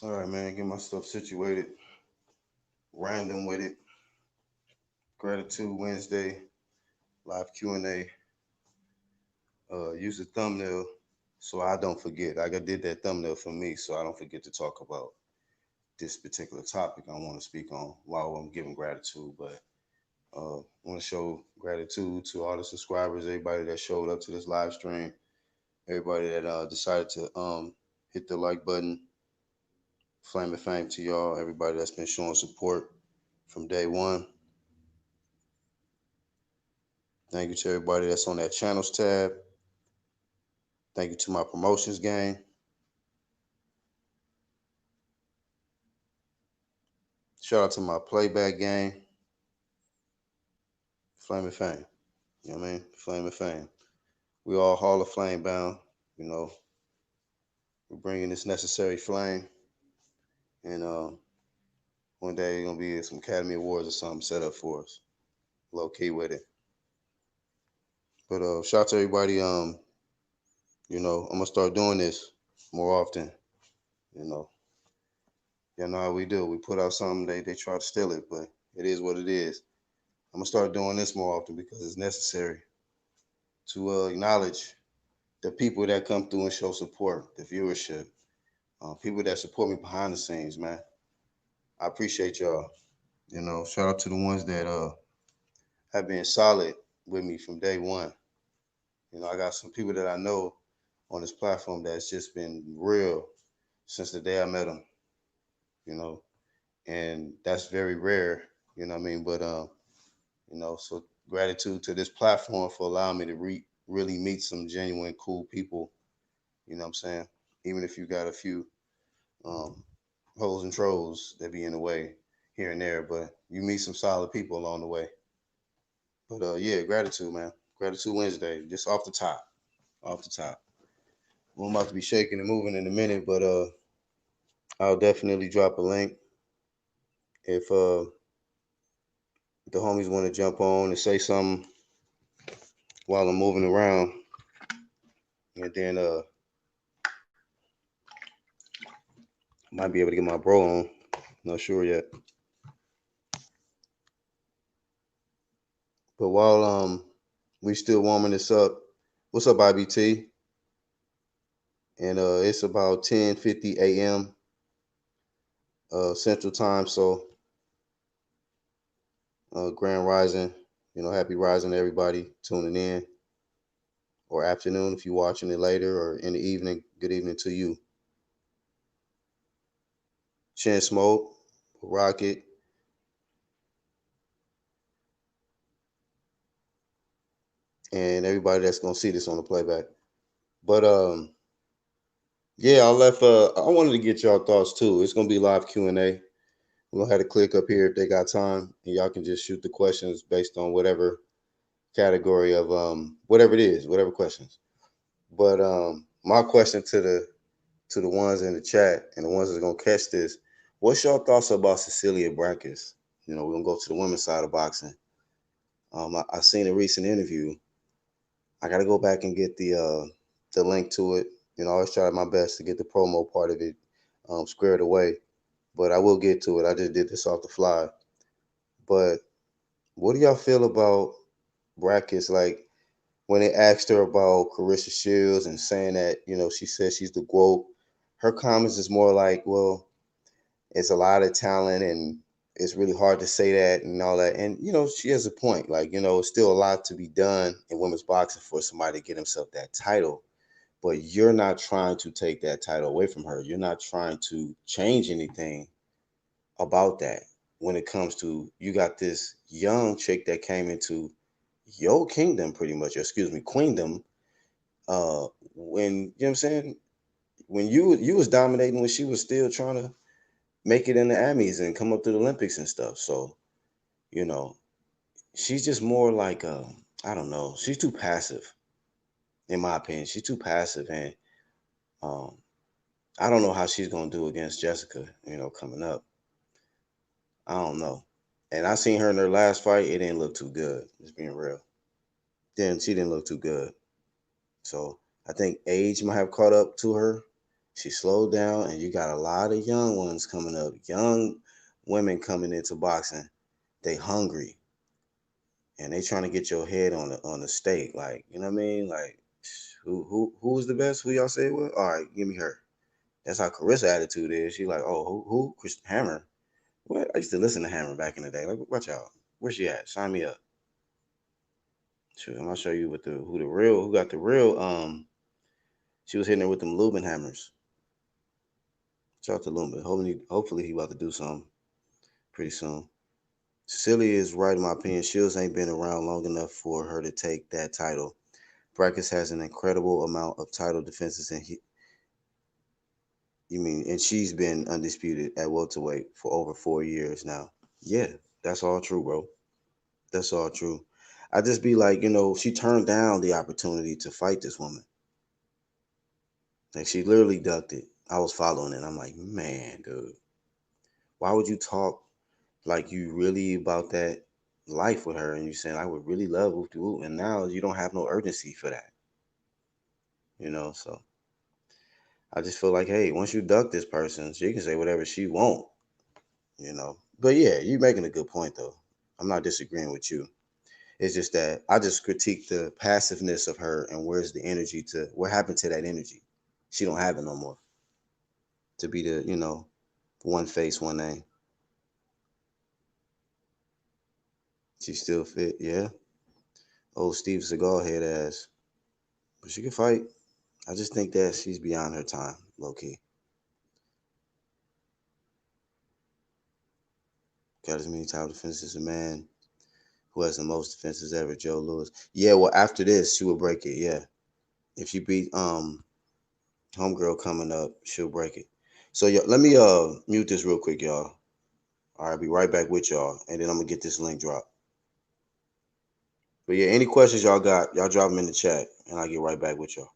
All right, man. Get my stuff situated. Random with it. Gratitude Wednesday. Live Q&A. Use the thumbnail so I don't forget. Like I did that thumbnail for me, so I don't forget to talk about this particular topic I want to speak on while I'm giving gratitude. But want to show gratitude to all the subscribers, everybody that showed up to this live stream, everybody that decided to hit the like button. Flame of fame to y'all, everybody that's been showing support from day one. Thank you to everybody that's on that channels tab. Thank you to my promotions gang. Shout out to my playback gang. Flame of fame. You know what I mean? Flame of fame. We all Hall of Flame bound. You know, we're bringing this necessary flame. And one day gonna be some Academy Awards or something set up for us. Low key with it. But shout out to everybody. I'm gonna start doing this more often. You know, you know how we do. We put out something, they try to steal it, but it is what it is. I'm gonna start doing this more often because it's necessary to acknowledge the people that come through and show support, the viewership, people that support me behind the scenes, man. I appreciate y'all. You know, shout out to the ones that have been solid with me from day one. You know, I got some people that I know on this platform that's just been real since the day I met them. You know, and that's very rare. You know what I mean? But so gratitude to this platform for allowing me to really meet some genuine cool people. You know what I'm saying? Even if you got a few um, holes and trolls that be in the way here and there, but you meet some solid people along the way. But yeah, gratitude, man. Gratitude Wednesday, just off the top, off the top. Well, I'm about to be shaking and moving in a minute, but I'll definitely drop a link if the homies want to jump on and say something while I'm moving around, and then might be able to get my bro on. Not sure yet. But while we still warming this up, what's up, IBT? And it's about 10:50 a.m. Central Time, so Grand Rising, happy rising to everybody tuning in, or afternoon if you're watching it later, or in the evening. Good evening to you. Chin Smoke, Rocket, and everybody that's gonna see this on the playback. But yeah, I wanted to get y'all thoughts too. It's gonna be live Q&A. We're gonna have to click up here if they got time, and y'all can just shoot the questions based on whatever category of whatever it is, whatever questions. But my question to the ones in the chat and the ones that's gonna catch this, what's your thoughts about Cecilia Brancas? We're gonna go to the women's side of boxing. I seen a recent interview. I got to go back and get the link to it. I always try my best to get the promo part of it squared away, but I will get to it. I just did this off the fly. But what do y'all feel about brackets? Like when they asked her about Carissa Shields and saying that she says she's the GOAT, her comments is more like, well, it's a lot of talent and it's really hard to say that and all that. And she has a point. Like it's still a lot to be done in women's boxing for somebody to get himself that title, but you're not trying to take that title away from her. You're not trying to change anything about that. When it comes to, you got this young chick that came into your kingdom, pretty much, or excuse me, queendom, when what I'm saying, when you was dominating, when she was still trying to make it in the Emmys and come up to the Olympics and stuff. So you know she's just more like I don't know, she's too passive in my opinion. She's too passive, and um I don't know how she's gonna do against Jessica, coming up. I don't know. And I seen her in her last fight. It didn't look too good. Just being real. Then she didn't look too good. So I think age might have caught up to her. She slowed down, and you got a lot of young ones coming up, young women coming into boxing. They hungry, and they trying to get your head on the stake. Like, you know what I mean? Like, who's the best? Who y'all say it was? All right, give me her. That's how Carissa attitude is. She like, oh, who? Chris Hammer. What? I used to listen to Hammer back in the day. Like, watch out. Where's she at? Sign me up. Shoot, I'm gonna show you what who got the real. She was hitting her with them Lubin hammers. Shout out to Lubin. Hopefully he about to do something pretty soon. Cecilia is right in my opinion. Shields ain't been around long enough for her to take that title. Brackets has an incredible amount of title defenses, and and she's been undisputed at welterweight for over 4 years now. Yeah, that's all true, bro. That's all true. I just be like, she turned down the opportunity to fight this woman. Like, she literally ducked it. I was following it. I'm like, man, dude, why would you talk like you really about that life with her, and you saying I would really love whoop de whoop, and now you don't have no urgency for that. So I just feel like, hey, once you duck this person, she can say whatever she want. But yeah, you're making a good point though. I'm not disagreeing with you. It's just that I just critique the passiveness of her, and where's the energy what happened to that energy? She don't have it no more to be the one face, one name. She still fit, yeah. Old Steve Seagal head ass. But she can fight. I just think that she's beyond her time, low key. Got as many title defenses as a man who has the most defenses ever, Joe Louis. Yeah, well, after this, she will break it. Yeah, if she beat homegirl coming up, she'll break it. So let me mute this real quick, y'all. All right, I'll be right back with y'all, and then I'm gonna get this link dropped. But yeah, any questions y'all got, y'all drop them in the chat, and I'll get right back with y'all.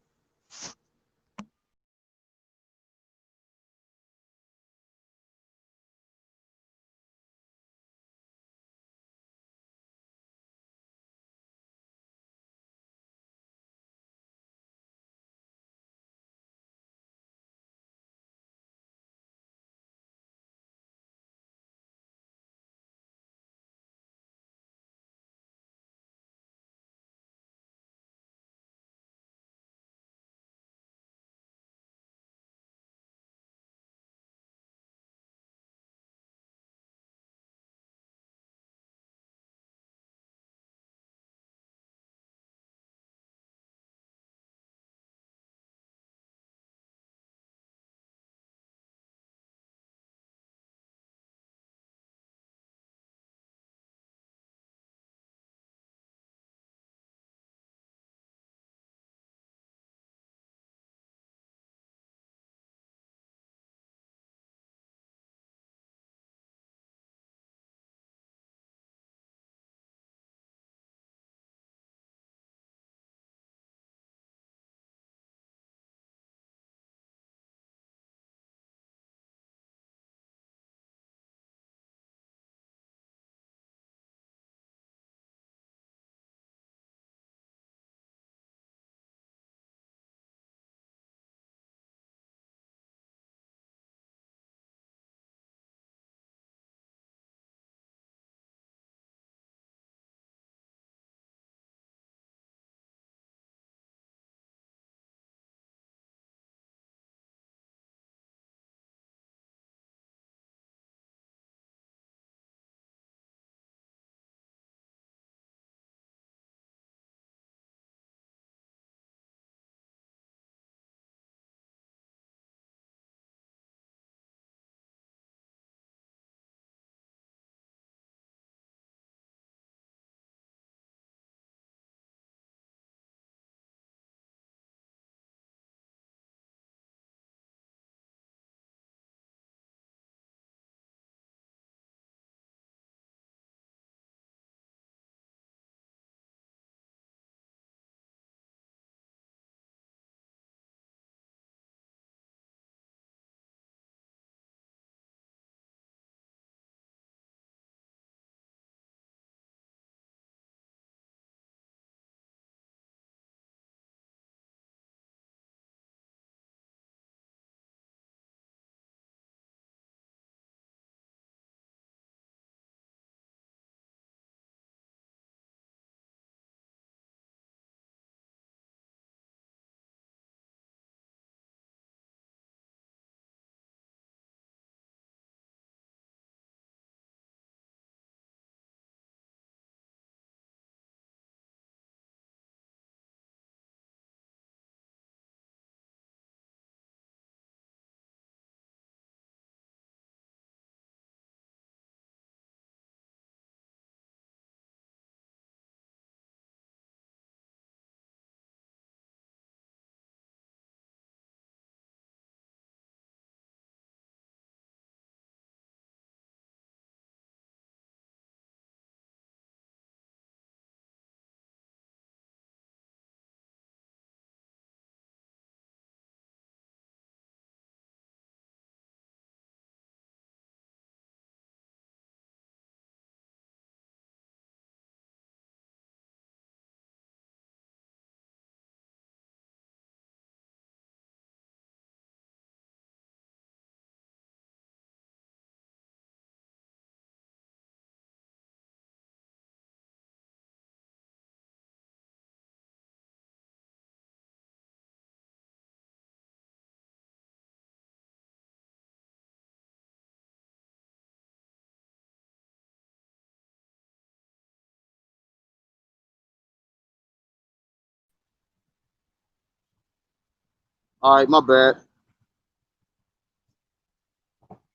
All right, my bad.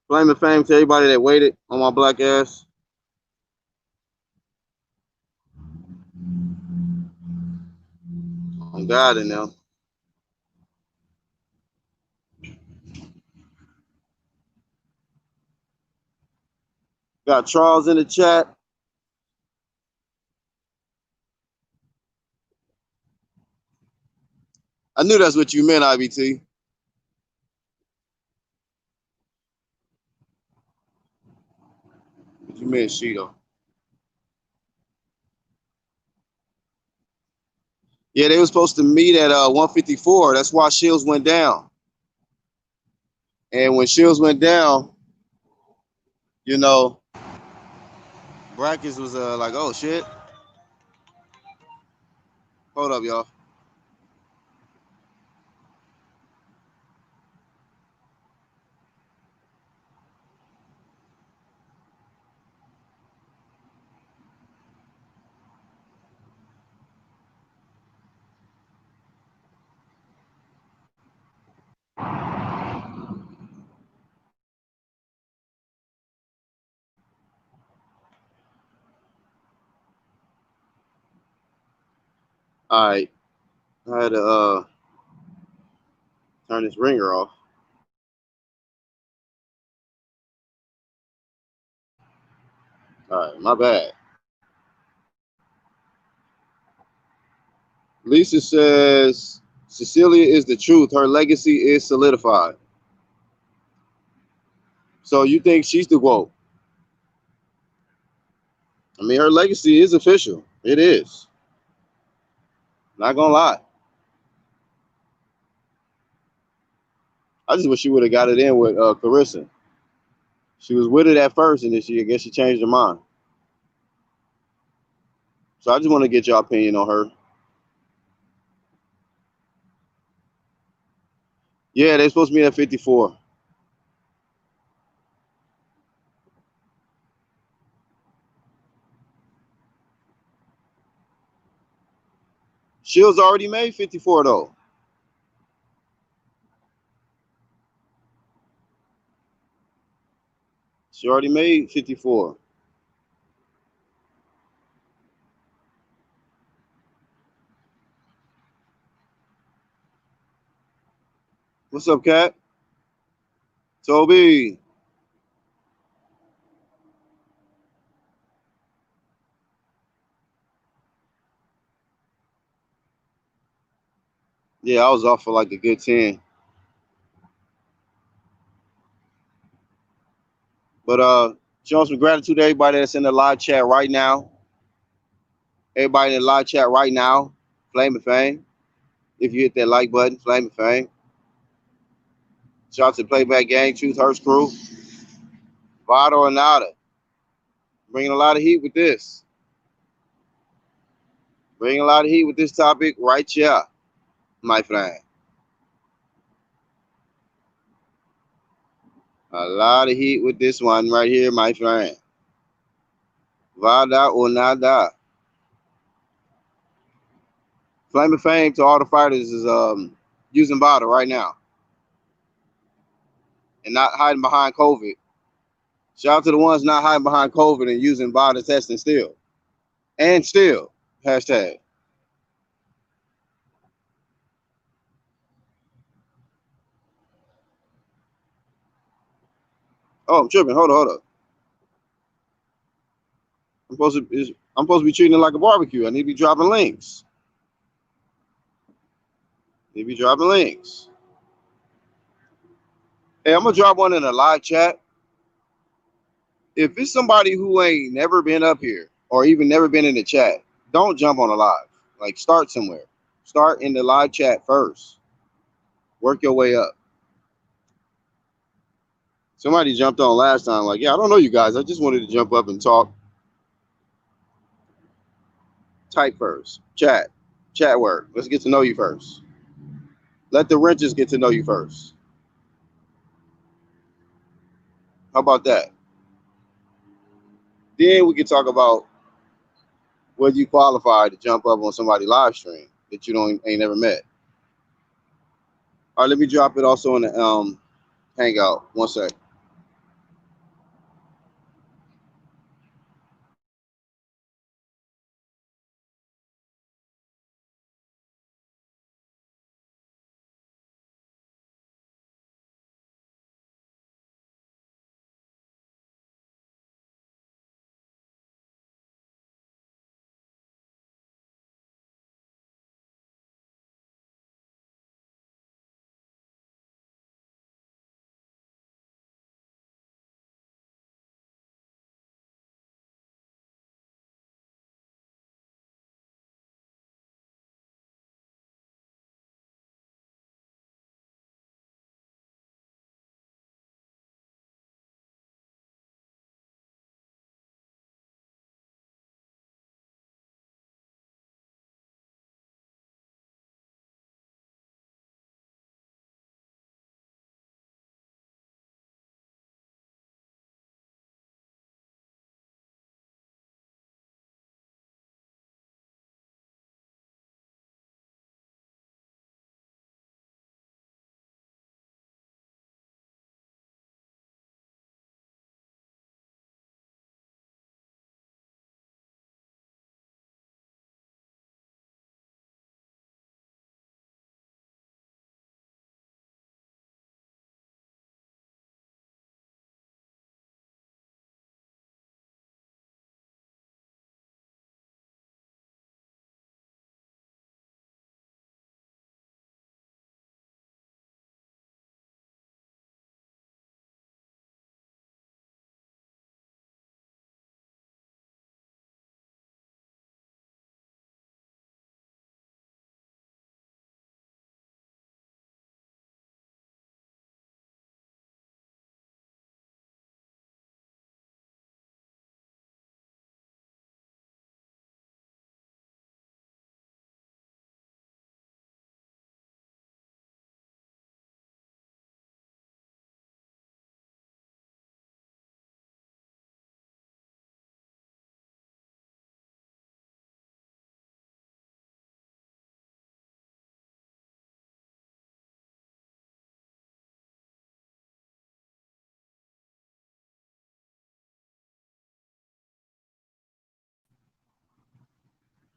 Blame and fame to everybody that waited on my black ass. I'm God in them. Got Charles in the chat. I knew that's what you meant, IBT. What you meant, Sheeto. Yeah, they were supposed to meet at 154. That's why Shields went down. And when Shields went down, you know, Brackets was like, oh shit. Hold up, y'all. All right. I had to turn this ringer off. All right, my bad. Lisa says Cecilia is the truth. Her legacy is solidified. So you think she's the woke? I mean, her legacy is official. It is. Not gonna lie. I just wish she would have got it in with Clarissa. She was with it at first, and then I guess she changed her mind. So I just want to get your opinion on her. Yeah, they're supposed to be at 54. Shields already made 54 though. She already made 54. What's up, Cat? Toby. Yeah, I was off for like a good 10. But show some gratitude to everybody that's in the live chat right now. Everybody in the live chat right now. Flame and fame. If you hit that like button, flame and fame. Shout out to Playback Gang, Truth Hurts Crew. Vado or nada. Bringing a lot of heat with this. Bringing a lot of heat with this topic right here, my friend. A lot of heat with this one right here, my friend. Vada or nada. Flame of fame to all the fighters is using Vada right now. And not hiding behind COVID. Shout out to the ones not hiding behind COVID and using Vada testing still. And still. Hashtag. Oh, I'm tripping. Hold up. I'm supposed to be treating it like a barbecue. I need to be dropping links. Hey, I'm gonna drop one in a live chat. If it's somebody who ain't never been up here or even never been in the chat, don't jump on a live. Like, start somewhere. Start in the live chat first. Work your way up. Somebody jumped on last time, like, yeah, I don't know you guys. I just wanted to jump up and talk. Type first. Chat. Chat word. Let's get to know you first. Let the wrenches get to know you first. How about that? Then we can talk about whether you qualify to jump up on somebody's live stream that you ain't never met. All right, let me drop it also in the Hangout. One sec.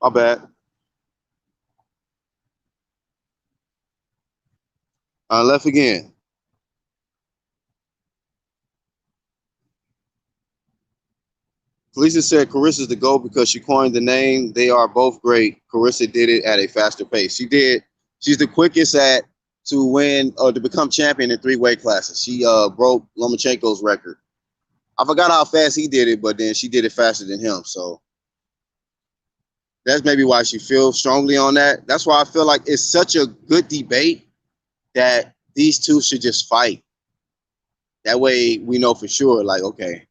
My bad. I left again. Felicia said Carissa's the GOAT because she coined the name. They are both great. Carissa did it at a faster pace. She did. She's the quickest at to win or to become champion in 3 weight classes. She broke Lomachenko's record. I forgot how fast he did it, but then she did it faster than him. So that's maybe why she feels strongly on that. That's why I feel like it's such a good debate that these two should just fight. That way we know for sure, like, okay.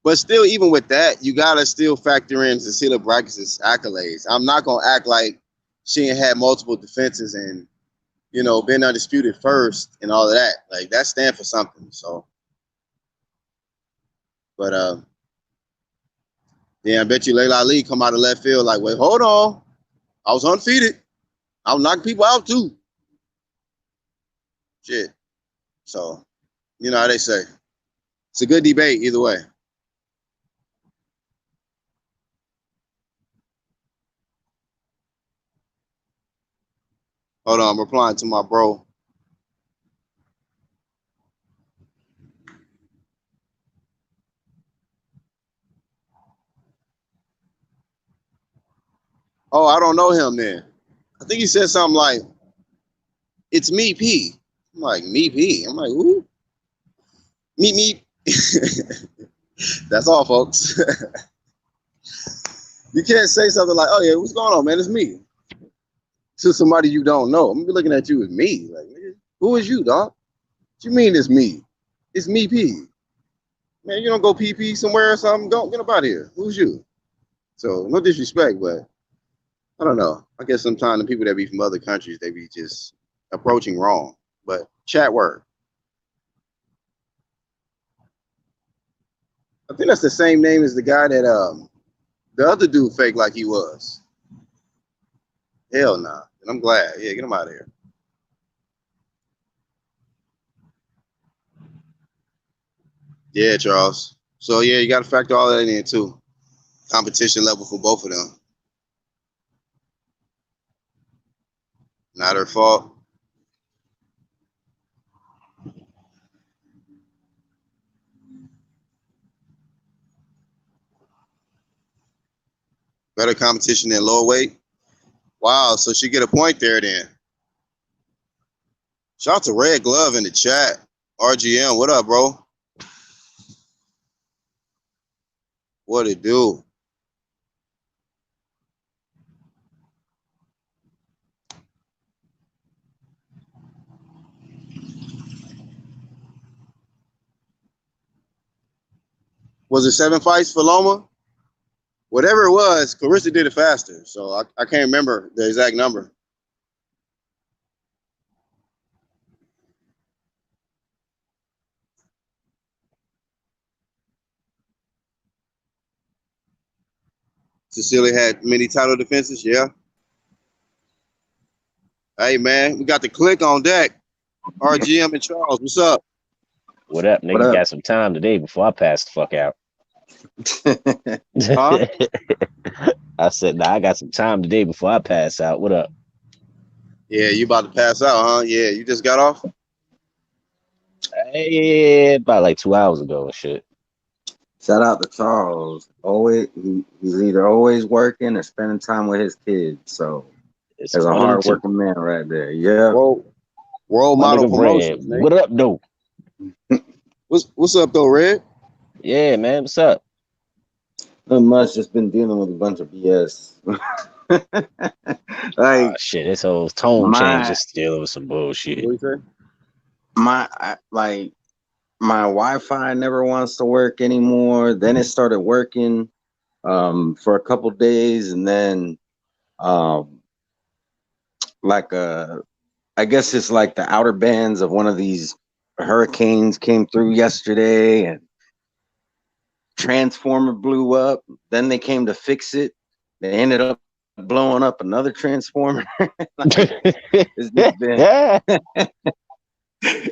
But still, even with that, you gotta still factor in Cecilia Brækhus' accolades. I'm not gonna act like she ain't had multiple defenses and been undisputed first and all of that. Like that stand for something. So, but yeah, I bet you Layla Ali come out of left field like, wait, hold on, I was undefeated. I was knocking people out too. Shit. So, you know how they say. It's a good debate either way. Hold on, I'm replying to my bro. Oh, I don't know him then. I think he said something like, it's me, P. I'm like, me, P. I'm like, who? Me. That's all, folks. You can't say something like, oh, yeah, what's going on, man? It's me. To somebody you don't know. I'm gonna be looking at you as me. Like, who is you, dog? What you mean it's me? It's me, P. Man, you don't go PP somewhere or something. Don't get up out of here. Who's you? So no disrespect, but I don't know. I guess sometimes the people that be from other countries, they be just approaching wrong. But chat word. I think that's the same name as the guy that the other dude faked like he was. Hell nah. And I'm glad. Yeah, get him out of here. Yeah, Charles. So yeah, you got to factor all that in too. Competition level for both of them. Not her fault. Better competition than lower weight. Wow, so she get a point there then. Shout out to Red Glove in the chat. RGM, what up, bro? What it do? Was it 7 fights for Loma? Whatever it was, Clarissa did it faster. So I can't remember the exact number. Cecilia had many title defenses, yeah. Hey, man, we got the click on deck. RGM and Charles, what's up? What up, nigga? What up? Got some time today before I pass the fuck out. Huh? I said, nah, I got some time today before I pass out. What up? Yeah, you about to pass out, huh? Yeah, you just got off? Hey, about like 2 hours ago and shit. Shout out to Charles. Always, he's either always working or spending time with his kids. So It's there's a one of the hard two. working man right there. Yeah. Role My model nigga Red. promotions, man. What up, though? What's up, though, Red? Yeah, man. What's up? Not much. Just been dealing with a bunch of BS. Oh, Like shit. This whole tone change my just dealing with some bullshit. What you say? my Wi-Fi never wants to work anymore. Then it started working for a couple days, and then um like I guess it's like the outer bands of one of these hurricanes came through yesterday, and transformer blew up. Then they came to fix it. They ended up blowing up another transformer. It's just been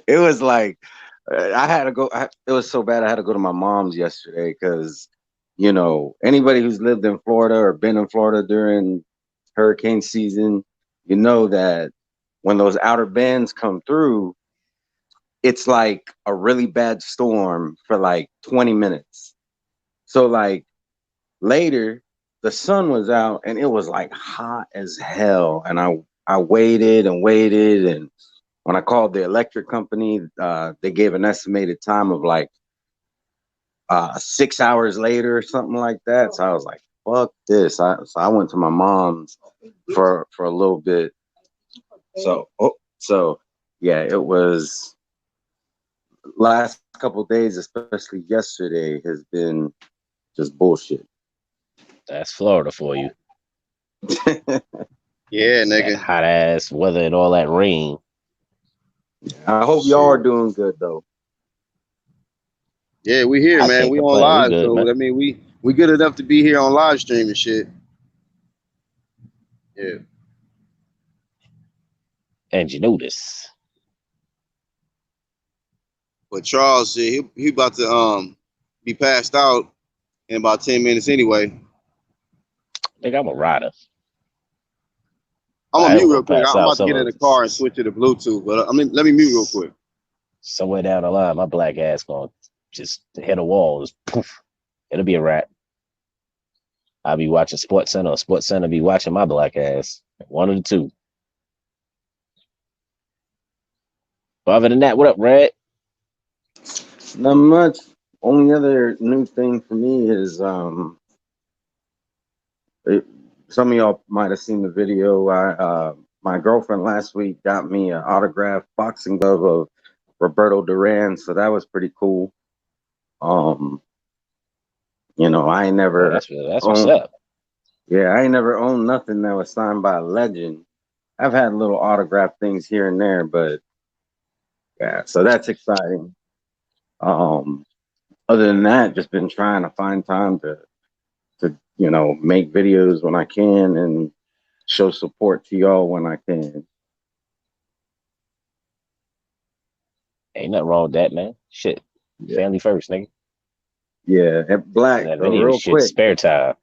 it was like I had to go. It was so bad I had to go to my mom's yesterday because, you know, anybody who's lived in Florida or been in Florida during hurricane season, you know that when those outer bands come through, it's like a really bad storm for like 20 minutes. So like later, the sun was out and it was like hot as hell. And I waited and waited, and when I called the electric company, they gave an estimated time of like 6 hours later or something like that. So I was like, fuck this. So I went to my mom's for a little bit. So yeah, it was last couple of days, especially yesterday, has been just bullshit. That's Florida for you. Yeah, That nigga. hot ass weather and all that rain. I hope y'all are doing good though. Yeah, we here, I man. can't We on complain. We live, good, so man. I mean, we good enough to be here on live stream and shit. Yeah. And you know this. But Charles, yeah, he about to be passed out in about 10 minutes anyway. I think I'm a rider. I'm I gonna am mute gonna real quick. pass I'm out about to get in the car and switch to the Bluetooth. But let me mute real quick. somewhere down the line. My black ass gonna just hit a wall. Just poof. It'll be a wrap. I'll be watching Sports Center, or Sports Center be watching my black ass. One of the two. But other than that, what up, Red? Not much. Only other new thing for me is some of y'all might have seen the video. My girlfriend last week got me an autographed boxing glove of Roberto Duran, so that was pretty cool. You know, I ain't Oh, never that's what's owned. up. Yeah, I ain't never owned nothing that was signed by a legend. I've had little autograph things here and there, but yeah, so that's exciting. Um, Other than that, just been trying to find time to you know, make videos when I can and show support to y'all when I can. Ain't nothing wrong with that, man. Shit. Yeah. Family first, nigga. Yeah, and Black, That video real shit, quick. spare time.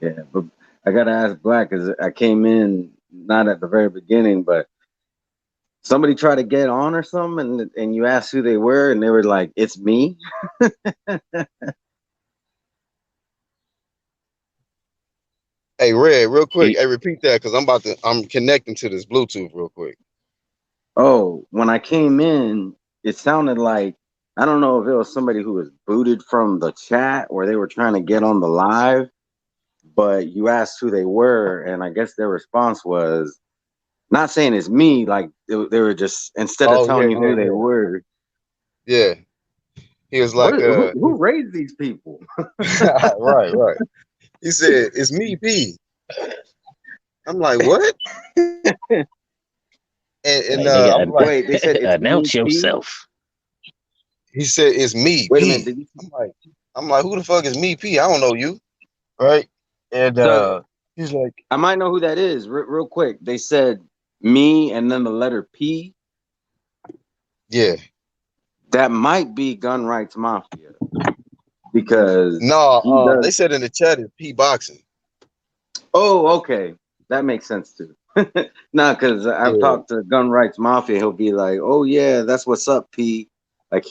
Yeah, but I gotta ask Black because I came in not at the very beginning, but somebody tried to get on or something, and you asked who they were, and they were like, "It's me." Hey, Red, real quick. He- Hey, repeat that because I'm connecting to this Bluetooth real quick. Oh, when I came in, it sounded like I don't know if it was somebody who was booted from the chat or they were trying to get on the live, but you asked who they were, and I guess their response was not saying it's me. Like they were just instead of Oh telling you who they were. yeah. He was like, Who raised these people? right. He said, "It's me, P." I'm like, what? And like, nigga, I'm like, Wait, they said it's me, announce P? yourself. he said, "It's me, Wait a P." minute. I'm like, who the fuck is me, P? I don't know you, right? And So he's like, I might know who that is. Real quick, they said me and then the letter P. yeah, That might be Gun Rights Mafia because he no, does. they said in the chat it's P boxing. Oh, okay, that makes sense too. Nah, because I've Yeah, talked to Gun Rights Mafia. He'll be like, "Oh yeah, that's what's up, P." Like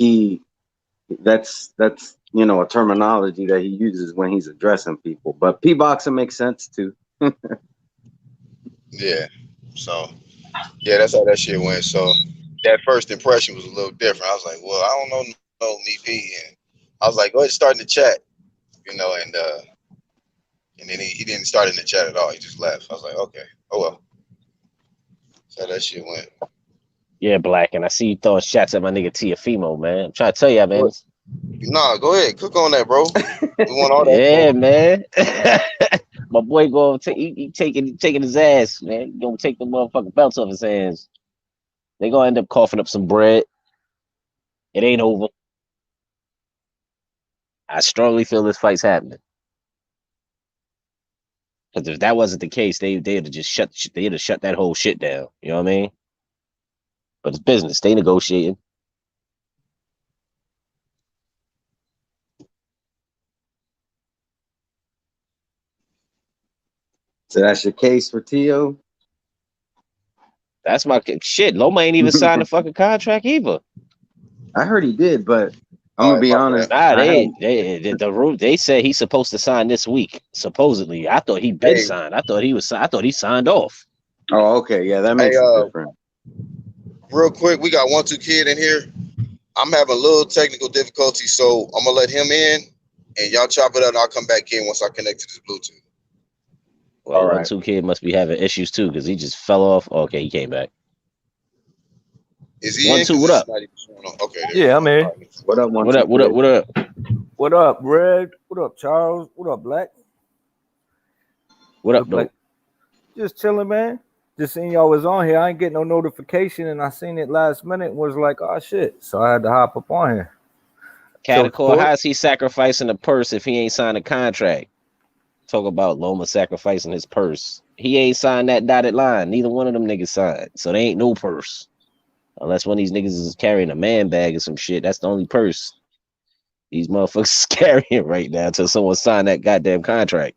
that's a terminology that he uses when he's addressing people. But P boxing makes sense too. yeah. So yeah, that's how that shit went. So that first impression was a little different. I was like, well, I don't know me, P, and I was like, go ahead, start in the chat, and then he didn't start in the chat at all. He just left. I was like, okay, oh well. So that shit went. Yeah, Black, and I see you throwing shots at my nigga Tiafimo, man. I'm trying to tell you, man. Nah, go ahead, cook on that, bro. We want all that. Yeah, man. My boy going he taking his ass, man. He gonna take the motherfucking belts off his hands. They gonna end up coughing up some bread. It ain't over. I strongly feel this fight's happening. Because if that wasn't the case, they'd have just shut that whole shit down. You know what I mean? But it's business. They negotiating. So that's your case for Tio. That's my shit. Loma ain't even signed the fucking contract either. I heard he did, but I'm All gonna right, be my honest. Nah, I they said he's supposed to sign this week. Supposedly, I thought he'd been signed. I thought he signed off. Oh, okay, yeah, that Hey, makes it different. real quick, we got 1-2 Kid in here. I'm having a little technical difficulty, so I'm gonna let him in, and y'all chop it up. And I'll come back in once I connect to this Bluetooth. Well, All right. 1-2 Kid must be having issues too because he just fell off. Okay, he came back. Is he 1-2, in? 'Cause what this up? is not even showing on. Okay, there Yeah, you I'm go. in. All right. What up, What up? What up? What up? What up, Red? What up, Charles? What up, Black? What up, Black? Just chilling, man. Just seen y'all was on here. I ain't getting no notification, and I seen it last minute and was like, oh shit. So I had to hop up on here. Catacor, how's he sacrificing a purse if he ain't signed a contract? Talk about Loma sacrificing his purse. He ain't signed that dotted line. Neither one of them niggas signed. So they ain't no purse. Unless one of these niggas is carrying a man bag or some shit. That's the only purse these motherfuckers is carrying right now until someone sign that goddamn contract.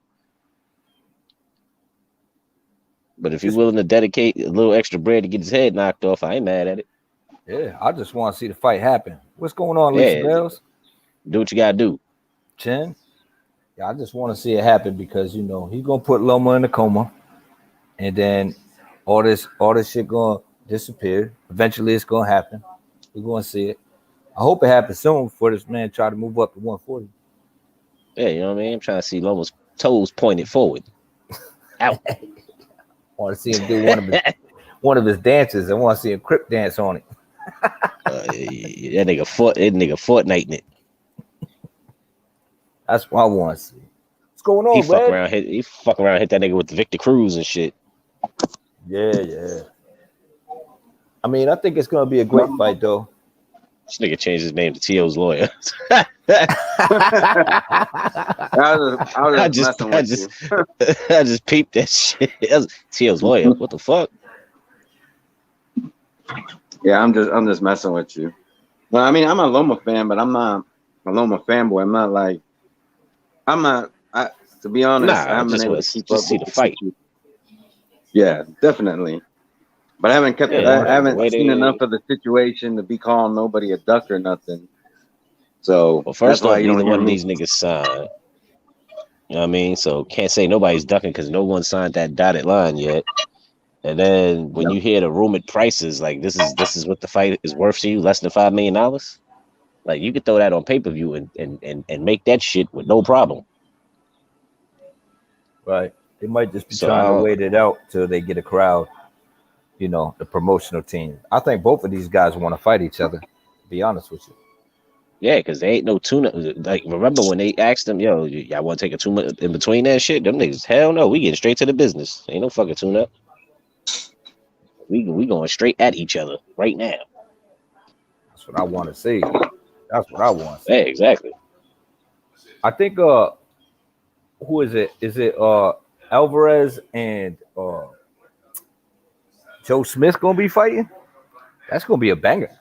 But if you're willing to dedicate a little extra bread to get his head knocked off, I ain't mad at it. Yeah, I just want to see the fight happen. What's going on, Lisa Bells? Do what you gotta do. Chin? Yeah, I just want to see it happen because he's gonna put Loma in a coma, and then all this shit gonna disappear. Eventually, it's gonna happen. We're gonna see it. I hope it happens soon before this man try to move up to 140. Yeah, you know what I mean? I'm trying to see Loma's toes pointed forward. Out. I want to see him do one of his dances. I want to see a crip dance on it. That nigga Fortnite it. That's what I want to see. What's going on, he fuck around, hit that nigga with the Victor Cruz and shit. Yeah. I mean, I think it's gonna be a great fight, though. This nigga changed his name to T.O.'s lawyer. I just peeped that shit. T.O.'s lawyer. What the fuck? Yeah, I'm just messing with you. Well, I mean, I'm a Loma fan, but I'm not a Loma fanboy. I'm not like, I'm not. To be honest, I Nah, haven't been just able to was keep just up see with the the fight. situation. Yeah, definitely. But I haven't kept. Yeah, I like the haven't way seen enough they. of the situation to be calling nobody a duck or nothing. So Well, that's first why off, you don't neither hear one of me. these niggas signed. You know what I mean? So can't say nobody's ducking because no one signed that dotted line yet. And then when Yep. you hear the rumored prices, like this is what the fight is worth to you, less than $5 million. Like you could throw that on pay-per-view and make that shit with no problem. Right. They might just be So trying to wait it out till they get a crowd. You know, the promotional team. I think both of these guys want to fight each other. To be honest with you. yeah, because they ain't no tuna. Like remember when they asked them, yo, y'all want to take a tuna in between that shit? Them niggas, hell no, we getting straight to the business. Ain't no fucking tuna. We going straight at each other right now. That's what I want to see. That's what I want to see. Yeah, exactly. I think who is it? Is it Alvarez and Joe Smith gonna be fighting? That's gonna be a banger.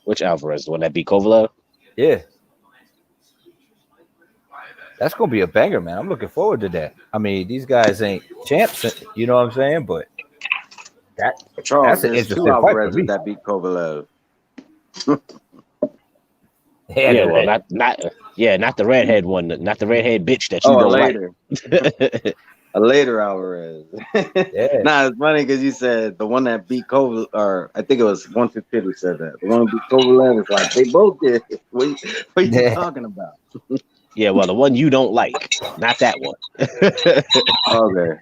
Which Alvarez, the one that beat Kovalev? Yeah. That's gonna be a banger, man. I'm looking forward to that. I mean, these guys ain't champs, you know what I'm saying? But that Charles, that's an there's two interesting fight for Alvarez's me. that beat Kovalev. Yeah, Yeah, well, not the redhead one, not the redhead bitch that you Oh, a don't like. later, a later Alvarez. yeah, Nah, it's funny because you said the one that beat Kovalev, or I think it was 115 who said that. The one who beat Kovalev is like they both did. What are you yeah. talking about? Yeah, well, the one you don't like, not that one. Okay.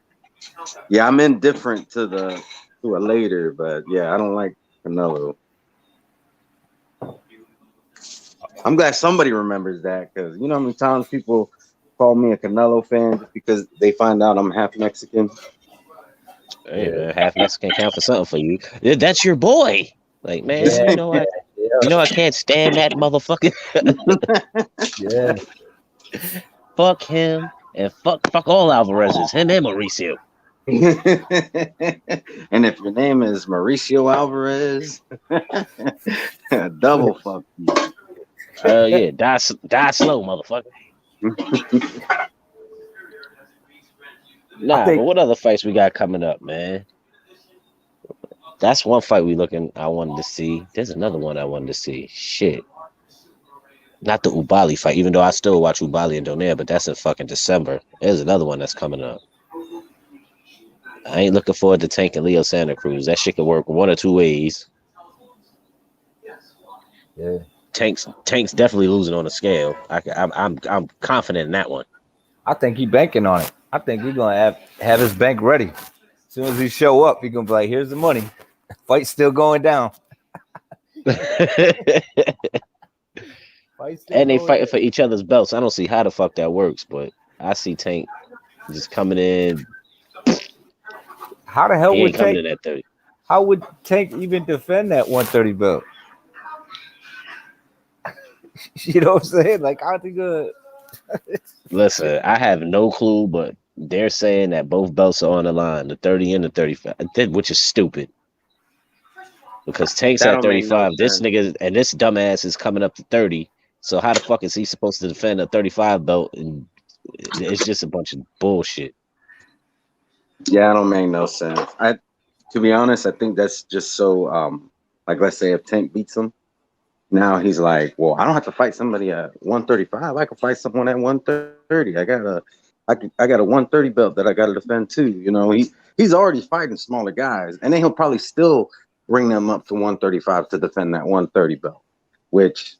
Yeah, I'm indifferent to a later, but yeah, I don't like Canelo. I'm glad somebody remembers that because you know how many times people call me a Canelo fan just because they find out I'm half Mexican. Hey man, half Mexican count for something for you. Yeah, that's your boy. Like man, Yeah, I can't stand that motherfucker. yeah. Fuck him and fuck all Alvarez's, him and Mauricio. And if your name is Mauricio Alvarez, double fuck you. Yeah, die slow, motherfucker. I Nah, but think what other fights we got coming up, man? That's one fight I wanted to see. There's another one I wanted to see. Shit. Not the Ubali fight, even though I still watch Ubali and Donaire, but that's in fucking December. There's another one that's coming up. I ain't looking forward to Tank and Leo Santa Cruz. That shit could work one or two ways. yeah. Tank's definitely losing on the scale. I'm confident in that one. I think he banking on it. I think he's gonna have his bank ready. As soon as he show up, he gonna be like, "Here's the money." Fight's still going down. Fight's still And they going fighting down. for each other's belts. I don't see how the fuck that works, but I see Tank just coming in. How the hell He would ain't coming Tank? in at 30. How would Tank even defend that 130 belt? You know what I'm saying? Like, how's he gonna? Listen, I have no clue, but they're saying that both belts are on the line, the 30 and the 35, which is stupid. Because Tank's That at don't make no 35. This sense. nigga and this dumbass is coming up to 30. So how the fuck is he supposed to defend a 35 belt? And it's just a bunch of bullshit. Yeah, I don't make no sense. To be honest, I think that's just so like let's say if Tank beats him, now he's like, well, I don't have to fight somebody at 135. I can fight someone at 130. I got a 130 belt that I got to defend too. You know, he's already fighting smaller guys, and then he'll probably still bring them up to 135 to defend that 130 belt, which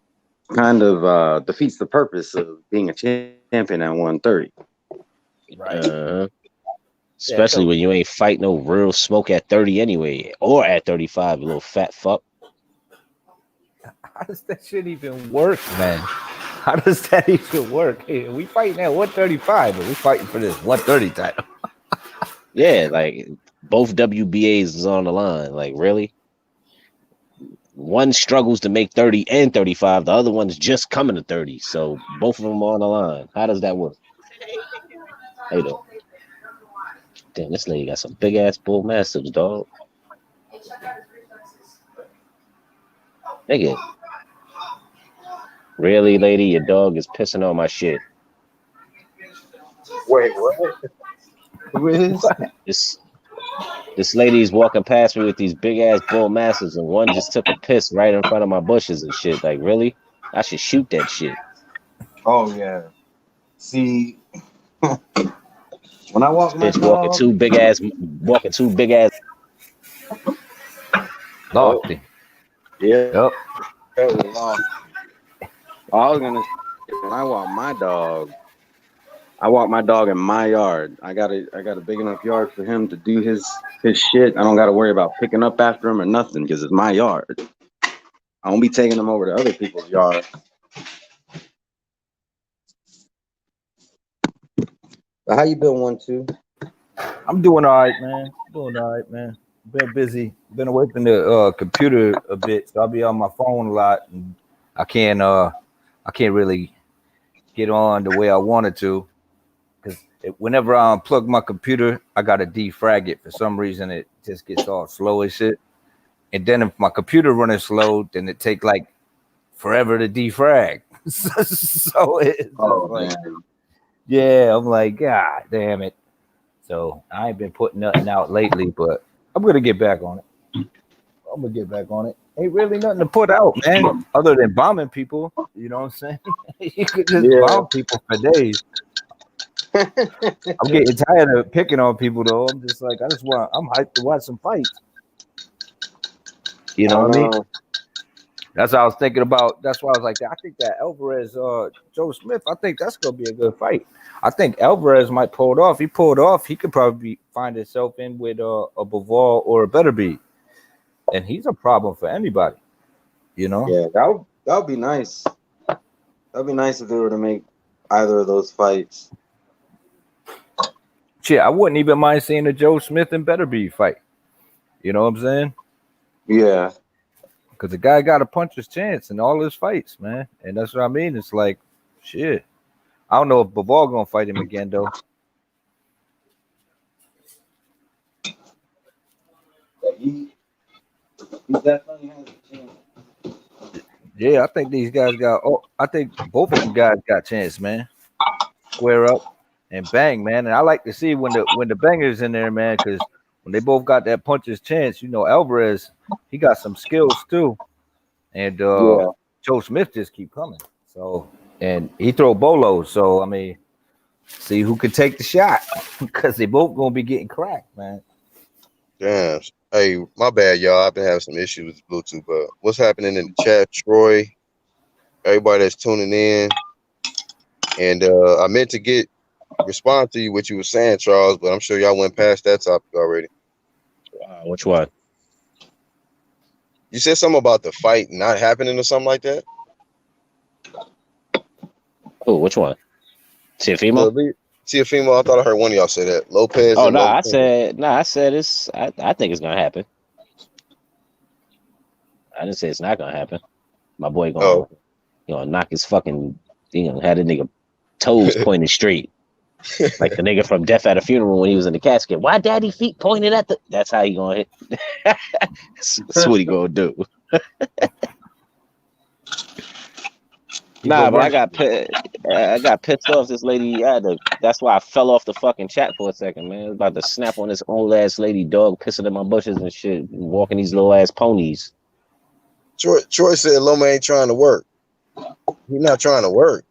kind of defeats the purpose of being a champion at 130. Right. Yeah, Especially when you ain't fight no real smoke at 30 anyway, or at 35, you little fat fuck. how does that shit even work, man? How does that even work? Hey, we fighting at 135, but we fighting for this 130 title. Yeah, like both WBAs is on the line. Like, really? One struggles to make 30 and 35. The other one's just coming to 30. So both of them are on the line. How does that work? How you doing? Damn, this lady got some big ass bull mastiffs, dog. Nigga, really, lady, your dog is pissing on my shit. Wait, what? Who is? This lady's walking past me with these big ass bull mastiffs, and one just took a piss right in front of my bushes and shit. Like, really? I should shoot that shit. Oh yeah. See, when I walk my Bitch dog, walking two big ass. Lofty. yeah, Yep. that was long. I was gonna say, when I walk my dog in my yard. I got a big enough yard for him to do his shit. I don't got to worry about picking up after him or nothing because it's my yard. I won't be taking him over to other people's yard. How you been, 1-2? I'm doing all right, man. Been busy. Been away from the computer a bit, so I'll be on my phone a lot, and I can't really get on the way I wanted to, because whenever I unplug my computer, I gotta defrag it. For some reason, it just gets all slow as shit. And then if my computer running slow, then it take like forever to defrag. So it's like, yeah, I'm like, God damn it. So I ain't been putting nothing out lately, but I'm gonna get back on it. Ain't really nothing to put out, man, other than bombing people. You know what I'm saying? You could just bomb people for days. I'm getting tired of picking on people, though. I'm just like, I'm hyped to watch some fights. You know what I mean? That's what I was thinking about. That's why I was like, I think that Alvarez, Joe Smith, I think that's gonna be a good fight. I think Alvarez might pull it off. He pulled off. He could probably find himself in with a Bivol or a Beterbiev, and he's a problem for anybody. You know? Yeah, that would be nice. That'd be nice if they were to make either of those fights. Shit, I wouldn't even mind seeing a Joe Smith and Beterbiev fight. You know what I'm saying? Yeah. Because the guy got a puncher's chance in all his fights, man. And that's what I mean. It's like, shit. I don't know if Bivol gonna fight him again, though. He definitely has a chance. Yeah, I think these guys got. Oh, I think both of them guys got a chance, man. Square up and bang, man. And I like to see when the banger's in there, man, because when they both got that puncher's chance, you know, Alvarez, he got some skills too, and Joe Smith just keep coming. So, and he throw bolos. So I mean, see who can take the shot, because they both gonna be getting cracked, man. Damn. Hey, my bad, y'all. I've been having some issues with Bluetooth, but what's happening in the chat, Troy? Everybody that's tuning in, and I meant to respond to you what you were saying, Charles, but I'm sure y'all went past that topic already. Which one? You said something about the fight not happening or something like that. Oh, which one? Teofimo? Teofimo, I thought I heard one of y'all say that. Lopez. Oh no, I said it's. I think it's gonna happen. I didn't say it's not gonna happen. My boy gonna knock his fucking. You know, had a nigga toes pointed straight, like the nigga from Death at a Funeral when he was in the casket. Why daddy feet pointed at the? That's how he gonna hit. That's what he gonna do. Nah, but I got pissed off. This lady, that's why I fell off the fucking chat for a second, man. I was about to snap on this old ass lady dog pissing in my bushes and shit, walking these little ass ponies. Troy said Loma ain't trying to work. He's not trying to work.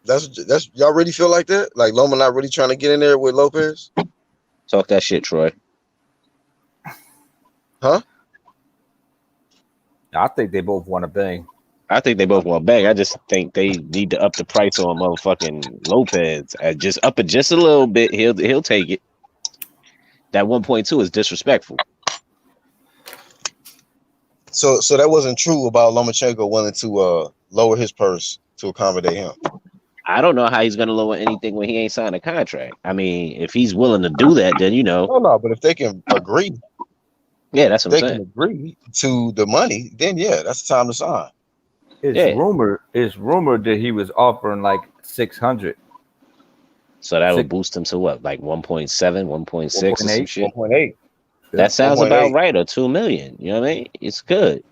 That's y'all really feel like that? Like Loma not really trying to get in there with Lopez? Talk that shit, Troy. Huh? I think they both want to bang. I think they both want to bang. I just think they need to up the price on motherfucking Lopez. Just up it just a little bit. He'll take it. That 1.2 is disrespectful. So that wasn't true about Lomachenko willing to lower his purse to accommodate him. I don't know how he's gonna lower anything when he ain't signed a contract. I mean, if he's willing to do that, then you know. No, but if they can agree, yeah, that's what I'm saying. They can agree to the money, then yeah, that's the time to sign. It's rumored that he was offering like 600. So that would boost him to what, like 1.7, 1.6 or some shit? 1.8. That sounds about right, or 2 million. You know what I mean? It's good.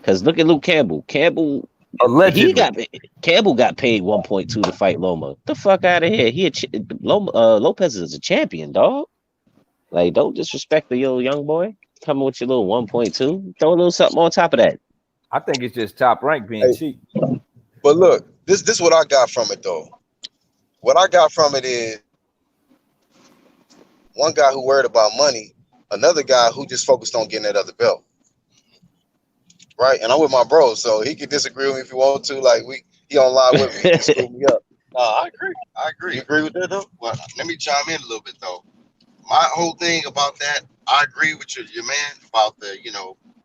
Because look at Luke Campbell. Allegedly. Campbell got paid 1.2 to fight Loma. The fuck out of here. Lopez is a champion, dog. Like, don't disrespect the young boy. Coming with your little 1.2. Throw a little something on top of that. I think it's just Top Rank being cheap. But look, this is what I got from it though. What I got from it is one guy who worried about money, another guy who just focused on getting that other belt. Right? And I'm with my bro, so he can disagree with me if he wants to. Like he on live with me. He can screw me up. No, I agree. You agree with that though? Well, let me chime in a little bit though. My whole thing about that, I agree with your man about the,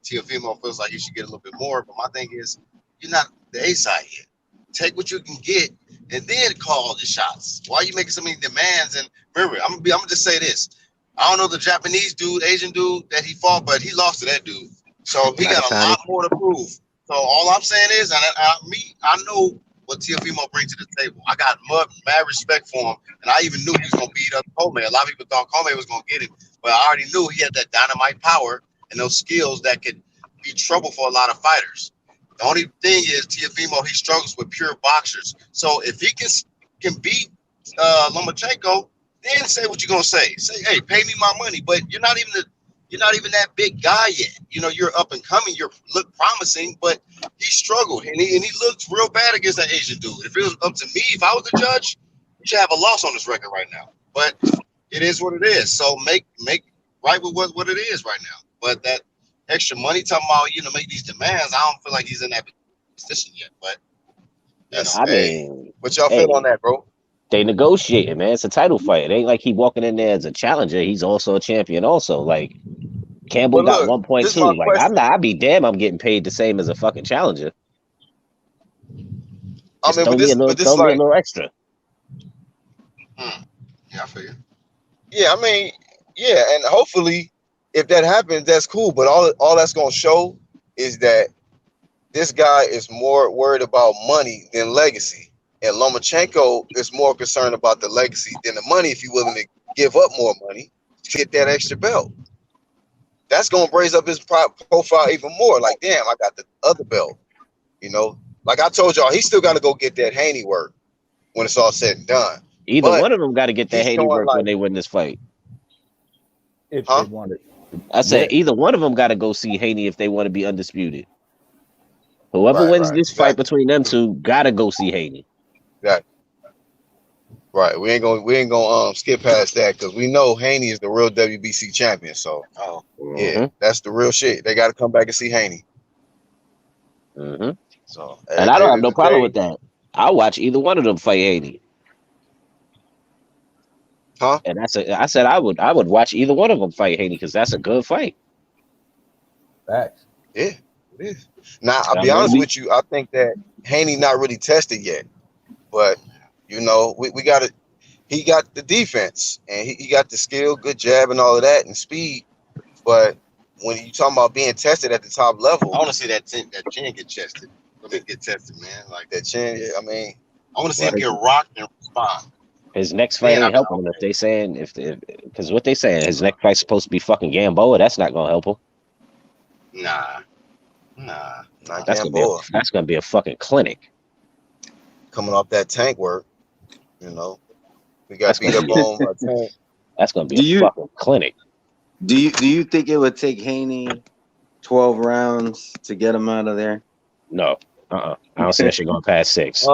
Teofimo feels like he should get a little bit more. But my thing is, you're not the A side yet. Take what you can get and then call the shots. Why are you making so many demands? And remember, I'm gonna just say this. I don't know the Japanese dude, Asian dude that he fought, but he lost to that dude. So he got a lot more to prove. So all I'm saying is, I know what Teofimo brings to the table. I got mad respect for him, and I even knew he was gonna beat up Comey. A lot of people thought Comey was gonna get him, but I already knew he had that dynamite power and those skills that could be trouble for a lot of fighters. The only thing is Teofimo, he struggles with pure boxers. So if he can beat Lomachenko, then say what you're gonna say. Say, hey, pay me my money. But you're not even that big guy yet. You're up and coming. You look promising, but he struggled and he looked real bad against that Asian dude. If it was up to me, if I was the judge, he should have a loss on his record right now. But it is what it is. So make right with what it is right now. But that extra money, talking about make these demands, I don't feel like he's in that position yet. But what y'all feel on that, bro? They negotiating, man. It's a title fight. It ain't like he walking in there as a challenger. He's also a champion. Also, like Campbell got 1.2. Like I'd be damn. I'm getting paid the same as a fucking challenger. Throw me a little extra. Yeah, I feel you. Yeah, and hopefully, if that happens, that's cool. But all that's gonna show is that this guy is more worried about money than legacy. And Lomachenko is more concerned about the legacy than the money if you're willing to give up more money to get that extra belt. That's going to raise up his profile even more. Like, damn, I got the other belt. Like I told y'all, he still got to go get that Haney work when it's all said and done. Either one of them got to get that Haney work when they win this fight. If they want it. I said either one of them got to go see Haney if they want to be undisputed. Whoever wins this fight between them two got to go see Haney. Right, we ain't gonna skip past that because we know Haney is the real WBC champion. So, yeah, that's the real shit. They got to come back and see Haney. So, and I don't have no problem with that. I'll watch either one of them fight Haney. And I said I would watch either one of them fight Haney because that's a good fight. Facts. Yeah, it is. Now I'll be honest with you. I think that Haney not really tested yet. But we got it. He got the defense and he got the skill, good jab, and all of that, and speed. But when you talking about being tested at the top level, I want to see that chin get tested. Get tested, man. Like that chin. Yeah, I want to see him get rocked and respond. His next fight ain't helping him. If they saying because what they saying his next fight's supposed to be fucking Gamboa, that's not gonna help him. Nah. That's gonna be a fucking clinic. Coming off that tank work, we got beat up on my tank. That's gonna be a fucking clinic. Do you think it would take Haney 12 rounds to get him out of there? No, I don't see that shit going past 6.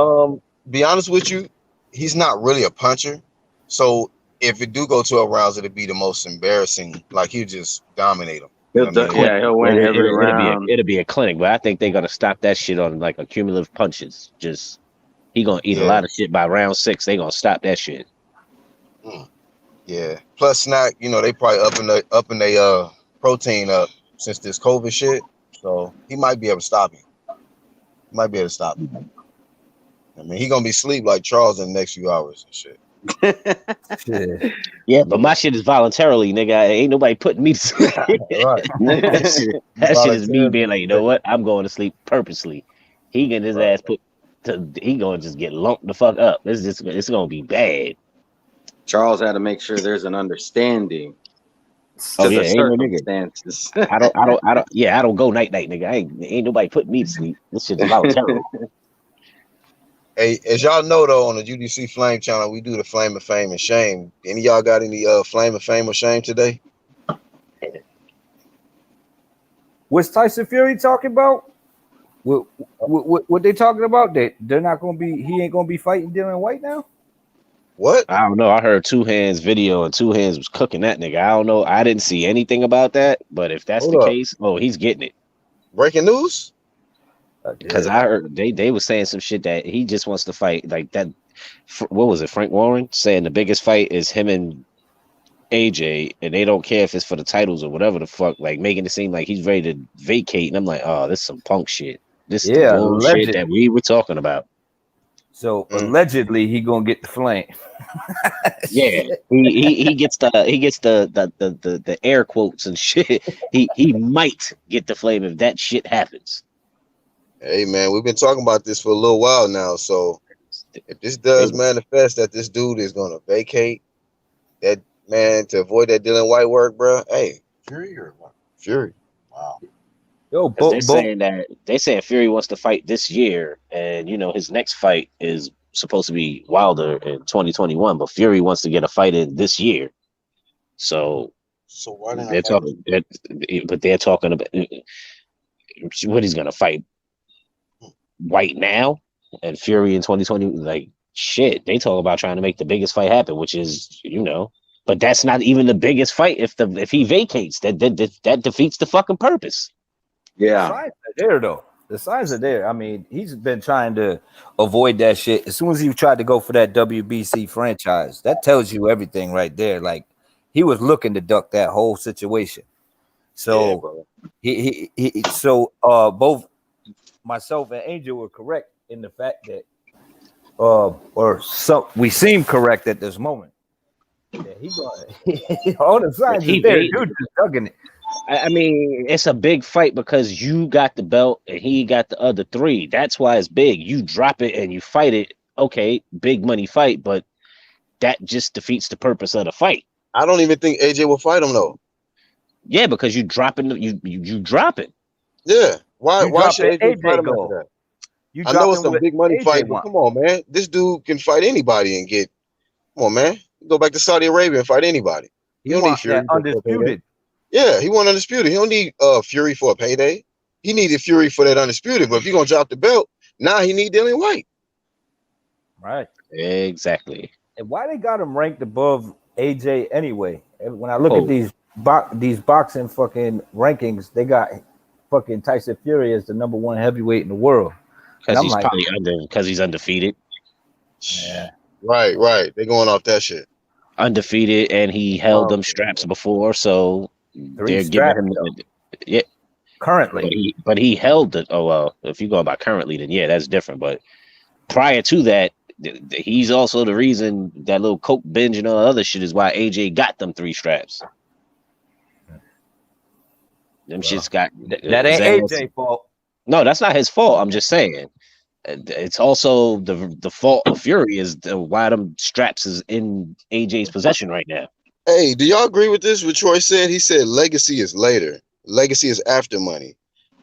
Be honest with you, he's not really a puncher. So if it do go 12 rounds, it'd be the most embarrassing. Like he'll just dominate him. He'll win every round. It'll be a clinic, but I think they're gonna stop that shit on like accumulative punches. Just he gonna eat a lot of shit by round 6. They gonna stop that shit. Yeah. Plus, snack. They probably upping their protein up since this COVID shit. So he might be able to stop him. He gonna be asleep like Charles in the next few hours and shit. Yeah, but my shit is voluntarily, nigga. Ain't nobody putting me to sleep. Right. That shit is me being like, you know what? I'm going to sleep purposely. He getting his ass he gonna just get lumped the fuck up. It's gonna be bad. Charles had to make sure there's an understanding Oh because yeah, of ain't no nigga. circumstances. I don't go night nigga. Ain't nobody putting me to sleep. This shit's voluntary. Hey, as y'all know though, on the UDC Flame channel, we do the Flame of Fame and Shame. Any of y'all got any Flame of Fame or Shame today? What's Tyson Fury talking about? What they talking about? They're not gonna be. He ain't gonna be fighting Dylan White now. What? I don't know. I heard Two Hands video and Two Hands was cooking that nigga. I don't know. I didn't see anything about that, but if that's Hold the up. case, oh, he's getting it. Breaking news? Because I heard they was saying some shit that he just wants to fight like that. What was it? Frank Warren saying the biggest fight is him and AJ, and they don't care if it's for the titles or whatever the fuck. Like making it seem like he's ready to vacate, and I'm like, oh, this is some punk shit. This is the bullshit that we were talking about. So allegedly he gonna get the flame. Yeah, he gets the air quotes and shit. He might get the flame if that shit happens. Hey man, we've been talking about this for a little while now. So if this does manifest that this dude is gonna vacate, that man to avoid that Dylan White work, bro. Hey, Fury or what? Fury. Wow. Yo, they're saying Fury wants to fight this year, and you know his next fight is supposed to be Wilder in 2021, but Fury wants to get a fight in this year. So why didn't they're talking, but they're talking about what he's gonna fight White now and Fury in 2020. Like shit, they talk about trying to make the biggest fight happen, which is but that's not even the biggest fight. If he vacates, that defeats the fucking purpose. Yeah, the signs are there though. The signs are there. I mean, he's been trying to avoid that shit. As soon as he tried to go for that WBC franchise, that tells you everything right there. Like he was looking to duck that whole situation. So both myself and Angel were correct in the fact that, we seem correct at this moment. Yeah, all the signs are there. Dude just ducking it. I mean, it's a big fight because you got the belt and he got the other three. That's why it's big. You drop it and you fight it. Okay, big money fight, but that just defeats the purpose of the fight. I don't even think AJ will fight him though. Yeah, because you drop it. You drop it. Yeah. Why should AJ fight him go? after that? I know it's a big money fight, but come on, man. This dude can fight anybody and get. Come on, man. Go back to Saudi Arabia and fight anybody. He don't need Fury undisputed. Yeah, he want undisputed. He don't need Fury for a payday. He needed Fury for that undisputed. But if you're gonna drop the belt, now he need Dylan White. Right. Exactly. And why they got him ranked above AJ anyway? When I look at these boxing fucking rankings, they got fucking Tyson Fury as the #1 heavyweight in the world. Because he's probably because he's undefeated. Yeah. Right. They going off that shit. Undefeated, and he held them straps before, so they're giving him currently. But he held it. Oh well, if you go by currently, then yeah, that's different. But prior to that, he's also the reason that little coke binge and all other shit is why AJ got them 3 straps. Them shits got that ain't AJ fault. No, that's not his fault. I'm just saying. It's also the fault of Fury is why them straps is in AJ's possession right now. Hey, do y'all agree with this? What Troy said? He said legacy is later. Legacy is after money.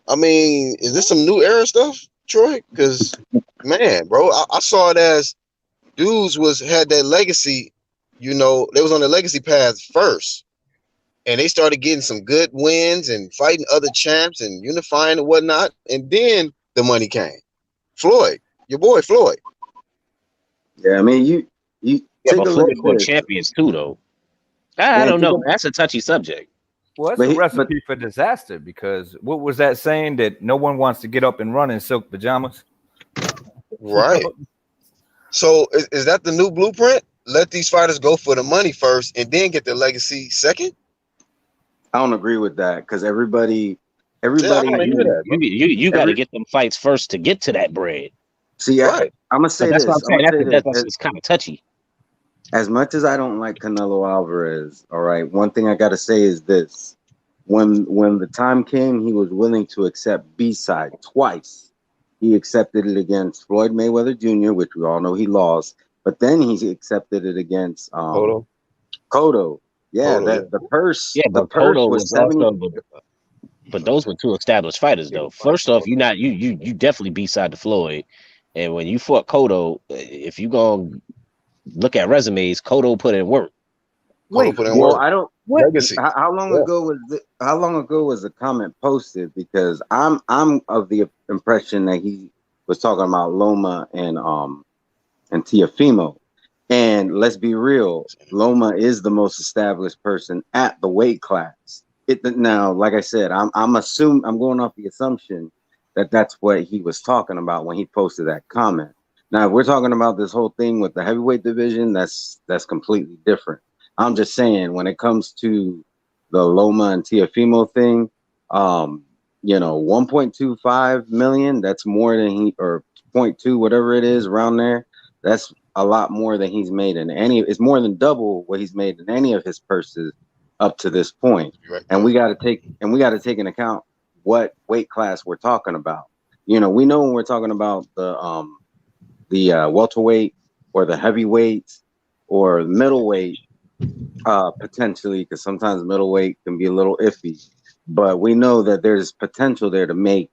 I mean, is this some new era stuff, Troy? Because man, bro, I saw it as dudes had that legacy. They was on the legacy path first, and they started getting some good wins and fighting other champs and unifying and whatnot, and then the money came. Floyd, your boy Floyd. Yeah, I mean you take a look at this. Champions too, though. I don't know. That's a touchy subject. Well, that's a recipe for disaster because what was that saying that no one wants to get up and run in silk pajamas? Right. So is that the new blueprint? Let these fighters go for the money first and then get the legacy second? I don't agree with that because everybody you got to get them fights first to get to that bread. See, I'm gonna say that's this. What I'm saying. That's kind of touchy. As much as I don't like Canelo Alvarez, all right, one thing I gotta say is this: when the time came, he was willing to accept B-side twice. He accepted it against Floyd Mayweather Jr., which we all know he lost, but then he accepted it against Cotto. Yeah, Cotto, that Yeah, the but purse Cotto was was 70. also, but those were two established fighters, though. First off, you definitely beside the Floyd, and when you fought Cotto, if you gonna look at resumes, Cotto put in work. Cotto Wait, put in Well, work. I don't. what? Legacy. How long Yeah. ago was how long ago was the comment posted? Because I'm of the impression that he was talking about Loma and Tiafimo. And let's be real, Loma is the most established person at the weight class. Now, like I said, I'm going off the assumption that that's what he was talking about when he posted that comment. Now, if we're talking about this whole thing with the heavyweight division, that's completely different. I'm just saying when it comes to the Loma and Tiafimo thing, 1.25 million, that's more than he, or 0.2, whatever it is around there. That's a lot more than he's made in any. It's more than double what he's made in any of his purses up to this point. Right. And we got to take into account what weight class we're talking about. We know when we're talking about the welterweight or the heavyweight or middleweight, potentially, because sometimes middleweight can be a little iffy. But we know that there's potential there to make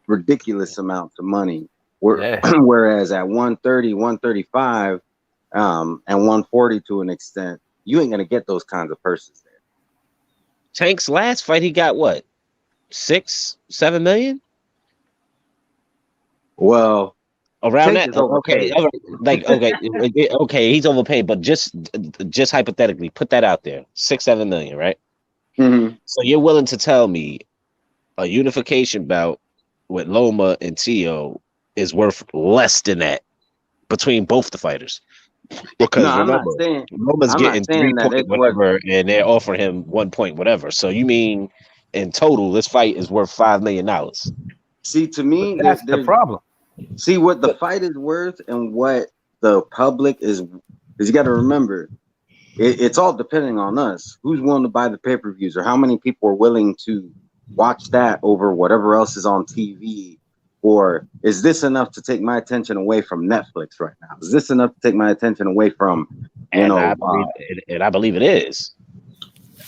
ridiculous amounts of money. Yeah. Whereas at 130, 135, and 140 to an extent, you ain't gonna get those kinds of purses there. Tank's last fight, he got what, 6-7 million Well, around Tank that. is Okay, overpaid. like okay, he's overpaid, but just hypothetically, put that out there, 6-7 million, right? Mm-hmm. So you're willing to tell me a unification bout with Loma and Tio is worth less than that between both the fighters? Because No, remember, Loma's I'm not getting 3 saying that point it's worth. whatever, and they're offering him 1 point whatever. So you mean in total, this fight is worth $5 million? See, to But me, that's the problem. see what the fight is worth and what the public is. Because you got to remember, it's all depending on us. Who's willing to buy the pay-per-views, or how many people are willing to watch that over whatever else is on TV? Or is this enough to take my attention away from Netflix right now? Is this enough to take my attention away from, And I believe it is.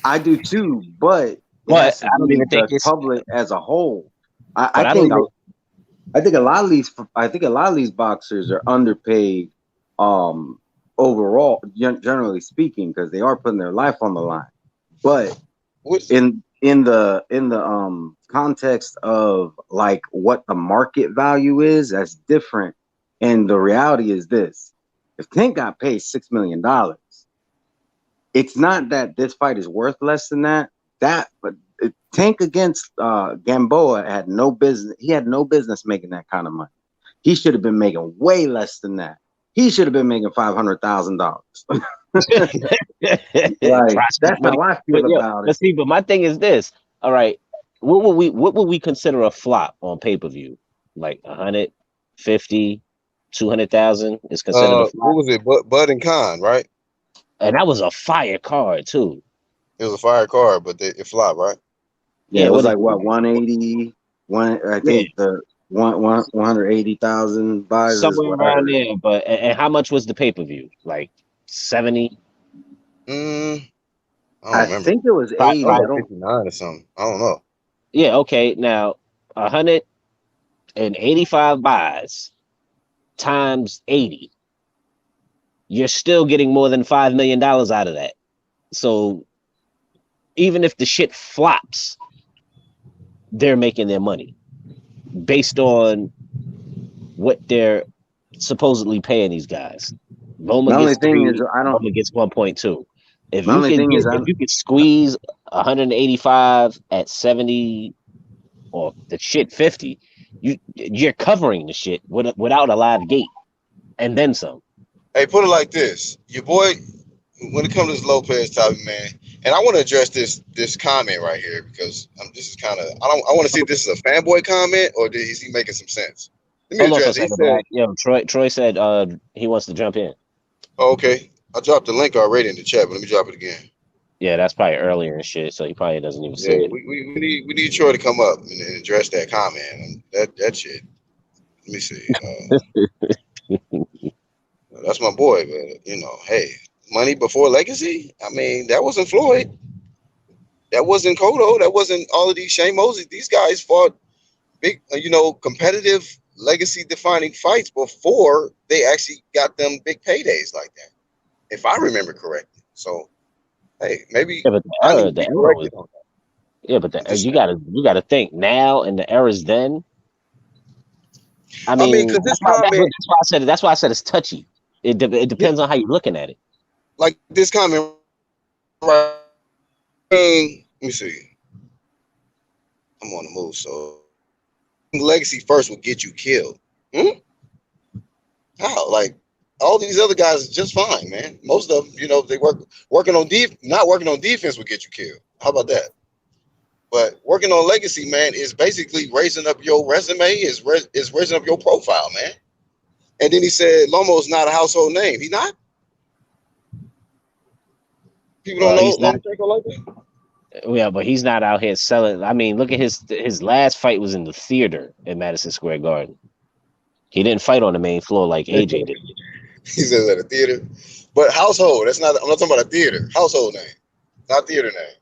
I do too, but it But has to I don't be even think the it's. public as a whole. But I I don't think even. I think a lot of these boxers are underpaid, overall, generally speaking, because they are putting their life on the line. But What? in the context of like what the market value is, that's different. And the reality is this: if Tank got paid $6 million, it's not that this fight is worth less than that. But Tank against Gamboa had no business. He had no business making that kind of money. He should have been making way less than that. He should have been making $500,000. Like, that's how I feel about it. But my thing is this. All right, what would we consider a flop on pay per view? Like 150, 200,000 is considered a flop. What was it? Bud and Khan, right? And that was a fire card too. It was a fire card, but it flopped, right? Yeah, it was like what? 180. I think the 180,000 buys is Somewhere what I around heard. there. But and how much was the pay per view? Like 70. I don't I remember. think it was Five- 80. five- I don't. 59 or something. I don't know. Yeah, okay. Now 185 buys times 80. You're still getting more than $5 million out of that. So even if the shit flops, they're making their money based on what they're supposedly paying these guys. Loma My only gets thing 3, is I don't. Loma gets 1.2. If My you only can thing get, is if you can squeeze 185 at 70 or the shit 50, you're covering the shit without a live gate and then some. Hey, put it like this: your boy, when it comes to this Lopez topic, man, and I want to address this comment right here because this is kind of I want to see if this is a fanboy comment or is he making some sense. Let me Hold on for a address it. He second, said, Black. Yo, Troy said he wants to jump in. oh, "Okay, I dropped the link already in the chat, but let me drop it again." Yeah, that's probably earlier and shit, so he probably doesn't even see Yeah, it. we need Troy to come up and address that comment. That shit. Let me see. That's my boy, but hey, Money before legacy. I mean, that wasn't Floyd. That wasn't Cotto. That wasn't all of these Shane Mosley. These guys fought big, competitive legacy defining fights before they actually got them big paydays like that, if I remember correctly. So, hey, maybe Yeah, but I need to be was, corrected on that. yeah, but you gotta think now and the eras then. I mean, because this comment, that's why I said it's touchy. It depends on how you're looking at it. like this comment, right? Let me see. I'm on the move, so legacy first will get you killed. How? Like all these other guys are just fine, man. Most of them, they working on not working on defense will get you killed. How about that? But working on legacy, man, is basically raising up your resume, is raising up your profile, man. And then he said Lomo's not a household name. He not? People don't know Lomachenko like that? Yeah, but he's not out here selling. I mean, look at his last fight was in the theater in Madison Square Garden. He didn't fight on the main floor like AJ did. He says at a theater. But household, I'm not talking about a theater. Household name, not theater name.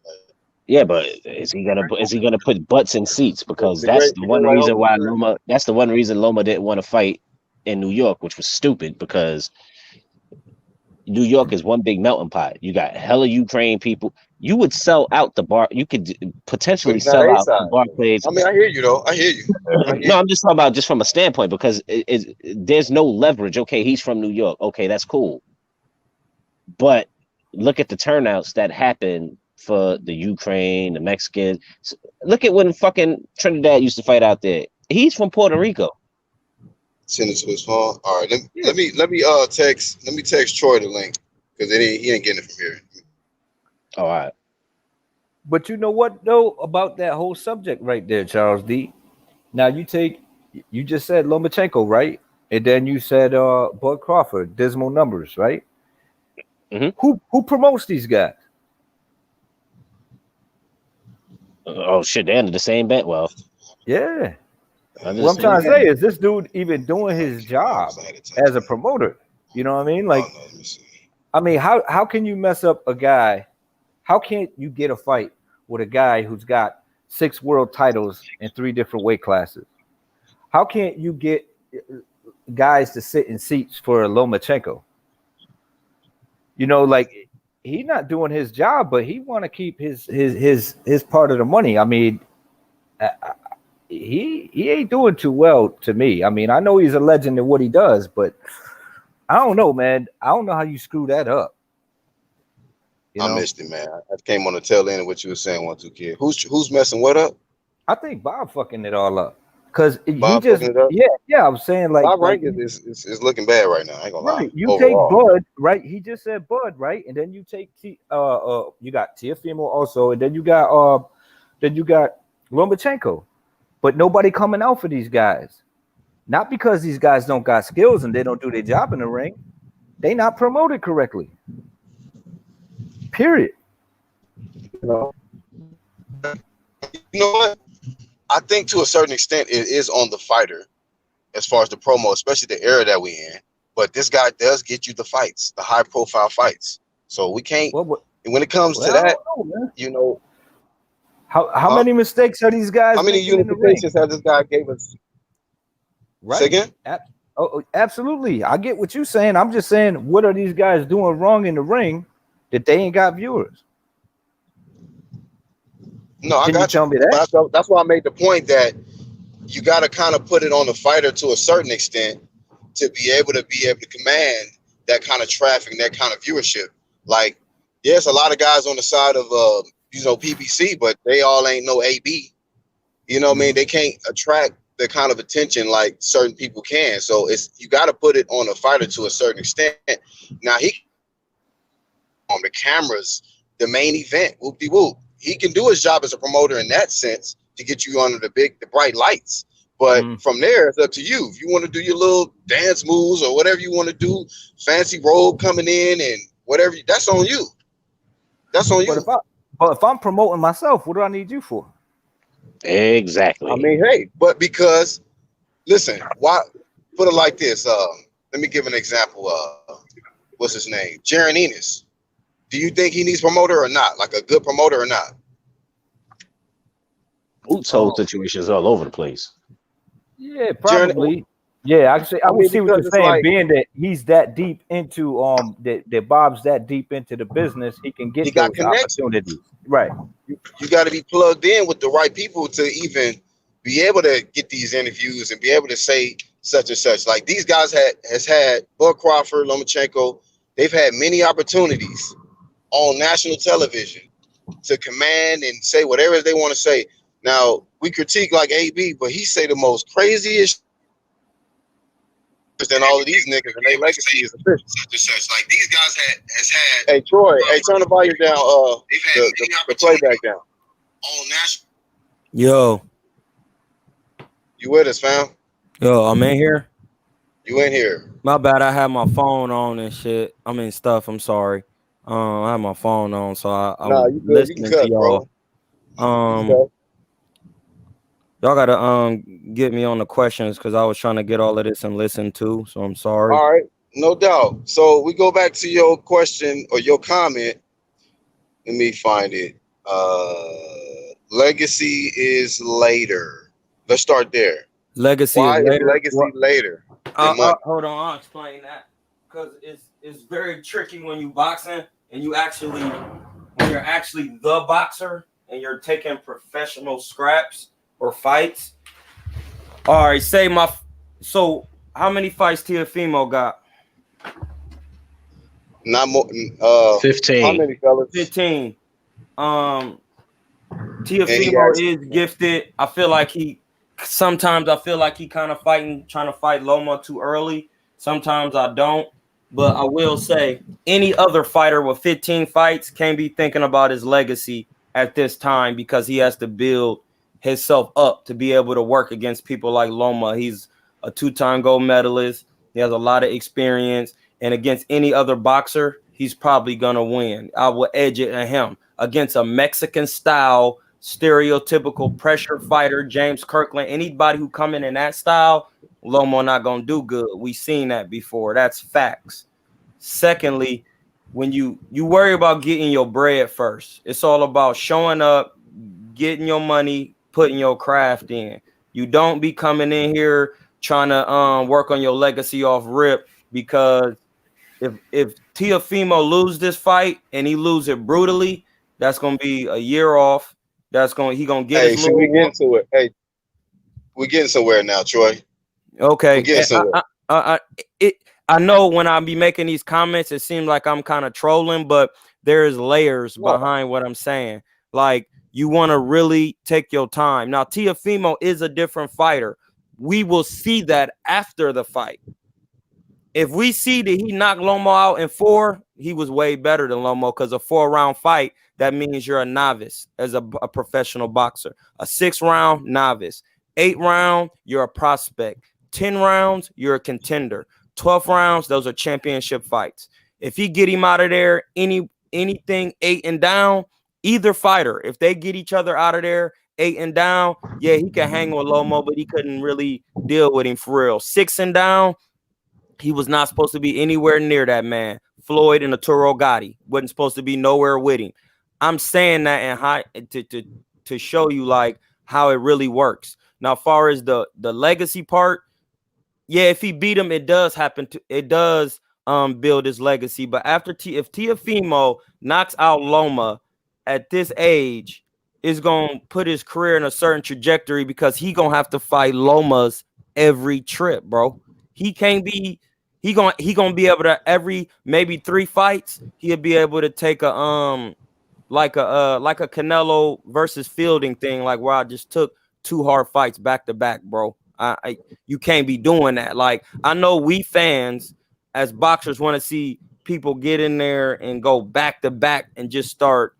Yeah, but is he gonna put butts in seats? Because that's the one reason why Loma. That's the one reason Loma didn't want to fight in New York, which was stupid. Because New York is one big melting pot. You got hella Ukraine people. You would sell out the bar. You could potentially sell out the Barclays. I mean, I hear you though. I hear you. No, I'm just talking about just from a standpoint because there's no leverage. Okay, he's from New York. Okay, that's cool. But look at the turnouts that happened for the Ukraine, the Mexicans. Look at when fucking Trinidad used to fight out there. He's from Puerto Rico. Send it to his phone. All right, let me text Troy the link because he ain't getting it from here. All right. But you know what though about that whole subject right there, Charles D. Now you just said Lomachenko, right? And then you said Bud Crawford, dismal numbers, right? Mm-hmm. Who promotes these guys? Oh shit, they're under the same bet. Well, yeah. What I'm trying to say is this dude even doing his job as a promoter. You know what I mean? Like, I mean, how can you mess up a guy? How can't you get a fight with a guy who's got 6 world titles in 3 different weight classes? How can't you get guys to sit in seats for Lomachenko? Like he's not doing his job, but he want to keep his part of the money. I mean, he ain't doing too well to me. I mean, I know he's a legend in what he does, but I don't know, man. I don't know how you screw that up. I missed it, man. I came on the tail end of what you were saying, 1-2 kid. Who's messing what up? I think Bob fucking it all up. Because he Bob just fucking it up? Yeah, I was saying like Bob rank is looking bad right now. I ain't gonna lie. You take Bud, right? He just said Bud, right? And then you take you got Teofimo also, and then you got Lomachenko. But nobody coming out for these guys. Not because these guys don't got skills and they don't do their job in the ring. They not promoted correctly. Period. You know what? I think to a certain extent it is on the fighter as far as the promo, especially the era that we in. But this guy does get you the fights, the high profile fights. So we can't. When it comes to that, how many mistakes are these guys? How many unifications has this guy gave us? Right. Say again? Oh, absolutely. I get what you're saying. I'm just saying, what are these guys doing wrong in the ring that they ain't got viewers? No, I got you. That's why I made the point that you got to kind of put it on the fighter to a certain extent to be able to command that kind of traffic and that kind of viewership. Like, yes, a lot of guys on the side of PBC, but they all ain't no AB. You know what I mean? They can't attract the kind of attention like certain people can. So you got to put it on a fighter to a certain extent. Now he on the cameras, the main event, whoop-de-whoop. He can do his job as a promoter in that sense to get you under the bright lights. But from there, it's up to you. If you want to do your little dance moves or whatever you want to do, fancy robe coming in and whatever, that's on you. That's on you. But if I'm promoting myself, what do I need you for? Exactly. I mean, hey, but because, listen, why put it like this? Let me give an example. what's his name, Jaron Ennis. Do you think he needs promoter or not? Like a good promoter or not? Boots whole situations all over the place. Yeah, Jaron, probably. Yeah, I can say I I would mean, see what because you're it's saying. like Being that he's that deep into that Bob's that deep into the business, he can he get got those connections. opportunities. Right. You got to be plugged in with the right people to even be able to get these interviews and be able to say such and such. Like these guys has had Bud Crawford, Lomachenko. They've had many opportunities on national television to command and say whatever they want to say. Now we critique like AB, but he say the most craziest than all of these niggas, and their legacy is official. Such and such. Like these guys has had. Hey Troy, hey, turn the volume down. They've had the playback down. On national. Yo, You with us, fam? I'm in here. You in here? My bad. I had my phone on and shit. I mean stuff. I'm sorry. I had my phone on, so I'm Nah, you good. You can listening to cut, y'all. bro. Y'all gotta get me on the questions because I was trying to get all of this and listen to. So I'm sorry. All right, no doubt. So we go back to your question or your comment. Let me find it. Legacy is later. Let's start there. Legacy Why is is later. legacy later than money? Hold on, I'll explain that because it's very tricky when you boxing and when you're actually the boxer and you're taking professional scraps or fights. All right, so how many fights Teofimo got? Not more. 15. How many, fellas? 15. And he Teofimo has is gifted. Sometimes I feel like he kind of trying to fight Loma too early. Sometimes I don't. But I will say any other fighter with 15 fights can't be thinking about his legacy at this time because he has to build himself up to be able to work against people like Loma. He's a 2-time gold medalist. He has a lot of experience. And against any other boxer, he's probably going to win. I will edge it at him. Against a Mexican style, stereotypical pressure fighter, James Kirkland, anybody who come in that style, Loma not going to do good. We've seen that before. That's facts. Secondly, when you worry about getting your bread first, it's all about showing up, getting your money, putting your craft in. You don't be coming in here trying to work on your legacy off rip because if Teofimo lose this fight and he lose it brutally, that's gonna be a year off. He gonna get Hey, his should we little. get into it? Hey, we're getting somewhere now, Troy. Okay. We're getting somewhere. I know when I be making these comments, it seems like I'm kind of trolling, but there's layers behind what I'm saying. Like you want to really take your time. Now, Teofimo is a different fighter. We will see that after the fight. If we see that he knocked Lomo out in 4, he was way better than Lomo because a 4-round fight, that means you're a novice as a professional boxer. A 6-round, novice. 8-round, you're a prospect. 10 rounds, you're a contender. 12 rounds, those are championship fights. If he get him out of there, anything 8 and down, either fighter, if they get each other out of there 8 and down, yeah, he can hang with Lomo, but he couldn't really deal with him for real. 6 and down, he was not supposed to be anywhere near that man. Floyd and Arturo Gotti wasn't supposed to be nowhere with him. I'm saying that to show you like how it really works. Now, as far as the legacy part, yeah, if he beat him, it does build his legacy. But if Teofimo knocks out Loma at this age, is gonna put his career in a certain trajectory because he gonna have to fight Lomas every trip, bro. He can't be. He gonna be able to every maybe 3 fights. He'll be able to take a like a Canelo versus Fielding thing, like where I just took 2 hard fights back to back, bro. You can't be doing that. Like I know we fans as boxers want to see people get in there and go back to back and just start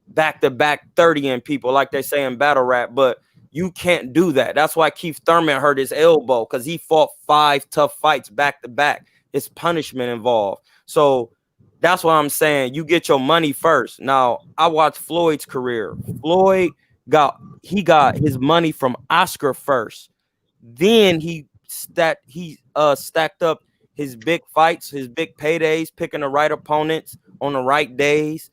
back to back 30 in people, like they say in battle rap, but you can't do that. That's why Keith Thurman hurt his elbow because he fought 5 tough fights back to back. It's punishment involved. So that's what I'm saying. You get your money first. Now, I watched Floyd's career. Floyd got his money from Oscar first. Then he stacked up his big fights, his big paydays, picking the right opponents on the right days.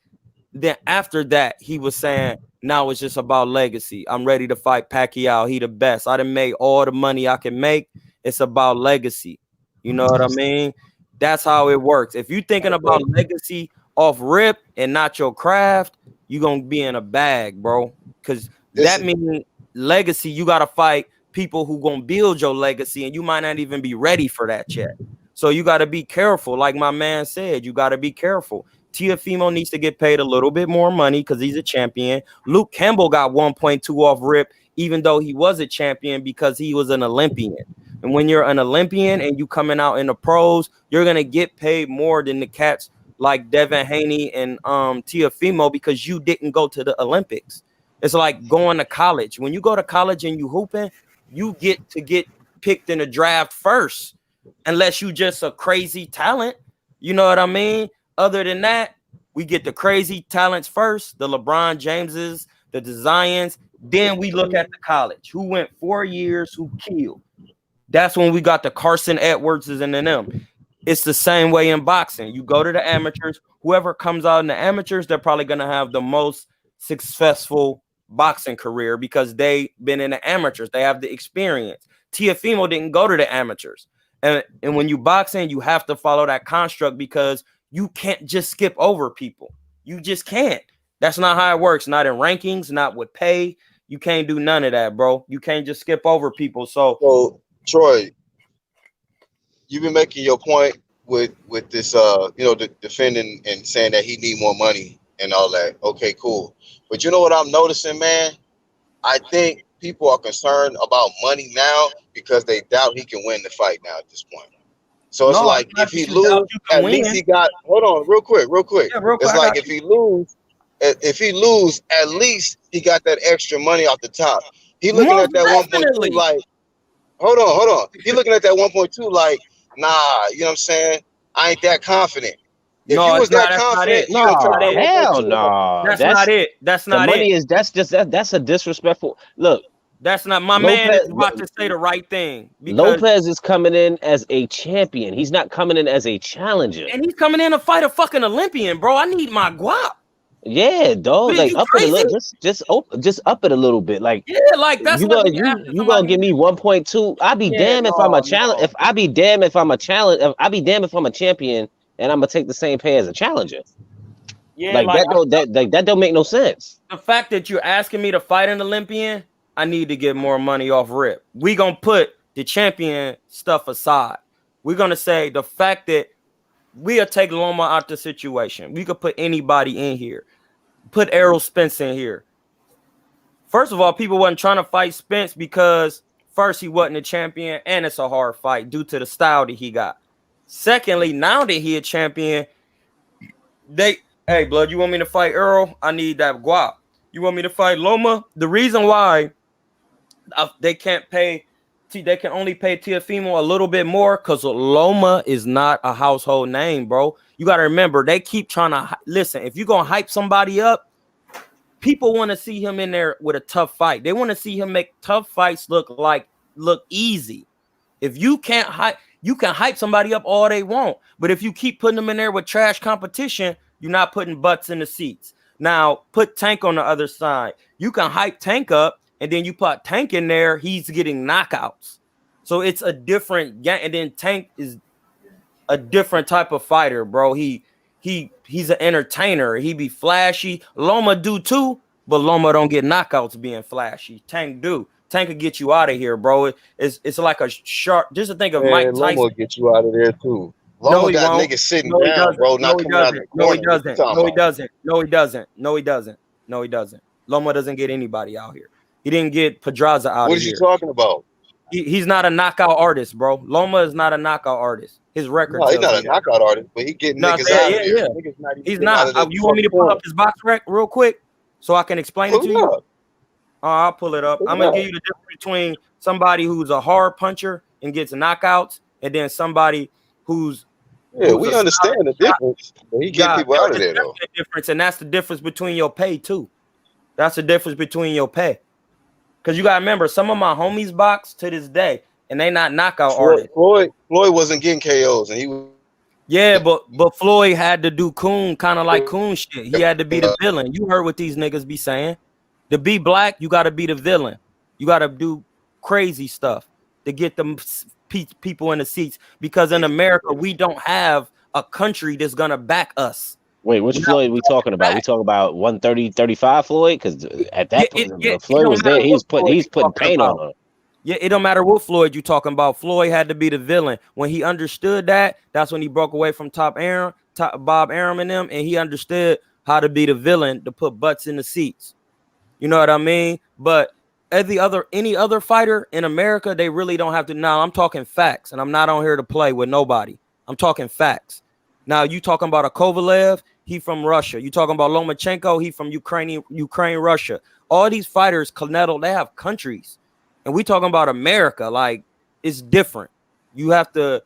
Then after that, he was saying, now it's just about legacy. I'm ready to fight Pacquiao. He the best. I done made all the money I can make. It's about legacy. You know what I mean? That's how it works. If you're thinking about legacy off rip and not your craft, you're going to be in a bag, bro. Because that means legacy, you got to fight people who going to build your legacy, and you might not even be ready for that yet. So you got to be careful. Like my man said, you got to be careful. Tiafimo needs to get paid a little bit more money because he's a champion. Luke Campbell got 1.2 off rip, even though he was a champion, because he was an Olympian. And when you're an Olympian and you coming out in the pros, you're going to get paid more than the cats like Devin Haney and Tiafimo, because you didn't go to the Olympics. It's like going to college. When you go to college and you hooping, you get to get picked in the draft first, unless you just a crazy talent. You know what I mean? Other than that, we get the crazy talents first, the LeBron Jameses, the Zions. Then we look at the college, who went 4 years, who killed. That's when we got the Carson Edwardses and them. It's the same way in boxing. You go to the amateurs. Whoever comes out in the amateurs, they're probably going to have the most successful boxing career because they've been in the amateurs. They have the experience. Tiafimo didn't go to the amateurs. And when you boxing, you have to follow that construct because you can't just skip over people. You just can't. That's not how it works. Not in rankings, not with pay. You can't do none of that, bro. You can't just skip over people. So Troy, you've been making your point with this defending and saying that he need more money and all that. Okay, cool. But you know what I'm noticing, man? I think people are concerned about money now because they doubt he can win the fight now at this point. So it's like if he lose, at least he got. Hold on, real quick. Yeah, it's like if he lose, at least he got that extra money off the top. He looking at that 1.2 like, hold on. He looking at that 1.2 like, nah. You know what I'm saying? I ain't that confident. If you was that confident, hell no. That's not it. That's not it. The money it. is that's a disrespectful look. That's not my man is about to say the right thing. Lopez is coming in as a champion. He's not coming in as a challenger. And he's coming in to fight a fucking Olympian, bro. I need my guap. Yeah, dog. Like up it a little, just up it a little bit. Like like that's you gonna give me 1.2. I'll be damned if I'm a challenge. If I be damned if I'm a challenge. I'll be damned if I'm a champion and I'm gonna take the same pay as a challenger. Yeah, that don't make no sense. The fact that you're asking me to fight an Olympian, I need to get more money off rip. We gonna put the champion stuff aside. We're gonna say the fact that we'll take Loma out the situation. We could put anybody in here. Put Errol Spence in here. First of all, people wasn't trying to fight Spence because first he wasn't a champion and it's a hard fight due to the style that he got. Secondly, now that he a champion, hey, blood, you want me to fight Earl? I need that guap. You want me to fight Loma? The reason why they can only pay Tiafimo a little bit more because Loma is not a household name, bro. You got to remember, they keep trying to listen. If you're going to hype somebody up, people want to see him in there with a tough fight. They want to see him make tough fights look easy. If you can't hype, you can hype somebody up all they want. But if you keep putting them in there with trash competition, you're not putting butts in the seats. Now, put Tank on the other side. You can hype Tank up, and then you put Tank in there, he's getting knockouts. So it's a different game. And then Tank is a different type of fighter, bro. He's an entertainer. He be flashy. Loma do too, but Loma don't get knockouts being flashy. Tank do. Tank will get you out of here, bro. It's like a sharp. Just to think of Mike Tyson. Loma will get you out of there too. Loma got niggas sitting down, bro. Not coming out of the corner. No, he doesn't. Loma doesn't get anybody out here. He didn't get Pedraza out of here. What is he talking about? He's not a knockout artist, bro. Loma is not a knockout artist. His record. No, he's not a knockout artist, but he getting niggas out of there. Yeah. He's not. You want me to pull up his box rec real quick so I can explain it to you? I'll pull it up. I'm gonna give you the difference between somebody who's a hard puncher and gets knockouts, and then somebody who's we understand the difference. But he get people out of there though. Difference, and that's the difference between your pay too. That's the difference between your pay. Because you gotta remember, some of my homies box to this day, and they not knockout Floyd, artists. Floyd wasn't getting KOs, and he was. Yeah, but Floyd had to do coon, kind of like coon shit. He had to be the villain. You heard what these niggas be saying. To be black, you got to be the villain. You got to do crazy stuff to get them people in the seats. Because in America, we don't have a country that's gonna back us. Wait, which Floyd we talking about? We talking about 130, 35 Floyd? Because at that point, Floyd was there. He's putting paint on him. Yeah, it don't matter what Floyd you talking about. Floyd had to be the villain. When he understood that, that's when he broke away from Bob Arum and them, and he understood how to be the villain to put butts in the seats. You know what I mean? But any other fighter in America, they really don't have to. Now I'm talking facts, and I'm not on here to play with nobody. I'm talking facts. Now you talking about a Kovalev, he from Russia. You talking about Lomachenko, he from Ukraine, Russia. All these fighters, Canelo, they have countries. And we talking about America, like it's different. You have to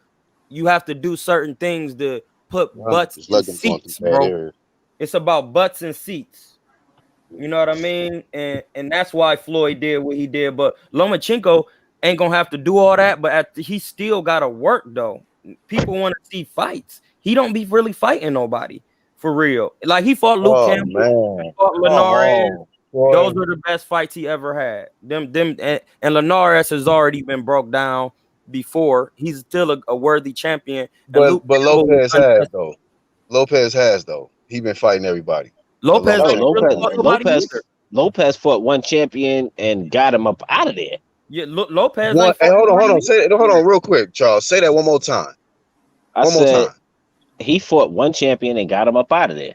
do certain things to put butts in seats, bro. It's about butts and seats. You know what I mean? And that's why Floyd did what he did. But Lomachenko ain't gonna have to do all that. But he still gotta work though. People want to see fights. He don't be really fighting nobody for real. Like he fought Luke Campbell, he fought Linares. Those are the best fights he ever had. Them and Linares has already been broke down before. He's still a worthy champion. But Lopez has though. He been fighting everybody. Lopez fought one champion and got him up out of there. Yeah, Lopez. Hey, hold on. Hold on, real quick, Charles. Say that one more time. One more time. He fought one champion and got him up out of there.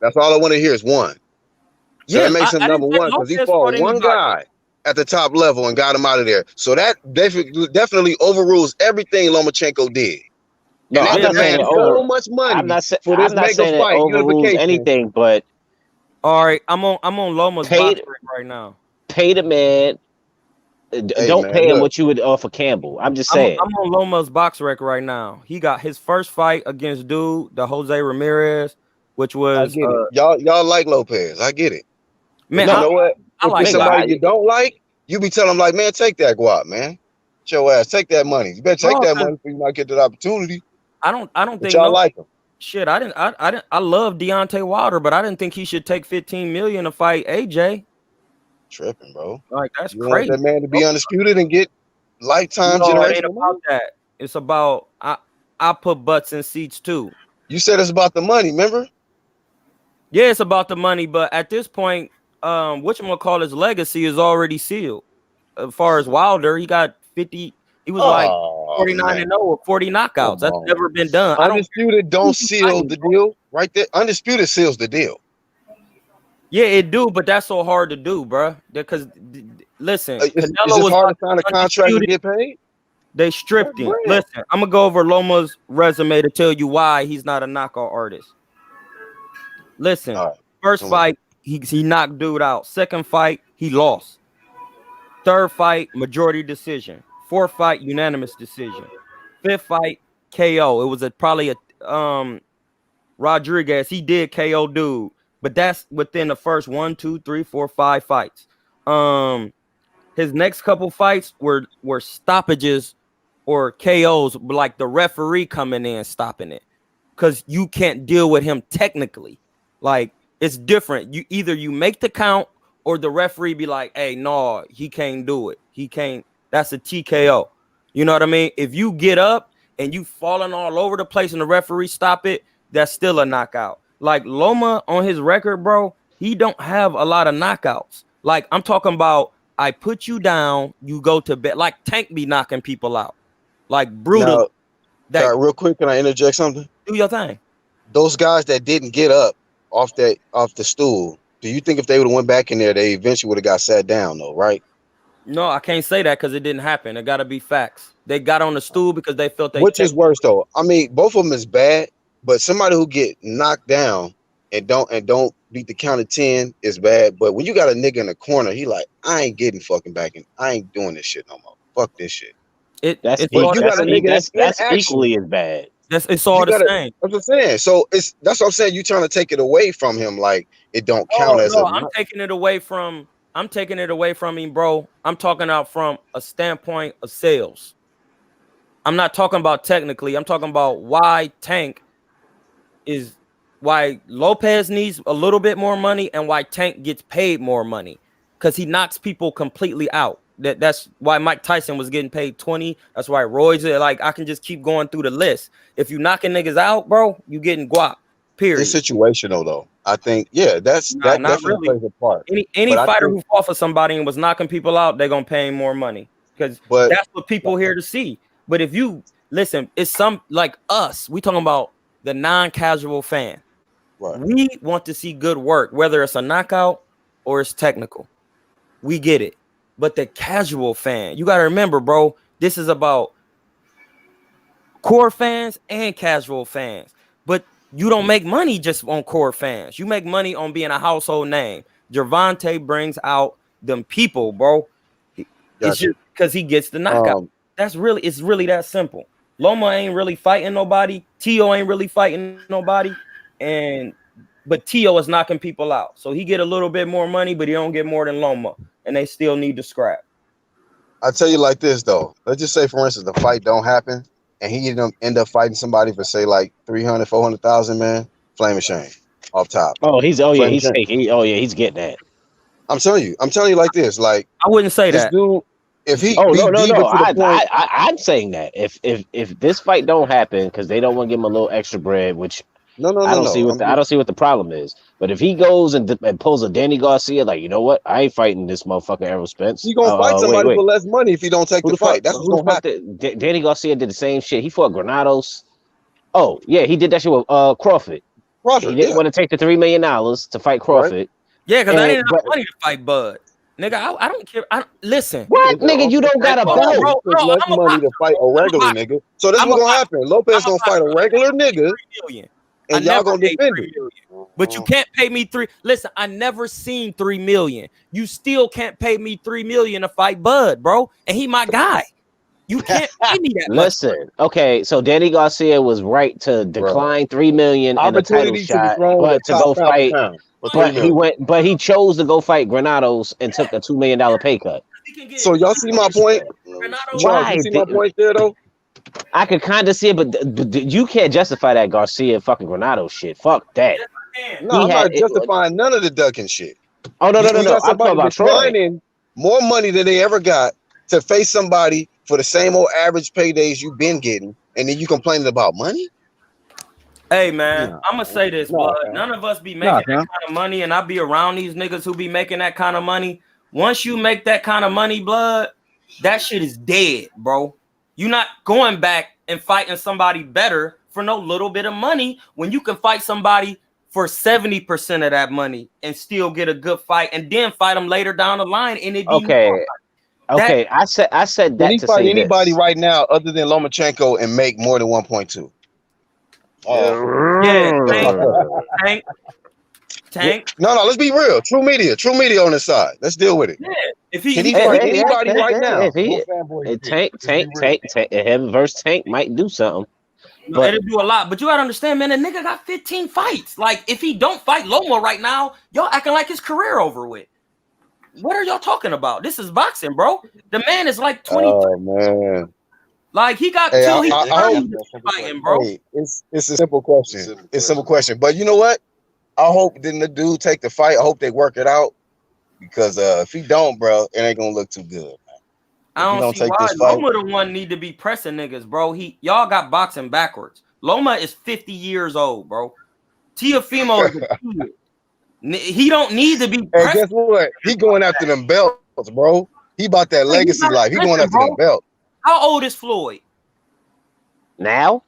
That's all I want to hear is one. So that makes him number one because he fought one guy at the top level and got him out of there. So that definitely overrules everything Lomachenko did. No, I'm not saying so much money. I'm not saying it overrules anything, but all right, I'm on Loma's box right now. Pay the man. Don't pay him what you would offer Campbell. I'm just saying. I'm on Loma's box rec right now. He got his first fight against the Jose Ramirez, which was y'all like Lopez. I get it. Man, you know what? I like somebody you don't like, you be telling them like, man, take that guap, man. Get your ass, take that money. You better take that money for you not get that opportunity. I don't think y'all like him. Shit, I love Deontay Wilder, but I didn't think he should take $15 million to fight AJ. Tripping, bro. Like that's you crazy. Want that man to be undisputed and get lifetime generation. It ain't about that. It's about I put butts in seats too. You said it's about the money, remember? Yeah, it's about the money, but at this point, whatchamacallit's legacy is already sealed. As far as Wilder, he got 50. He was like 49-0 or 40 knockouts. That's never been done. Undisputed don't seal the deal right there. Undisputed seals the deal. Yeah, it do, but that's so hard to do, bro. Because listen, Canelo was hard to sign a contract and get paid. They stripped him. Listen, I'm gonna go over Loma's resume to tell you why he's not a knockout artist. Listen, first fight, he knocked dude out. Second fight, he lost. Third fight, majority decision. Fourth fight, unanimous decision. Fifth fight, KO. It was probably a Rodriguez. He did KO dude, but that's within the first 1, 2, 3, 4, 5 fights. His next couple fights were stoppages or KOs, like the referee coming in stopping it, because you can't deal with him technically. Like it's different. You make the count, or the referee be like, "Hey, no, he can't do it. He can't." That's a TKO. You know what I mean? If you get up and you falling all over the place and the referee stop it, that's still a knockout. Like Loma on his record, bro, he don't have a lot of knockouts. Like I'm talking about, I put you down, you go to bed. Like Tank be knocking people out, like brutal. Now, real quick, can I interject something? Do your thing. Those guys that didn't get up off the stool, do you think if they would have went back in there, they eventually would have got sat down though, right? No, I can't say that because it didn't happen. It got to be facts. They got on the stool because they felt they. Which is worse though? I mean, both of them is bad, but somebody who get knocked down and don't beat the count of 10 is bad. But when you got a nigga in the corner, he like, I ain't getting fucking back in. I ain't doing this shit no more. Fuck this shit. That's equally as bad. It's all the same. That's what I'm saying. So that's what I'm saying. You trying to take it away from him, like it don't count as. No, I'm taking it away from I'm taking it away from him, bro. I'm talking out from a standpoint of sales. I'm not talking about technically. I'm talking about why Lopez needs a little bit more money and why Tank gets paid more money, because he knocks people completely out. That's why Mike Tyson was getting paid 20. That's why Roy's like, I can just keep going through the list. If you knocking niggas out, bro, you getting guap. Period. It's situational though. I think, yeah, that not definitely really. plays a part. Any But fighter who fought for somebody and was knocking people out, they're gonna pay him more money, because that's what people here to see. But if you listen, it's some like us. We talking about the non-casual fan. Right. We want to see good work, whether it's a knockout or it's technical. We get it. But the casual fan, you got to remember, bro, this is about core fans and casual fans. But you don't make money just on core fans. You make money on being a household name. Gervonta brings out them people, bro. It's just because he gets the knockout. It's really that simple. Loma ain't really fighting nobody. Tio ain't really fighting nobody. But Tio is knocking people out. So he get a little bit more money, but he don't get more than Loma. And they still need to scrap. I tell you like this, though. Let's just say, for instance, the fight don't happen and he end up fighting somebody for, say, like 300, 400,000, man. Flame Shane off top. He's getting that. I'm telling you like this. Like, I wouldn't say this that. Dude, if he no. I'm saying that if this fight don't happen because they don't want to give him a little extra bread, which I don't see what the problem is. But if he goes and pulls a Danny Garcia, like, you know what, I ain't fighting this motherfucker Errol Spence. He gonna fight somebody for less money if he don't take the fight. That's what's gonna happen. Danny Garcia did the same shit. He fought Granados. Oh yeah, he did that shit with Crawford. He didn't want to take the $3 million to fight Crawford. Right. Yeah, because I didn't have money to fight Bud. Nigga, I don't care. Listen. What, nigga? You don't got a belt. Less money to fight a regular nigga. So that's what's gonna happen. Lopez gonna fight a regular nigga. And y'all gonna defend it. But you can't pay me $3. Listen, I never seen $3 million. You still can't pay me $3 million to fight Bud, bro. And he my guy. You can't pay me that. Listen, okay, so Danny Garcia was right to decline $3 million in a title shot, but to go fight. But he chose to go fight Granados and took a $2 million pay cut. So y'all see my point? Why? You see my point there, though? I could kind of see it, but you can't justify that Garcia fucking Granados shit. Fuck that. No, I'm not justifying none of the ducking shit. Oh no. I'm talking about declining more money than they ever got to face somebody for the same old average paydays you've been getting, and then you complaining about money? Hey man, I'm gonna say this, but none of us be making that kind of money, and I be around these niggas who be making that kind of money. Once you make that kind of money, blood, that shit is dead, bro. You're not going back and fighting somebody better for no little bit of money when you can fight somebody for 70% of that money and still get a good fight, and then fight them later down the line. And it be okay. I said that. Can he to fight say anybody this. right now other than Lomachenko and make more than 1.2? Tank. No, let's be real. True media on this side. Let's deal with it. Yeah. If can he fight anybody right now? Tank, him versus Tank might do something. But it'll do a lot. But you gotta understand, man, the nigga got 15 fights. Like, if he don't fight Loma right now, y'all acting like his career over with. What are y'all talking about? This is boxing, bro. The man is like 20. Oh man. Like, he got till he's fighting, bro. Hey, it's a simple question. It's a simple question. But you know what? I hope didn't the dude take the fight. I hope they work it out. Because if he don't, bro, it ain't gonna look too good. I don't see why Loma the one need to be pressing niggas, bro. Y'all got boxing backwards. Loma is 50 years old, bro. Teofimo is a kid. He don't need to be pressing. Hey, guess what? He going after them belts, bro. He about that legacy life. He going after them belts. How old is Floyd? Now?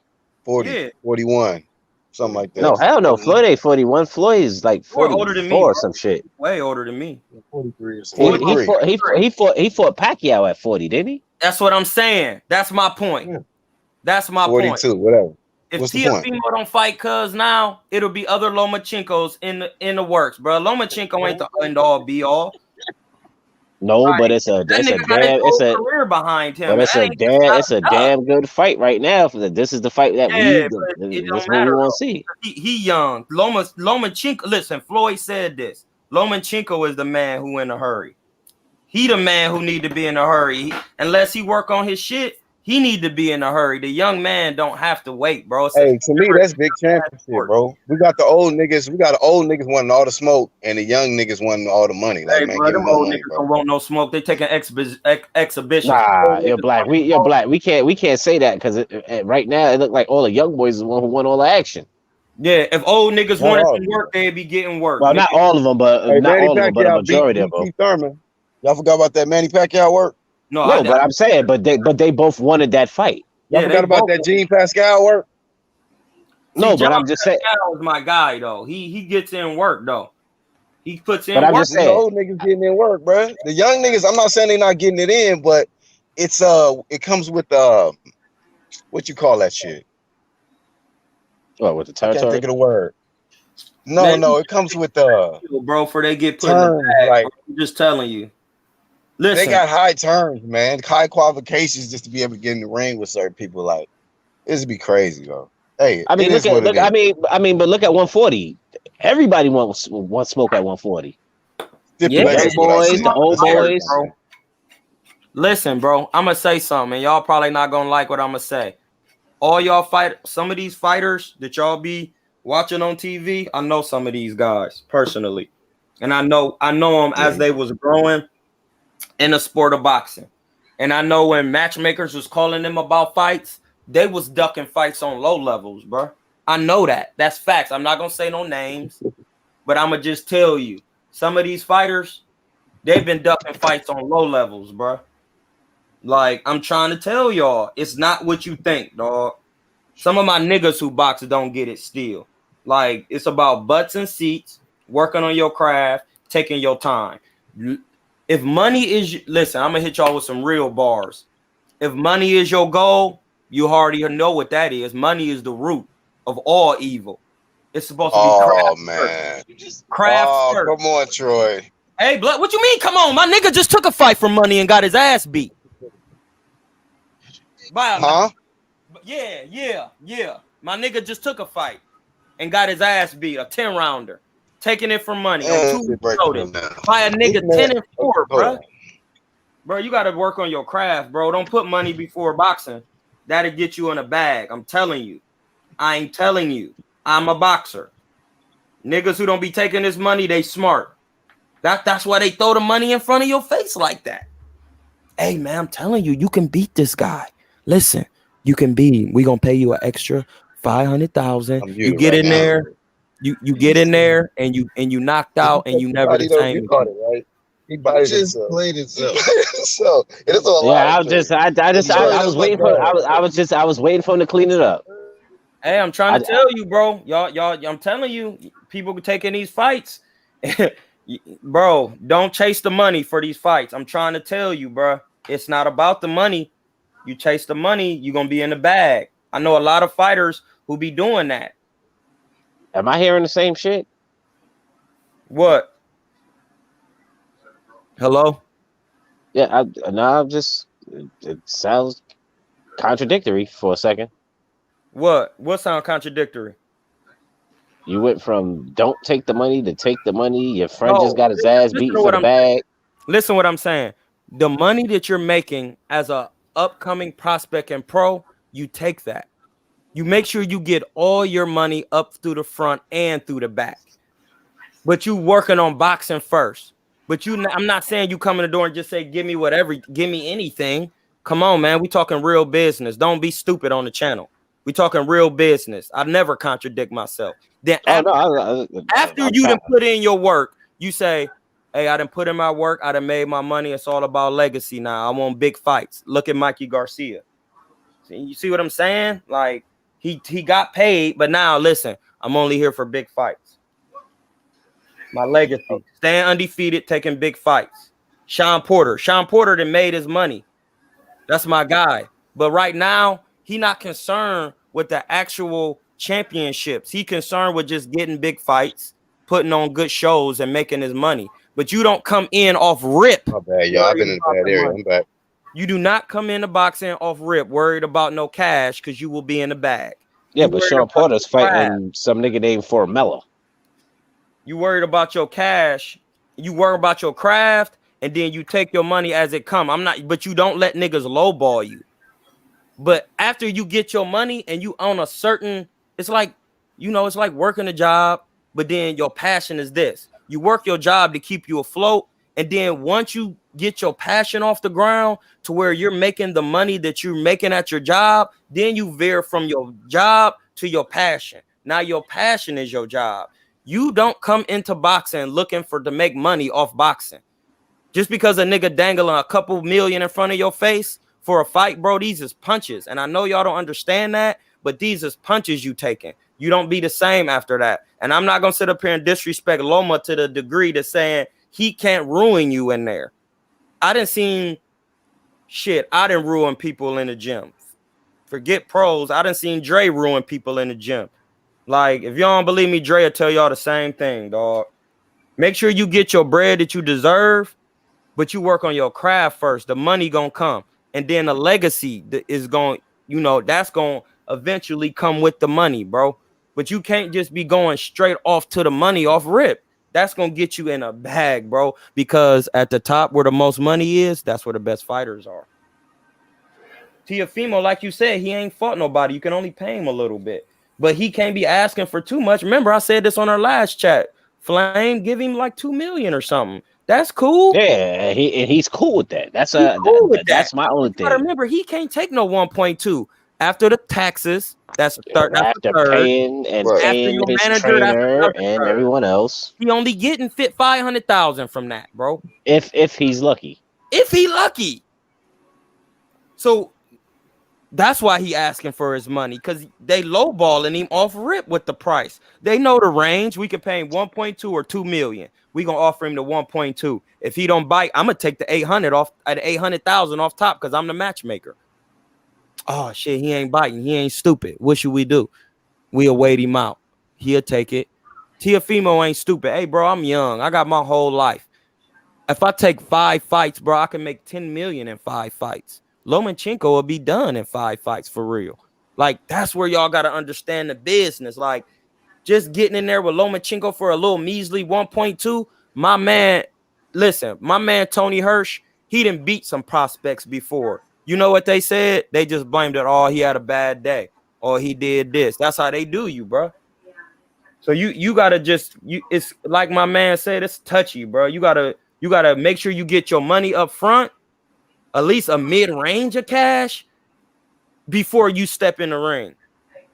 40, yeah. 41. Something like that. No, hell no. Floyd ain't 41. Floyd is like 44 older than me, or some shit. Way older than me. 43 or something. He fought Pacquiao at 40, didn't he? That's what I'm saying. That's my point. Yeah. That's my 42, point. 42, whatever. If Teofimo don't fight, cuz now it'll be other Lomachenkos in the works, bro. Lomachenko ain't the end all be all. No, right. But it's a career behind him. But it's a damn good fight right now. This is the fight that we want to see. He young. Lomachenko. Listen, Floyd said this. Lomachenko is the man who in a hurry. He the man who need to be in a hurry. Unless he work on his shit, he need to be in a hurry. The young man don't have to wait, bro. Hey, to me, that's big championship, bro. We got the old niggas wanting all the smoke, and the young niggas wanting all the money. Like, Hey, man, bro, give them them more old money, niggas bro. don't want no smoke. They taking exhibitions. Nah, you're black. You're black. We can't say that because right now it look like all the young boys is the one who want all the action. Yeah, if old niggas Not wanted all to of work, they'd be getting work. Well, not all of them, but Hey, not Manny all of them, but a Pacquiao beat majority of them. Keith Thurman. Y'all forgot about that Manny Pacquiao work? No, No, but I'm saying, but they both wanted that fight. Y'all Yeah, forgot they about both- that Gene Pascal work? No, See, but I'm just saying. Pascal is my guy though. He gets in work though. He puts in But I'm work. just These saying. old niggas getting in work, bro. The young niggas, I'm not saying they not getting it in, but it's it comes with what you call that shit? What, with the I can't territory? think of the word. No, Man, no, it comes with bro, for they get put in the terms. bag, Like, bro. I'm just telling you. they Listen, got high terms, man. High qualifications just to be able to get in the ring with certain people. Like, this would be crazy, bro. Hey, I mean, it is what it is. but look at 140. Everybody wants smoke at 140. Stipulations Young is what I boys, said. the old That's boys. bro. Listen, bro, I'm gonna say something, and y'all probably not gonna like what I'm gonna say. All y'all some of these fighters that y'all be watching on TV, I know some of these guys personally, and I know them as they was growing in the sport of boxing, and I know when matchmakers was calling them about fights, they was ducking fights on low levels, bro. I know that. That's facts. I'm not gonna say no names, but I'm gonna just tell you, some of these fighters, they've been ducking fights on low levels, bro. Like, I'm trying to tell y'all, it's not what you think, dog. Some of my niggas who box don't get it still. Like, it's about butts and seats, working on your craft, taking your time. If money is, listen, I'm gonna hit y'all with some real bars. If money is your goal, you already know what that is. Money is the root of all evil. It's supposed to be craft. Man. Craft first. Come on, Troy. Hey, blood, what you mean? Come on, my nigga just took a fight for money and got his ass beat. Huh? Yeah. My nigga just took a fight and got his ass beat, a 10-rounder, taking it for money on 2 notice by a nigga 10-4, bro. Bro, you got to work on your craft, bro. Don't put money before boxing. That'll get you in a bag. I'm telling you. I ain't telling you. I'm a boxer. Niggas who don't be taking this money, they smart. That's why they throw the money in front of your face like that. Hey, man, I'm telling you, you can beat this guy. Listen, you can beat. We gonna pay you an extra $500,000. You get in there, you get in there, and you knocked out, and you never the same. He caught it, right? He just played himself. So it is all yeah, I was waiting for I was waiting for him to clean it up. Hey, I'm trying to tell you, bro. Y'all, I'm telling you, people taking these fights. Bro, don't chase the money for these fights. I'm trying to tell you, bro. It's not about the money. You chase the money, you're gonna be in the bag. I know a lot of fighters who be doing that. Am I hearing the same shit? What? Hello? Yeah, I'm just it sounds contradictory for a second. What sound contradictory? You went from don't take the money to take the money. Your friend just got his ass beat for the bag. Listen what I'm saying. The money that you're making as a upcoming prospect and pro, you take that. You make sure you get all your money up through the front and through the back. But you working on boxing first. But I'm not saying you come in the door and just say, give me whatever, give me anything. Come on, man. We talking real business. Don't be stupid on the channel. We talking real business. I never contradict myself. Then after you done put in your work, you say, hey, I done put in my work. I done made my money. It's all about legacy now. I want big fights. Look at Mikey Garcia. You see what I'm saying? Like, he got paid, but now listen, I'm only here for big fights. My legacy. Staying undefeated, taking big fights. Sean Porter done made his money. That's my guy. But right now, he not concerned with the actual championships. He concerned with just getting big fights, putting on good shows, and making his money. But you don't come in off rip. My bad, y'all. I've been in a bad area. I'm back. You do not come into boxing off rip worried about no cash because you will be in the bag. Yeah, but Sean Porter's fighting some nigga named Formella. You worried about your cash. You worry about your craft, and then you take your money as it come. But you don't let niggas lowball you. But after you get your money and you own a certain, it's like, it's like working a job, but then your passion is this. You work your job to keep you afloat. And then once you get your passion off the ground to where you're making the money that you're making at your job, then you veer from your job to your passion. Now your passion is your job. You don't come into boxing looking to make money off boxing. Just because a nigga dangling a couple million in front of your face for a fight, bro, these is punches. And I know y'all don't understand that, but these is punches you taking. You don't be the same after that. And I'm not going to sit up here and disrespect Loma to the degree to saying he can't ruin you in there. I didn't ruin people in the gym. Forget pros. I done seen Dre ruin people in the gym. Like, if y'all don't believe me, Dre will tell y'all the same thing, dog. Make sure you get your bread that you deserve, but you work on your craft first. The money gonna come. And then the legacy is going, that's going to eventually come with the money, bro. But you can't just be going straight off to the money off rip. That's going to get you in a bag, bro. Because at the top where the most money is, that's where the best fighters are. Teofimo, like you said, he ain't fought nobody. You can only pay him a little bit. But he can't be asking for too much. Remember, I said this on our last chat. Flame, give him like 2 million or something. That's cool. Yeah, he's cool with that. That's that's my only thing. But remember, he can't take no 1.2 after the taxes. That's a third. After paying and paying his trainer and everyone else, he only getting 500,000 from that, bro. If he's lucky. If he lucky. So that's why he asking for his money, because they lowballing him off rip with the price. They know the range. We can pay him 1.2 or 2 million. We gonna offer him the 1.2. If he don't bite, I'm gonna take the 800 off at 800,000 off top because I'm the matchmaker. Oh shit, he ain't biting. He ain't stupid. What should we do? We'll wait him out. He'll take it. Teofimo ain't stupid. Hey, bro, I'm young. I got my whole life. If I take 5 fights, bro, I can make 10 million in 5 fights. Lomachenko will be done in 5 fights for real. Like, that's where y'all got to understand the business. Like, just getting in there with Lomachenko for a little measly 1.2. My man Tony Hirsch, he didn't beat some prospects before. You know what they said? They just blamed it. Oh, he had a bad day. Or he did this. That's how they do you, bro. So you gotta it's like my man said, it's touchy, bro. You gotta make sure you get your money up front, at least a mid-range of cash before you step in the ring.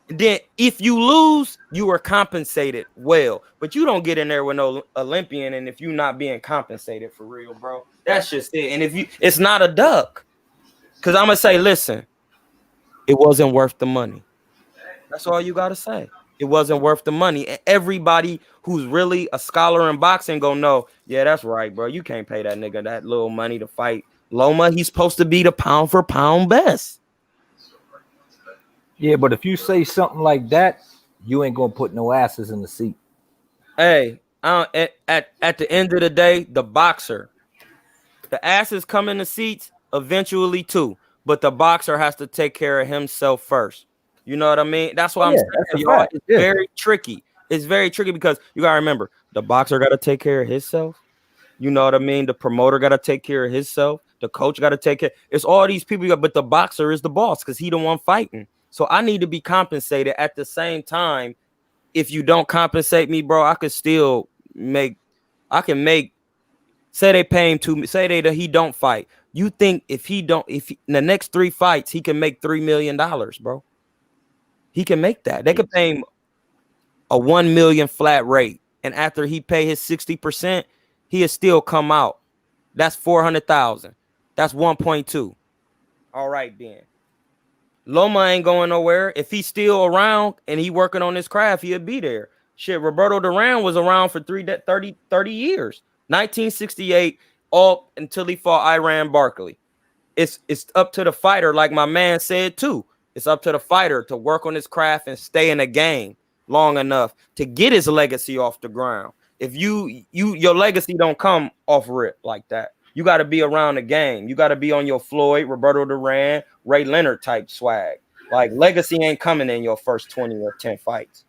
Then if you lose, you are compensated well. But you don't get in there with no Olympian, and if you're not being compensated for real, bro, that's just it. And it's not a duck. Because I'm gonna say, listen, it wasn't worth the money. That's all you gotta say. It wasn't worth the money. And everybody who's really a scholar in boxing gonna know, yeah, that's right, bro. You can't pay that nigga that little money to fight Loma. He's supposed to be the pound for pound best. Yeah, but if you say something like that, you ain't gonna put no asses in the seat. Hey, at the end of the day, the boxer, the asses come in the seats eventually too, but the boxer has to take care of himself first. You know what I mean? That's why I'm saying, y'all, it's very tricky. It's very tricky because you gotta remember, the boxer gotta take care of himself. You know what I mean? The promoter gotta take care of himself. The coach gotta take care. It's all these people, but the boxer is the boss because he the one fighting. So I need to be compensated at the same time. If you don't compensate me, bro, I could still make. Say they pay him that he don't fight. You think if in the next 3 fights he can make $3 million, bro? He can make that. They could pay him a 1 million flat rate, and after he pay his 60%, he'll still come out. That's 400,000. That's 1.2. All right, then. Loma ain't going nowhere. If he's still around and he working on his craft, he'll be there. Shit, Roberto Duran was around for 30 years. 1968, all until he fought Iran Barkley. It's up to the fighter, like my man said too. It's up to the fighter to work on his craft and stay in the game long enough to get his legacy off the ground. If your legacy don't come off rip like that. You got to be around the game. You got to be on your Floyd, Roberto Duran, Ray Leonard type swag. Like, legacy ain't coming in your first 20 or 10 fights.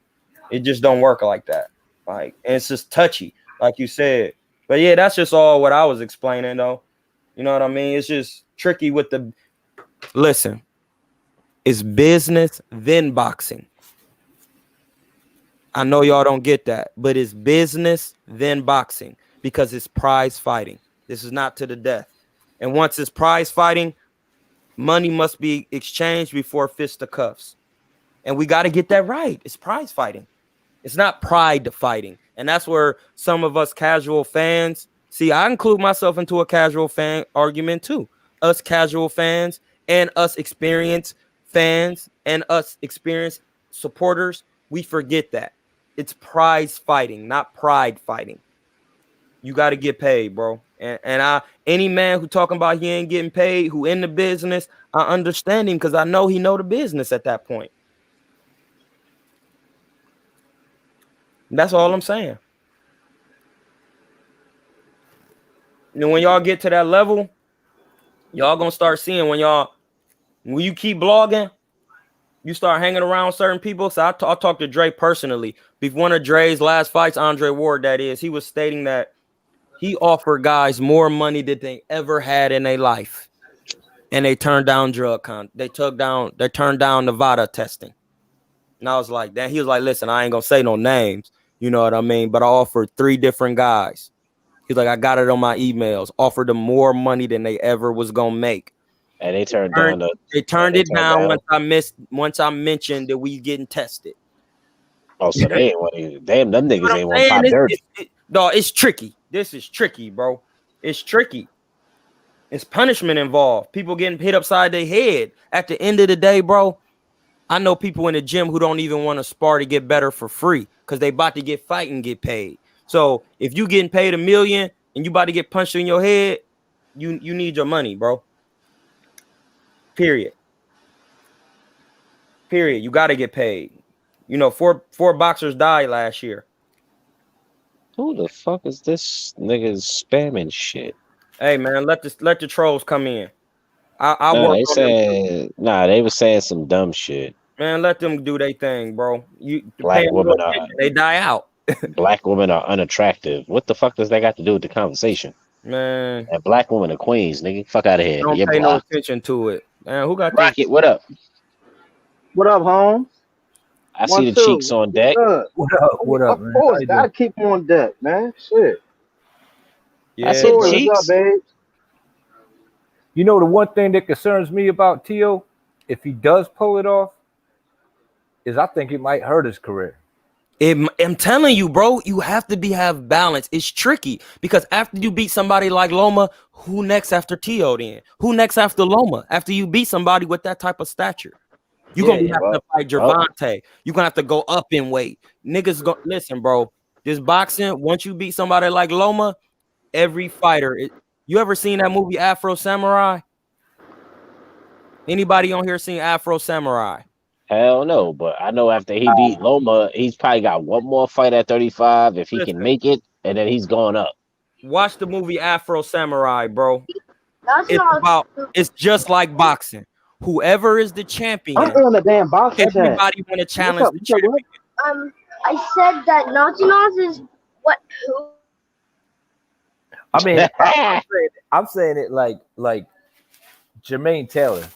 It just don't work like that. Like, and it's just touchy. Like you said, But yeah, that's just all what I was explaining, though. You know what I mean? It's just tricky with the. Listen, it's business then boxing. I know y'all don't get that, but it's business then boxing because it's prize fighting. This is not to the death. And once it's prize fighting, money must be exchanged before fisticuffs. And we got to get that right. It's prize fighting. It's not pride fighting. And that's where some of us casual fans, see, I include myself into a casual fan argument too. Us casual fans and us experienced fans and us experienced supporters, we forget that. It's prize fighting, not pride fighting. You got to get paid, bro. And any man who talking about he ain't getting paid, who in the business, I understand him because I know he know the business at that point. That's all I'm saying. And when y'all get to that level, y'all gonna start seeing when you keep blogging, you start hanging around certain people. So I talked to Dre personally. Before one of Dre's last fights, Andre Ward, that is, he was stating that he offered guys more money than they ever had in their life, and they turned down they turned down Nevada testing. And I was like, that. He was like, listen, I ain't gonna say no names, you know what I mean? But I offered 3 different guys. He's like, I got it on my emails. Offered them more money than they ever was gonna make. And they turned it down once I mentioned that we getting tested. Oh, so they ain't want to. Damn, them niggas ain't want to pop dirty. No, it's tricky. This is tricky, bro. It's tricky. It's punishment involved. People getting hit upside their head. At the end of the day, bro, I know people in the gym who don't even want to spar to get better for free because they about to get fight and get paid. So if you getting paid $1 million and you about to get punched in your head, you need your money, bro. Period. You got to get paid. You know, four boxers died last year. Who the fuck is this nigga spamming shit? Hey man, let the trolls come in. They were saying some dumb shit. Man, let them do their thing, bro. Black women they die out. Black women are unattractive. What the fuck does that got to do with the conversation? Man, and black women are queens, nigga. Fuck out of here. Don't pay no attention to it. Man, who got Rocket? What up? What up, Holmes? I see the cheeks on deck. What up, man? Of course, I keep them on deck, man. Shit. Yeah, I see the cheeks. What's up, babe? You know the one thing that concerns me about Tio, if he does pull it off, is I think it might hurt his career. I'm telling you, bro, you have to have balance. It's tricky because after you beat somebody like Loma, who next after Tio then? Who next after Loma? After you beat somebody with that type of stature? You're going to have to fight Gervonta. You're going to have to go up in weight. Niggas, listen, bro, this boxing, once you beat somebody like Loma, every fighter, you ever seen that movie Afro Samurai? Anybody on here seen Afro Samurai? Hell no, but I know after he beat Loma, he's probably got one more fight at 35 if he can make it, and then he's going up. Watch the movie Afro Samurai, bro. It's just like boxing. Whoever is the champion, I'm on the damn boxing. Everybody want to challenge the champion. I said that Naughty is what? Who? I mean, I'm saying it like Jermaine Taylor.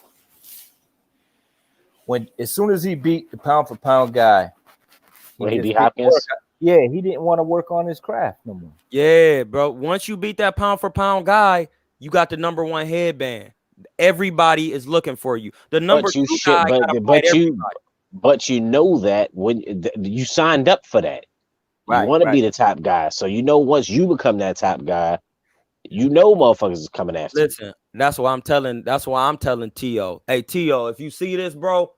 As soon as he beat the pound for pound guy, he beat Hopkins. Yeah, he didn't want to work on his craft no more. Yeah, bro. Once you beat that pound for pound guy, you got the #1 headband. Everybody is looking for you. The number 2 guy, but you know that when you signed up for that, you want to be the top guy. So you know once you become that top guy, you know motherfuckers is coming after. Listen, that's why I'm telling T.O. Hey, T.O., if you see this, bro,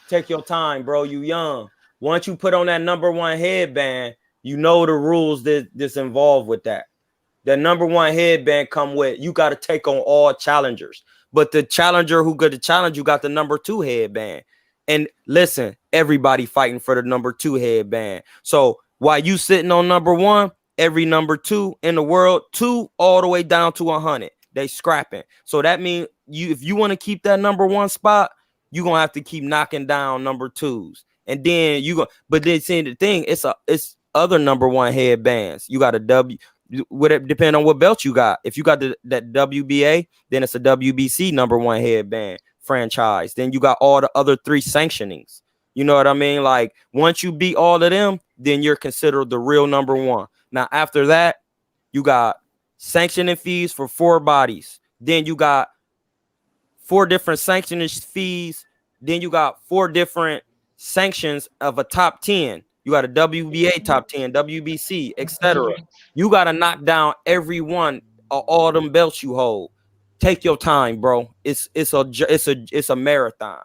take your time, bro. You young. Once you put on that #1 headband, you know the rules that's involved with that. The #1 headband come with, you got to take on all challengers. But the challenger who got to challenge you got the #2 headband. And listen, everybody fighting for the #2 headband. So while you sitting on #1, every #2 in the world, 2 all the way down to 100, they scrapping. So that means if you want to keep that #1 spot, you're going to have to keep knocking down #2s. And then but then seeing the thing, it's other #1 headbands. You got a W. Would it depend on what belt you got? If you got that WBA, then it's a WBC #1 headband franchise. Then you got all the other 3 sanctionings. You know what I mean? Like once you beat all of them, then you're considered the real #1. Now after that, you got sanctioning fees for 4 bodies. Then you got 4 different sanctioning fees. Then you got 4 different sanctions of a top 10. You got a WBA top 10, WBC, etc. You got to knock down every one of all them belts you hold. Take your time, bro. It's a marathon.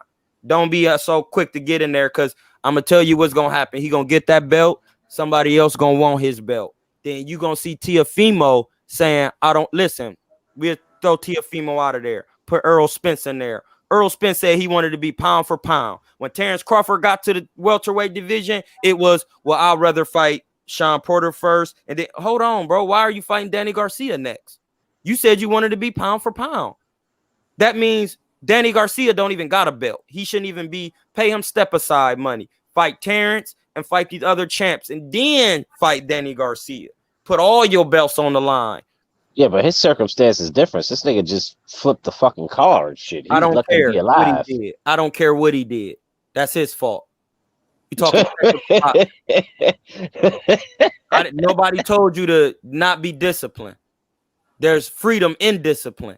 Don't be so quick to get in there, because I'm gonna tell you what's gonna happen. He gonna get that belt. Somebody else gonna want his belt. Then you gonna see Teofimo saying, "I don't listen." We'll throw Teofimo out of there. Put Errol Spence in there. Errol Spence said he wanted to be pound for pound. When Terrence Crawford got to the welterweight division, it was, well, I'd rather fight Sean Porter first. And then, hold on, bro. Why are you fighting Danny Garcia next? You said you wanted to be pound for pound. That means Danny Garcia don't even got a belt. He shouldn't even pay him step aside money. Fight Terrence and fight these other champs, and then fight Danny Garcia. Put all your belts on the line. Yeah, but his circumstance is different. This nigga just flipped the fucking car and shit. He's I don't lucky care to be alive. what he did. I don't care what he did. That's his fault. You talking nobody told you to not be disciplined. There's freedom in discipline.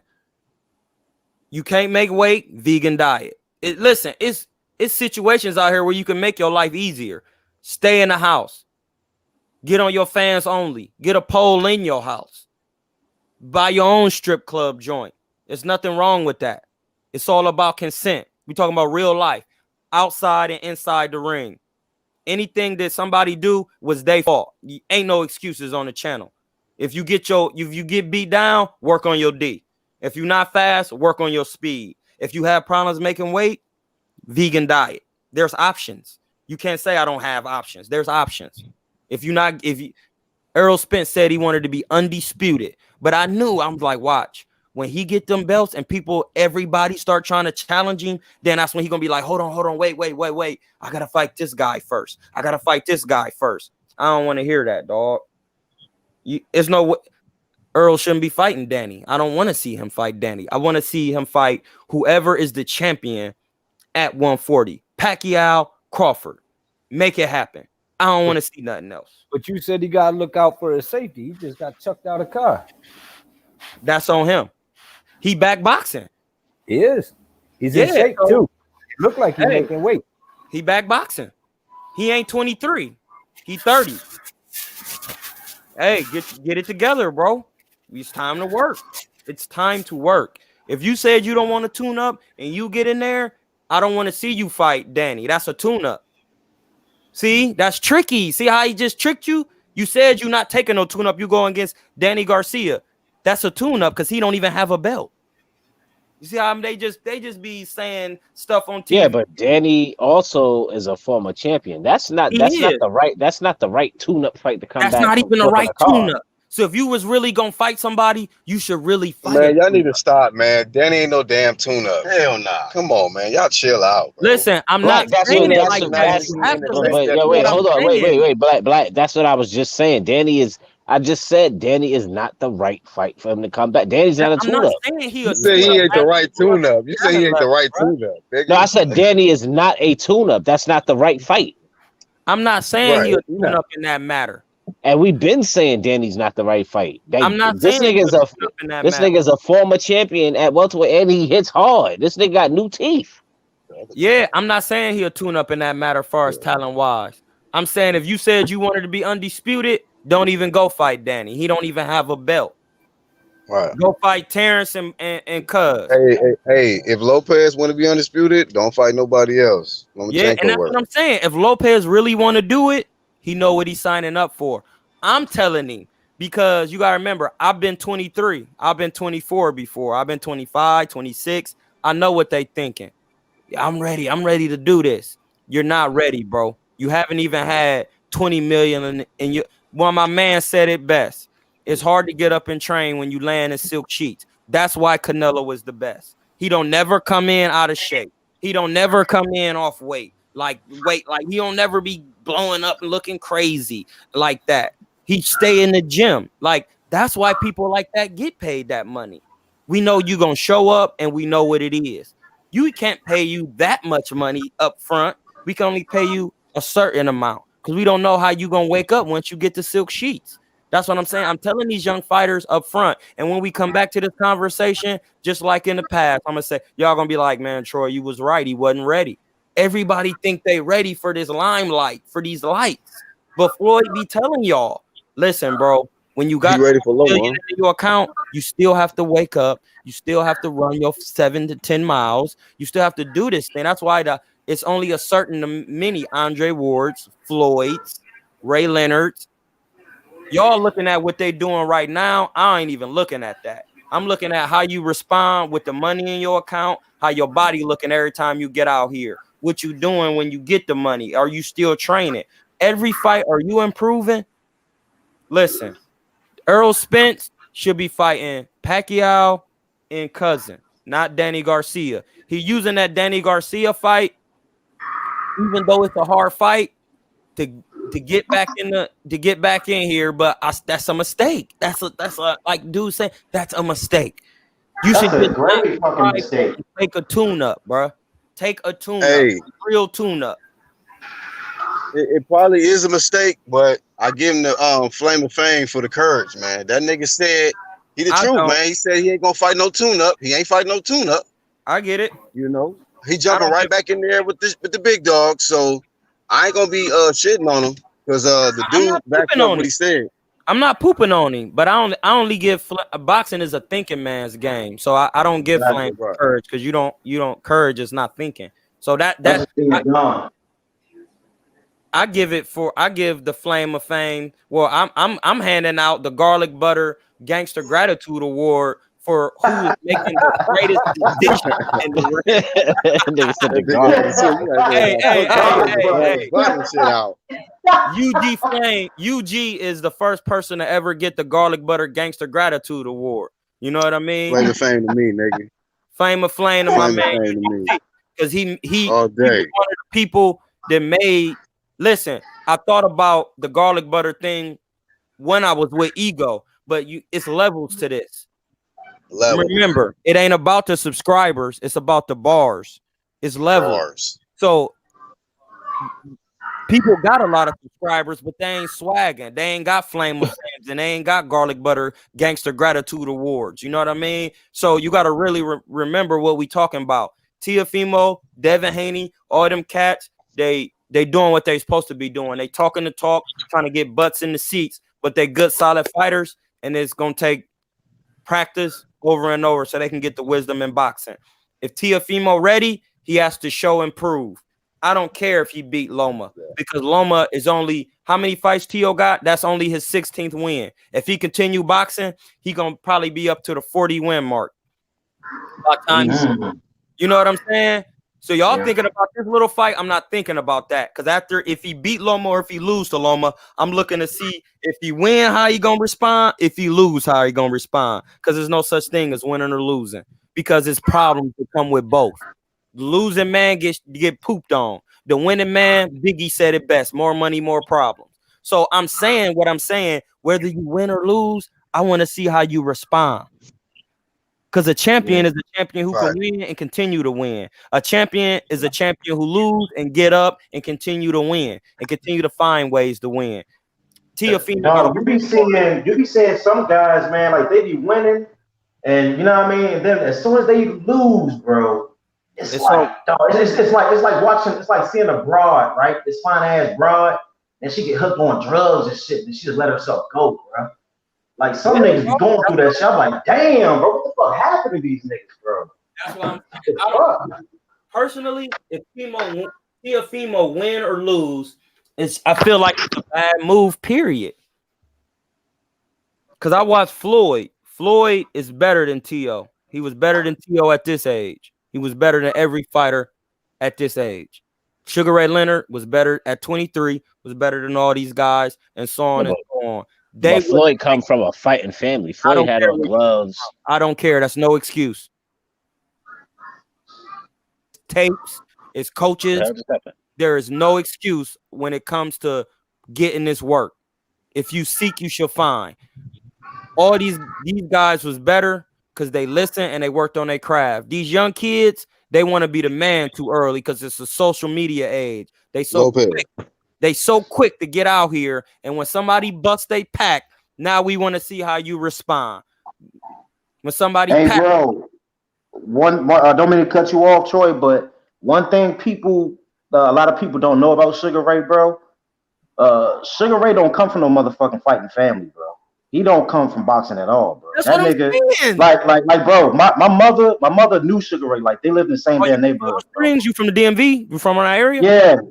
You can't make weight, vegan diet. Listen, it's situations out here where you can make your life easier. Stay in the house. Get on your fans only. Get a pole in your house. Buy your own strip club joint. There's nothing wrong with that. It's all about consent. We're talking about real life, outside and inside the ring. Anything that somebody do was their fault. Ain't no excuses on the channel. If you get beat down, work on your D. If you're not fast, work on your speed. If you have problems making weight, vegan diet. There's options. You can't say I don't have options. There's options. Errol Spence said he wanted to be undisputed, but I'm like, watch, when he get them belts and everybody start trying to challenge him, then that's when he gonna be like, hold on, wait. I gotta fight this guy first. I don't want to hear that, dog. Earl shouldn't be fighting Danny. I don't want to see him fight Danny. I want to see him fight whoever is the champion at 140. Pacquiao, Crawford. Make it happen. I don't want to see nothing else. But you said he got to look out for his safety. He just got chucked out of the car. That's on him. He back boxing. He is. He's in shape too. Look like he's making weight. He back boxing. He ain't 23. He 30. Hey, get it together, bro. It's time to work. It's time to work. If you said you don't want to tune up and you get in there, I don't want to see you fight Danny. That's a tune up. See, that's tricky. See how he just tricked you? You said you're not taking no tune up. You go against Danny Garcia. That's a tune up because he don't even have a belt. You see how they just be saying stuff on TV. Yeah, but Danny also is a former champion. That's not the right tune up fight to come back. That's not even the right tune up. So if you was really gonna fight somebody, you should really fight. Man, y'all need to stop, man. Danny ain't no damn tune-up. Hell nah. Come on, man. Y'all chill out, bro. Listen, I'm not saying it like that. Wait, hold on. Wait. Black. That's what I was just saying. I just said Danny is not the right fight for him to come back. Danny's not a tune-up. You said he ain't the right tune-up. You said he ain't the right tune-up. No, I said Danny is not a tune-up. That's not the right fight. I'm not saying he a tune-up in that matter. And we've been saying Danny's not the right fight. I'm not this saying nigga's a former champion at welterweight, and he hits hard. This nigga got new teeth. Yeah, I'm not saying he'll tune up in that matter as far as talent wise. I'm saying if you said you wanted to be undisputed, don't even go fight Danny. He don't even have a belt. Right. Go fight Terrence and Cuz. Hey, if Lopez want to be undisputed, don't fight nobody else. Yeah, and that's what I'm saying. If Lopez really want to do it, he know what he's signing up for. I'm telling him, because you got to remember, I've been 23. I've been 24 before. I've been 25, 26. I know what they thinking. I'm ready. I'm ready to do this. You're not ready, bro. You haven't even had 20 million in you. Well, my man said it best. It's hard to get up and train when you land in silk sheets. That's why Canelo was the best. He don't never come in out of shape. He don't never come in off weight. Like he don't never be blowing up and looking crazy like that. He stay in the gym. Like That's why people like that get paid that money. We know you're gonna show up and we know what it is. You can't pay you that much money up front. We can only pay you a certain amount because we don't know how you're gonna wake up once you get the silk sheets. That's what I'm saying. I'm telling these young fighters up front. And when we come back to this conversation, just like in the past, I'm gonna say, y'all gonna be like, man, Troy, you was right. He wasn't ready. Everybody think they ready for this limelight, for these lights. But Floyd be telling y'all, listen, bro, when you got He ready for $1 million Loma. in your account, you still have to wake up. You still have to run your 7 to 10 miles. You still have to do this thing. That's why it's only a certain many Andre Wards, Floyds, Ray Leonards. Y'all looking at what they doing right now. I ain't even looking at that. I'm looking at how you respond with the money in your account, how your body looking every time you get out here. What you doing when you get the money? Are you still training? Every fight, are you improving? Listen, Errol Spence should be fighting Pacquiao and Cousin, not Danny Garcia. He using that Danny Garcia fight, even though it's a hard fight, to get back in here, but that's a mistake. That's a like dude saying that's a mistake. You That's should a just great fucking mistake. take a tune up, bro. Take a tune up, Hey, real tune up. it probably is a mistake, but I give him the flame of fame for the courage, man. That nigga said he the I truth, don't. man. He said he ain't gonna fight no tune up. He ain't fighting no tune up. I get it. You know, he I jumping don't right give, back in there with the big dog. So I ain't gonna be shitting on him because the I'm dude not backs pooping up on what him. he said. I'm not pooping on him, but I only give boxing is a thinking man's game. So I don't give Exactly. flame Right. courage because you don't courage is not thinking. So That's that the thing done. I give the flame of fame. Well, I'm handing out the garlic butter gangster gratitude award for who is making the greatest decision in the ring. Nigga said the That nigga had garlic to say, you gotta Hey, hey, put hey, garlic, hey, garlic hey. butter shit out. UG is the first person to ever get the garlic butter gangster gratitude award. You know what I mean? Flame of fame to me, nigga. Flame of flame to my Flame of man fame to me. because he All was day. one of the people that made. Listen, I thought about the garlic butter thing when I was with Ego, but it's levels to this. Level Remember, it ain't about the subscribers; it's about the bars. It's level. bars. So people got a lot of subscribers, but they ain't swagging. They ain't got flame of flames and they ain't got garlic butter gangster gratitude awards. You know what I mean? So you got to really remember what we talking about. Tiafimo, Devin Haney, all them cats, they doing what they supposed to be doing. They talking the talk, trying to get butts in the seats, but they good solid fighters, and it's gonna take practice over and over so they can get the wisdom in boxing. If Tiafimo ready, he has to show and prove. I don't care if he beat Loma because Loma is only how many fights Tio got? That's only his 16th win. If he continue boxing, he gonna probably be up to the 40 win mark. By time you know what I'm saying? So y'all thinking about this little fight? I'm not thinking about that because if he beat Loma or if he lose to Loma, I'm looking to see if he win, how he gonna respond. If he lose, how he gonna respond? Because there's no such thing as winning or losing because it's problems that come with both. The losing man get pooped on. The winning man, Biggie said it best: more money, more problems. So I'm saying what I'm saying. Whether you win or lose, I want to see how you respond. Because a champion is a champion who can win and continue to win. A champion is a champion who lose and get up and continue to win and continue to find ways to win. No, you be seeing some guys, man, like they be winning, and you know what I mean. And then as soon as they lose, bro, it's like watching. It's like seeing a broad, right? This fine ass broad, and she get hooked on drugs and shit, and she just let herself go, bro. Like some niggas be going through that shit. I'm like, damn, bro, what the fuck happened to these niggas, bro? That's why I'm personally, if Tiafimo win or lose, I feel like it's a bad move, period. Because I watched Floyd. Floyd is better than Tio. He was better than Tio at this age. He was better than every fighter at this age. Sugar Ray Leonard was better at 23, was better than all these guys, and so on and so on. But Floyd come from a fighting family. Floyd had on gloves. I don't care. That's no excuse. Tapes, it's coaches. There is no excuse when it comes to getting this work. If you seek, you shall find. all these guys was better because they listened and they worked on their craft. These young kids, they want to be the man too early because it's a social media age. They so quick to get out here, and when somebody busts they pack, now we want to see how you respond. When somebody bro, don't mean to cut you off, Troy, but one thing a lot of people don't know about Sugar Ray, bro. Sugar Ray don't come from no motherfucking fighting family, bro. He don't come from boxing at all, bro. That's that what nigga, I'm saying. like, bro, my mother knew Sugar Ray. Like, they lived in the same damn neighborhood. Springs, you from the DMV? You from our area?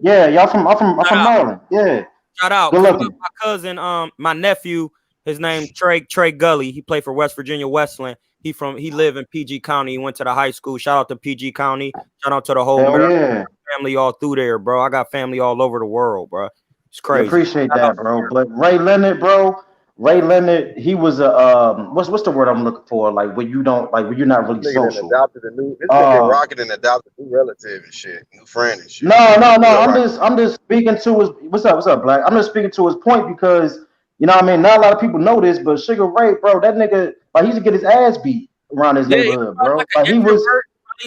Yeah. I'm from Maryland. Yeah. Shout out. Good looking. My cousin, my nephew, his name Trey Gully. He played for West Virginia Westland. He lived in PG County. He went to the high school. Shout out to PG County. Shout out to the whole family all through there, bro. I got family all over the world, bro. It's crazy. I appreciate that, bro. But Ray Leonard, he was a what's the word I'm looking for? Like when you're not really social. This nigga rocking and adopted a new relative and shit, new friend and shit. No. I'm just speaking to his what's up, Black? I'm just speaking to his point because you know what I mean. Not a lot of people know this, but Sugar Ray, bro, that nigga, like, he used to get his ass beat around his neighborhood, bro. Like he was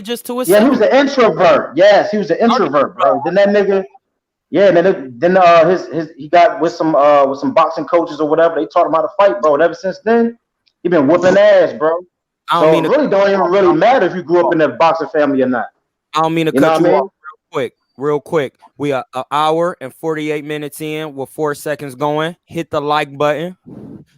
just to his he was an introvert. Yes, he was an introvert, bro. Then that nigga. Yeah, then he got with some boxing coaches or whatever. They taught him how to fight, bro. And ever since then, he been whooping ass, bro. So it really don't even really matter if you grew up in a boxing family or not. I don't mean to cut you off real quick. We are an hour and 48 minutes in with 4 seconds going. Hit the like button.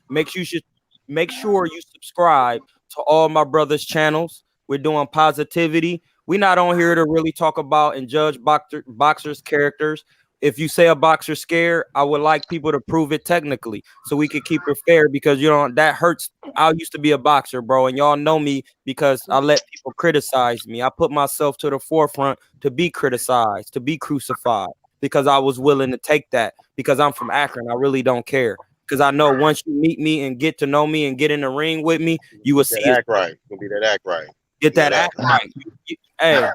Make sure you subscribe to all my brothers' channels. We're doing positivity. We're not on here to really talk about and judge boxers' characters. If you say a boxer's scared, I would like people to prove it technically so we could keep it fair because, you know, that hurts. I used to be a boxer, bro, and y'all know me because I let people criticize me. I put myself to the forefront to be criticized, to be crucified because I was willing to take that because I'm from Akron. I really don't care because I know once you meet me and get to know me and get in the ring with me, you will see act right. It's gonna be that act right. Get that act right. Hey.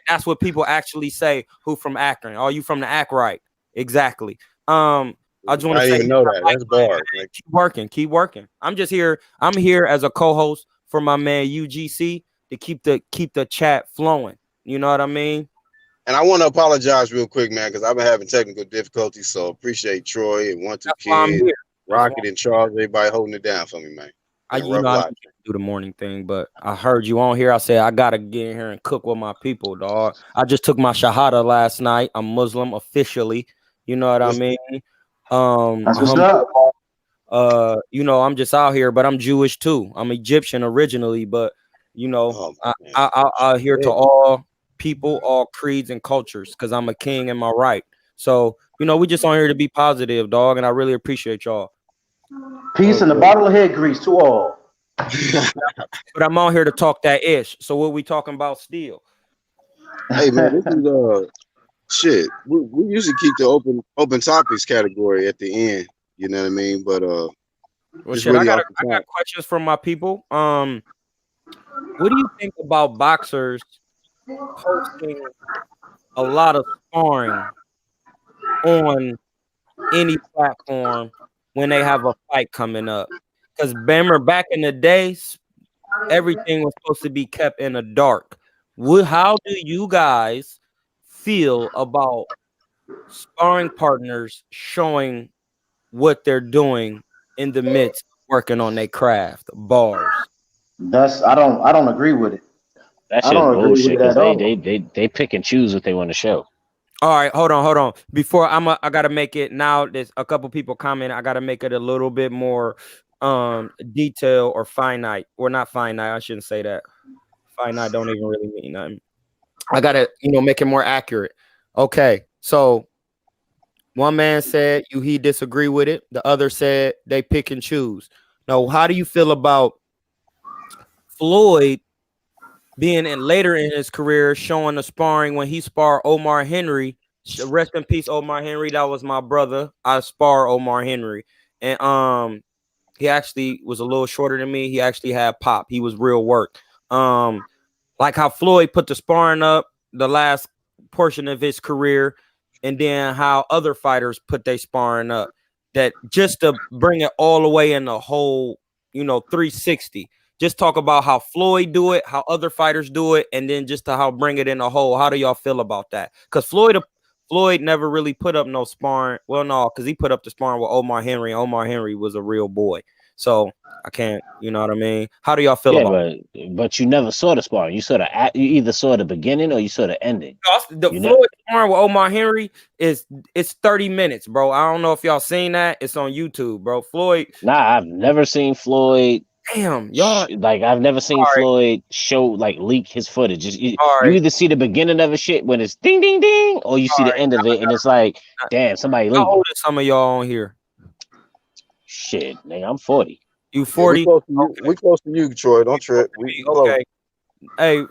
That's what people actually say. Who from Akron? Are you from the act right? Exactly. I just want to say, even know that. That's bars. Keep working. I'm just here. I'm here as a co-host for my man UGC to keep the chat flowing. You know what I mean? And I want to apologize real quick, man, because I've been having technical difficulties. So appreciate Troy and 1-2 Kid, Rocket and Charles, everybody holding it down for me, man. I do the morning thing, but I heard you on here. I said I gotta get in here and cook with my people, dog. I just took my shahada last night. I'm Muslim officially. You know what I mean? That's what's up. You know, I'm just out here, but I'm Jewish too. I'm Egyptian originally, but you know, I adhere to all people, all creeds and cultures, because I'm a king in my right. So, you know, we just on here to be positive, dog, and I really appreciate y'all. Peace and a bottle of head grease to all. But I'm on here to talk that ish. So what we talking about still? Hey man, this is shit. We usually keep the open topics category at the end. You know what I mean? But well, shit, I got questions from my people. What do you think about boxers posting a lot of sparring on any platform when they have a fight coming up? Because remember, back in the days, everything was supposed to be kept in the dark. How do you guys feel about sparring partners showing what they're doing in the midst of working on their craft, bars? I don't agree with it. That's just bullshit because they pick and choose what they want to show. All right, hold on. Before I gotta make it now. There's a couple people commenting. I gotta make it a little bit more detail or finite, or not finite. I shouldn't say that. Finite don't even really mean nothing. I gotta, make it more accurate. Okay, so one man said he disagree with it. The other said they pick and choose. Now, how do you feel about Floyd being later in his career showing the sparring when he sparred Omar Henry? Rest in peace, Omar Henry. That was my brother. I spar Omar Henry, and he actually was a little shorter than me. He actually had pop. He was real work. Like how Floyd put the sparring up the last portion of his career, and then how other fighters put their sparring up. that just to bring it all the way in the whole, 360. Just talk about how Floyd do it, how other fighters do it, and then just to how bring it in the whole. How do y'all feel about that? Because Floyd never really put up no sparring. Well, no, because he put up the sparring with Omar Henry. Omar Henry was a real boy. So I can't, you know what I mean? How do y'all feel about it? But you never saw the sparring. You either saw the beginning or you saw the ending. The Floyd sparring with Omar Henry it's 30 minutes, bro. I don't know if y'all seen that. It's on YouTube, bro. Floyd. Nah, I've never seen Floyd. Damn, y'all. Like I've never seen Floyd show leak his footage. You either see the beginning of a shit when it's ding ding ding, or you see the end of it and it's like, damn, somebody leaked. How old is some of y'all on here? Shit, nigga, I'm 40. You 40? Yeah, we close to you, Troy. Don't trip. Okay. Hey,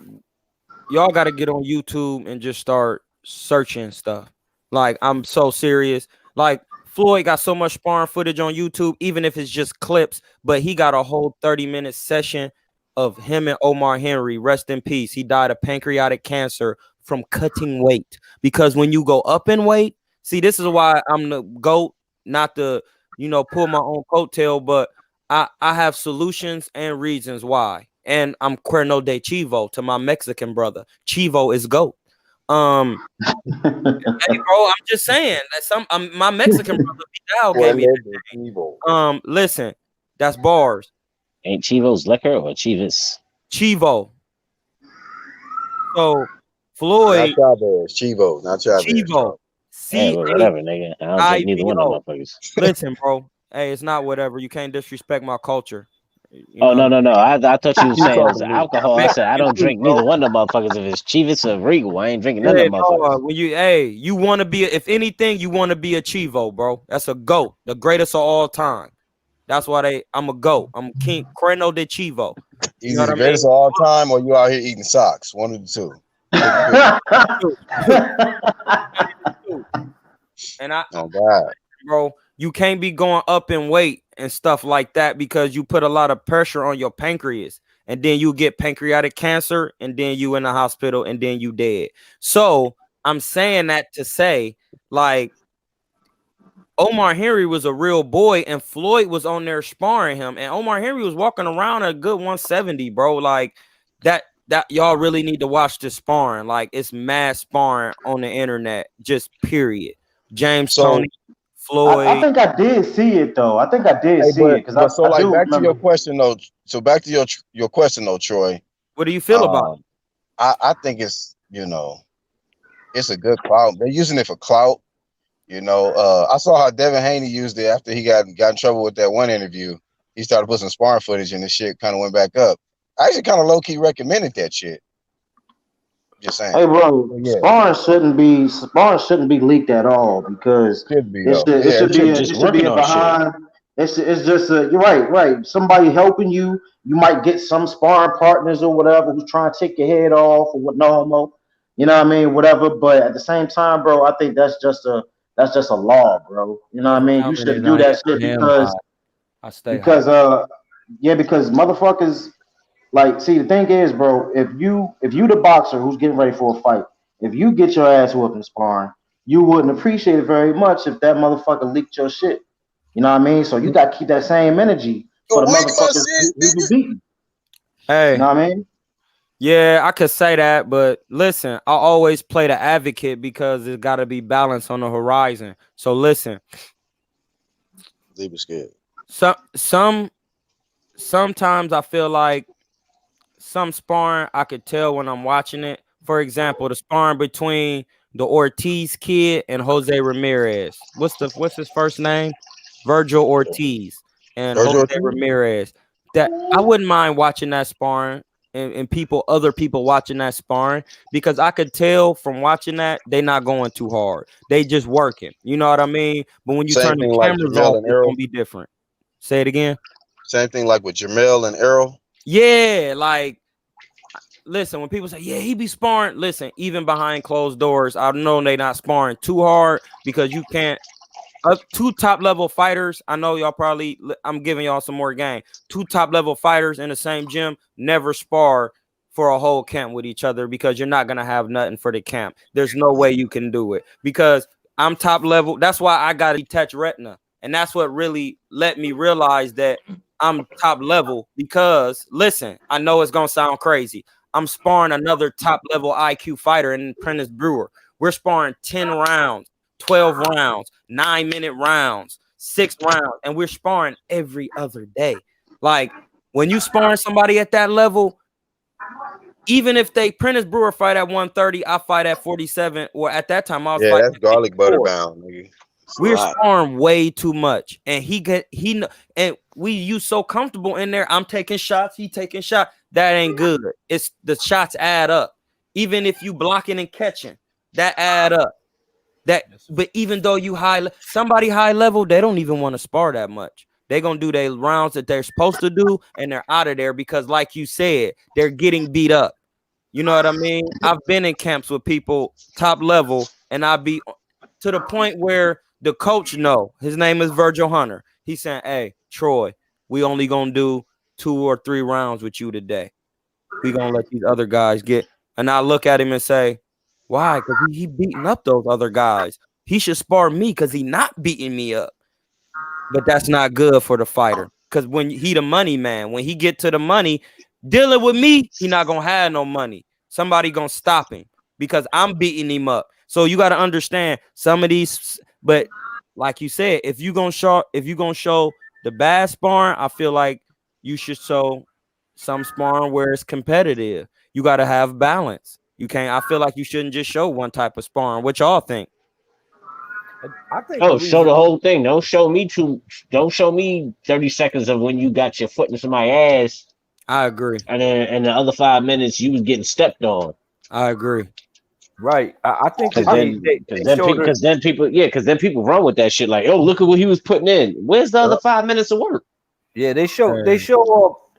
y'all got to get on YouTube and just start searching stuff. Like, I'm so serious. Like, Floyd got so much sparring footage on YouTube, even if it's just clips, but he got a whole 30-minute session of him and Omar Henry. Rest in peace. He died of pancreatic cancer from cutting weight. Because when you go up in weight, see, this is why I'm the GOAT, not the, pull my own coattail, but I have solutions and reasons why. And I'm Cuerno de Chivo to my Mexican brother. Chivo is GOAT. Hey, bro, I'm just saying that my Mexican brother Vidal gave me that. Listen, that's bars. Ain't Chivo's liquor or Chivas? Chivo. So Floyd. Not Chavez. Chivo, not Chavez. Chivo. Hey, whatever, nigga. I don't drink neither one of them motherfuckers. Listen, bro. Hey, it's not whatever. You can't disrespect my culture. No. I thought you were saying it was alcohol. I said I don't drink neither one of them motherfuckers. If it's Chivas or Regal, I ain't drinking none of them motherfuckers. When you want to be, if anything, you want to be a Chivo, bro. That's a GOAT, the greatest of all time. That's why I'm a GOAT. I'm King Cuerno de Chivo. Either the greatest of all time, or you out here eating socks. One of the two. And oh God, bro, you can't be going up in weight and stuff like that because you put a lot of pressure on your pancreas, and then you get pancreatic cancer, and then you in the hospital, and then you dead. So I'm saying that to say, like, Omar Henry was a real boy, and Floyd was on there sparring him, and Omar Henry was walking around a good 170, bro. Like that y'all really need to watch this sparring. Like, it's mad sparring on the internet, just period. James Tony, Floyd. I think I did see it though. I think I did see it because back to your question though. So back to your question though, Troy. What do you feel about it? I think it's it's a good clout. They're using it for clout. I saw how Devin Haney used it after he got in trouble with that one interview. He started putting some sparring footage and the shit kind of went back up. I actually kind of low key recommended that shit. Just saying. Hey, bro, sparring shouldn't be leaked at all because it should be behind. It's just you're right. Somebody helping you. You might get some sparring partners or whatever who's trying to take your head off or what normal. You know what I mean? Whatever. But at the same time, bro, I think that's just a law, bro. You know what I mean? You shouldn't do that shit because motherfuckers. Like, see, the thing is, bro, if you the boxer who's getting ready for a fight, if you get your ass whooped in sparring, you wouldn't appreciate it very much if that motherfucker leaked your shit. You know what I mean? So you got to keep that same energy for the motherfuckers who be beaten. Hey, you know what I mean? Yeah, I could say that, but listen, I always play the advocate because it's got to be balance on the horizon. So listen, leave it scared. Sometimes I feel like some sparring I could tell when I'm watching it. For example, the sparring between the Ortiz kid and Jose Ramirez. What's his first name? Virgil Ortiz and Jose Ramirez. That I wouldn't mind watching that sparring and other people watching that sparring because I could tell from watching that they not going too hard. They just working. You know what I mean? But when you turn the cameras off, it's gonna be different. Say it again. Same thing like with Jamel and Errol. Yeah, like, listen, when people say, yeah, he be sparring, listen, even behind closed doors, I know they not sparring too hard because you can't. Two top-level fighters, I know y'all probably, I'm giving y'all some more game. Two top-level fighters in the same gym never spar for a whole camp with each other because you're not going to have nothing for the camp. There's no way you can do it because I'm top level. That's why I got a detached retina. And that's what really let me realize that I'm top level because, listen, I know it's going to sound crazy. I'm sparring another top level IQ fighter in Prentice Brewer. We're sparring 10 rounds, 12 rounds, 9-minute rounds, 6 rounds, and we're sparring every other day. Like, when you sparring somebody at that level, even if they Prentice Brewer fight at 130, I fight at 47, or at that time I was fighting that's at garlic butter 54. bound, nigga. We're sparring way too much, and and you so comfortable in there. I'm taking shots, he taking shots. That ain't good. It's the shots add up. Even if you blocking and catching, that add up. But even though you somebody high level, they don't even want to spar that much. They're gonna do their rounds that they're supposed to do, and they're out of there because, like you said, they're getting beat up. You know what I mean? I've been in camps with people top level, and I be to the point where the coach his name is Virgil Hunter. He's saying, "Hey, Troy, we only gonna do 2 or 3 rounds with you today. We gonna let these other guys get." And I look at him and say, "Why? Because he beating up those other guys. He should spar me because he not beating me up." But that's not good for the fighter. Because when he the money man, when he get to the money, dealing with me, he not gonna have no money. Somebody gonna stop him because I'm beating him up. So you got to understand some of these. But like you said, if you gonna show the bad sparring, I feel like you should show some sparring where it's competitive. You got to have balance. You can't. I feel like you shouldn't just show one type of sparring. What y'all think? I think show the whole thing. Don't show me 30 seconds of when you got your foot in somebody's ass. I agree. And then in the other 5 minutes you was getting stepped on. I agree. Right. I think because then people run with that shit like, oh, look at what he was putting in. Where's the other 5 minutes of work? Yeah, they show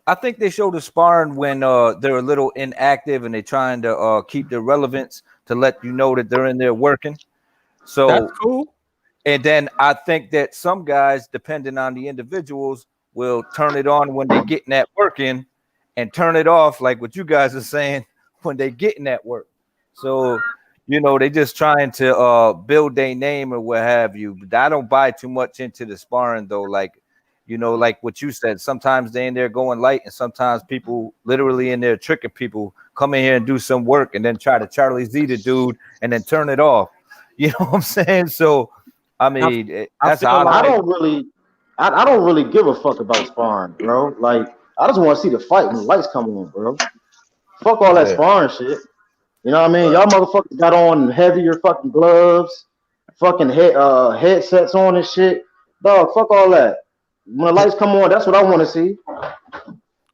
I think they show the sparring when they're a little inactive and they're trying to keep their relevance to let you know that they're in there working. So that's cool. And then I think that some guys, depending on the individuals, will turn it on when they're getting that work in and turn it off, like what you guys are saying, when they're getting that work. So, they just trying to build their name or what have you. But I don't buy too much into the sparring, though. Like, like what you said, sometimes they're in there going light, and sometimes people literally in there tricking people, come in here and do some work and then try to Charlie Z the dude and then turn it off. You know what I'm saying? So, I mean, I don't really give a fuck about sparring, bro. Like, I just want to see the fight when the lights come on, bro. Fuck all that sparring shit. You know what I mean? Y'all motherfuckers got on heavier fucking gloves, fucking headsets on and shit. Dog, fuck all that. When the lights come on, that's what I want to see.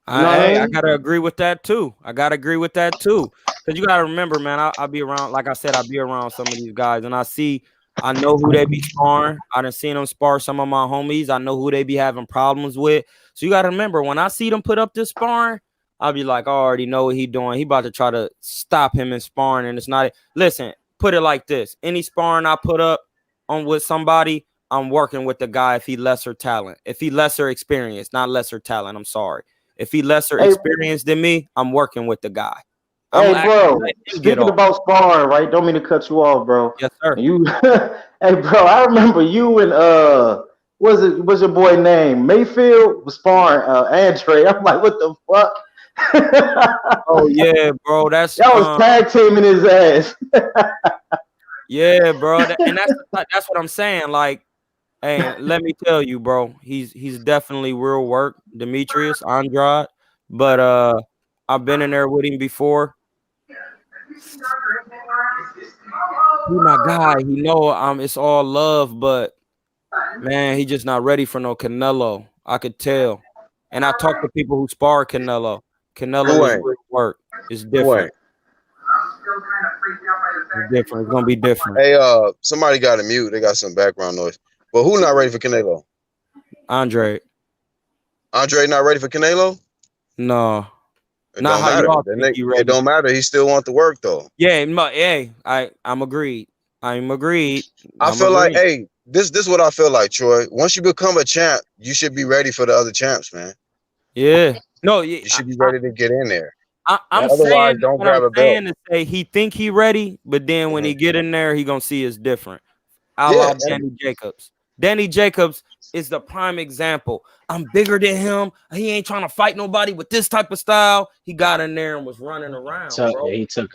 I gotta agree with that too. Because you gotta remember, man, I'll be around, like I said, I'll be around some of these guys, and I know who they be sparring. I done seen them spar some of my homies. I know who they be having problems with. So you got to remember, when I see them put up this sparring, I'll be like, I already know what he doing. He about to try to stop him in sparring, and it's not. Listen, put it like this. Any sparring I put up on with somebody, I'm working with the guy if he lesser talent. If he lesser experienced, not lesser talent, I'm sorry. If he lesser experienced than me, I'm working with the guy. Hey, bro, speaking about sparring, right? Don't mean to cut you off, bro. Yes, sir. Hey, bro, I remember you and what's your boy name? Mayfield was sparring Andre. I'm like, what the fuck? Oh yeah, bro. That was tag teaming his ass. Yeah, bro. And that's what I'm saying. Like, hey, let me tell you, bro. He's definitely real work, Demetrius Andrade. But I've been in there with him before. He my guy. He know it's all love, but man, he just not ready for no Canelo. I could tell. And I talk to people who spar Canelo. Canelo is real work. It's different. It's different. It's gonna be different. Hey, somebody got a mute. They got some background noise. But who not ready for Canelo? Andre not ready for Canelo? No. It don't matter. It don't matter. He still want the work though. Yeah, I'm agreed. I'm agreed. I feel like, hey, this is what I feel like, Troy. Once you become a champ, you should be ready for the other champs, man. Yeah. No, you should be ready to get in there. I'm saying, don't grab a belt. To say he think he ready, but then when he get in there, he gonna see it's different. I love Danny Jacobs. Danny Jacobs is the prime example. I'm bigger than him. He ain't trying to fight nobody with this type of style. He got in there and was running around, So bro. he took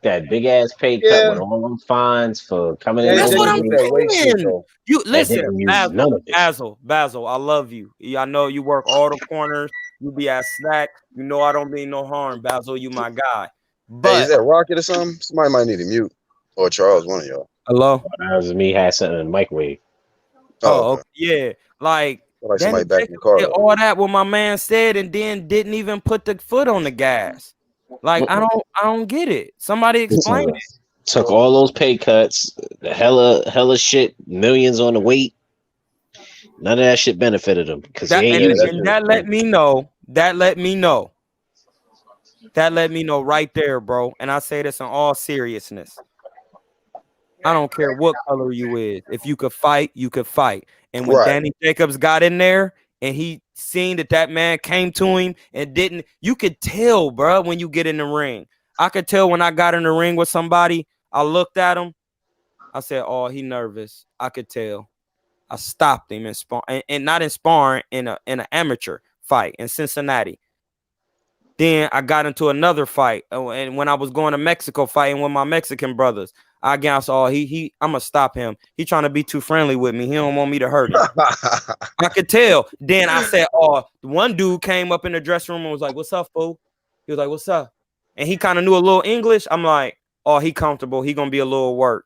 that big ass pay cut Yeah. with all them fines for coming in And That's the what then I'm with ring that weight shit saying. though. You and listen, didn't use none of it. Basil, I love you. I know you work all the corners. You be at snack. You know I don't mean no harm, Basil. You my guy. Hey, is But that Rocket or something? Somebody might need to mute. Or Charles, one of y'all. hello. That was me had something in the microwave. Oh, Oh, okay. yeah. Like Feel like Danny somebody backing the Jacobs car did up. all that what my man said, and then didn't even put the foot on the gas. Like I don't get it. Somebody explain it. Took all those pay cuts, the hella shit, millions on the weight. None of that shit benefited him because he That ain't and, use it. and that let me know. That let me know. That let me know right there, bro. And I say this in all seriousness. I don't care what color you is. If you could fight, you could fight. And when Right. Danny Jacobs got in there and he seen that man came to him and didn't, you could tell, bro, when you get in the ring. I could tell when I got in the ring with somebody, I looked at him. I said, oh, he nervous. I could tell. I stopped him and not in sparring, in an amateur fight in Cincinnati. Then I got into another fight, and when I was going to Mexico fighting with my Mexican brothers, I saw I'm gonna stop him. He trying to be too friendly with me. He don't want me to hurt him. I could tell. Then I said, oh, one dude came up in the dressing room and was like, "What's up, fool?" He was like, "What's up?" And he kind of knew a little English. I'm like, "Oh, he comfortable. He gonna be a little work."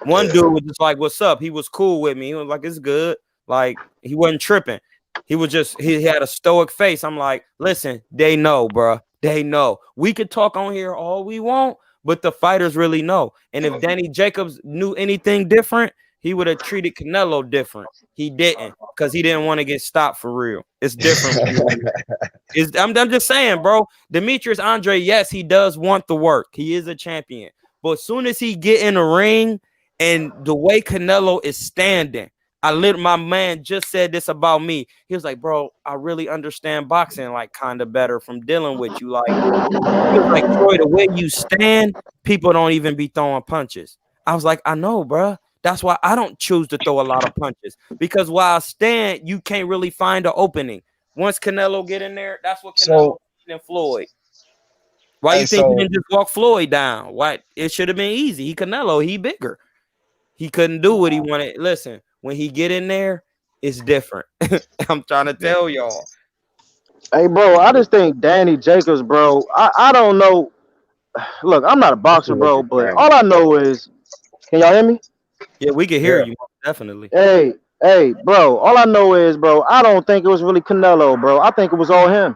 One dude was just like, "What's up?" He was cool with me. He was like, "It's good." Like he wasn't tripping. He was just he had a stoic face. I'm like, "Listen, they know, bro. They know. We could talk on here all we want, but the fighters really know." And if Danny Jacobs knew anything different, he would have treated Canelo different. He didn't, because he didn't want to get stopped for real. It's different. I'm just saying, bro. Demetrius Andre, yes, he does want the work. He is a champion. But as soon as he get in the ring and the way Canelo is standing, my man just said this about me. He was like, bro, I really understand boxing like kind of better from dealing with you. Like, he was like, Troy, the way you stand, people don't even be throwing punches. I was like, I know, bro. That's why I don't choose to throw a lot of punches, because while I stand, you can't really find an opening. Once Canelo get in there, that's what Canelo and Floyd. Why you think he didn't just walk Floyd down? Why? It should have been easy. He Canelo, he bigger. He couldn't do what he wanted. Listen, when he get in there, it's different. I'm trying to tell y'all. Hey, bro, I just think Danny Jacobs, bro. I don't know. Look, I'm not a boxer, bro, but all I know is, can y'all hear me? Yeah, we can hear you definitely. Hey, bro. All I know is, bro, I don't think it was really Canelo, bro. I think it was all him.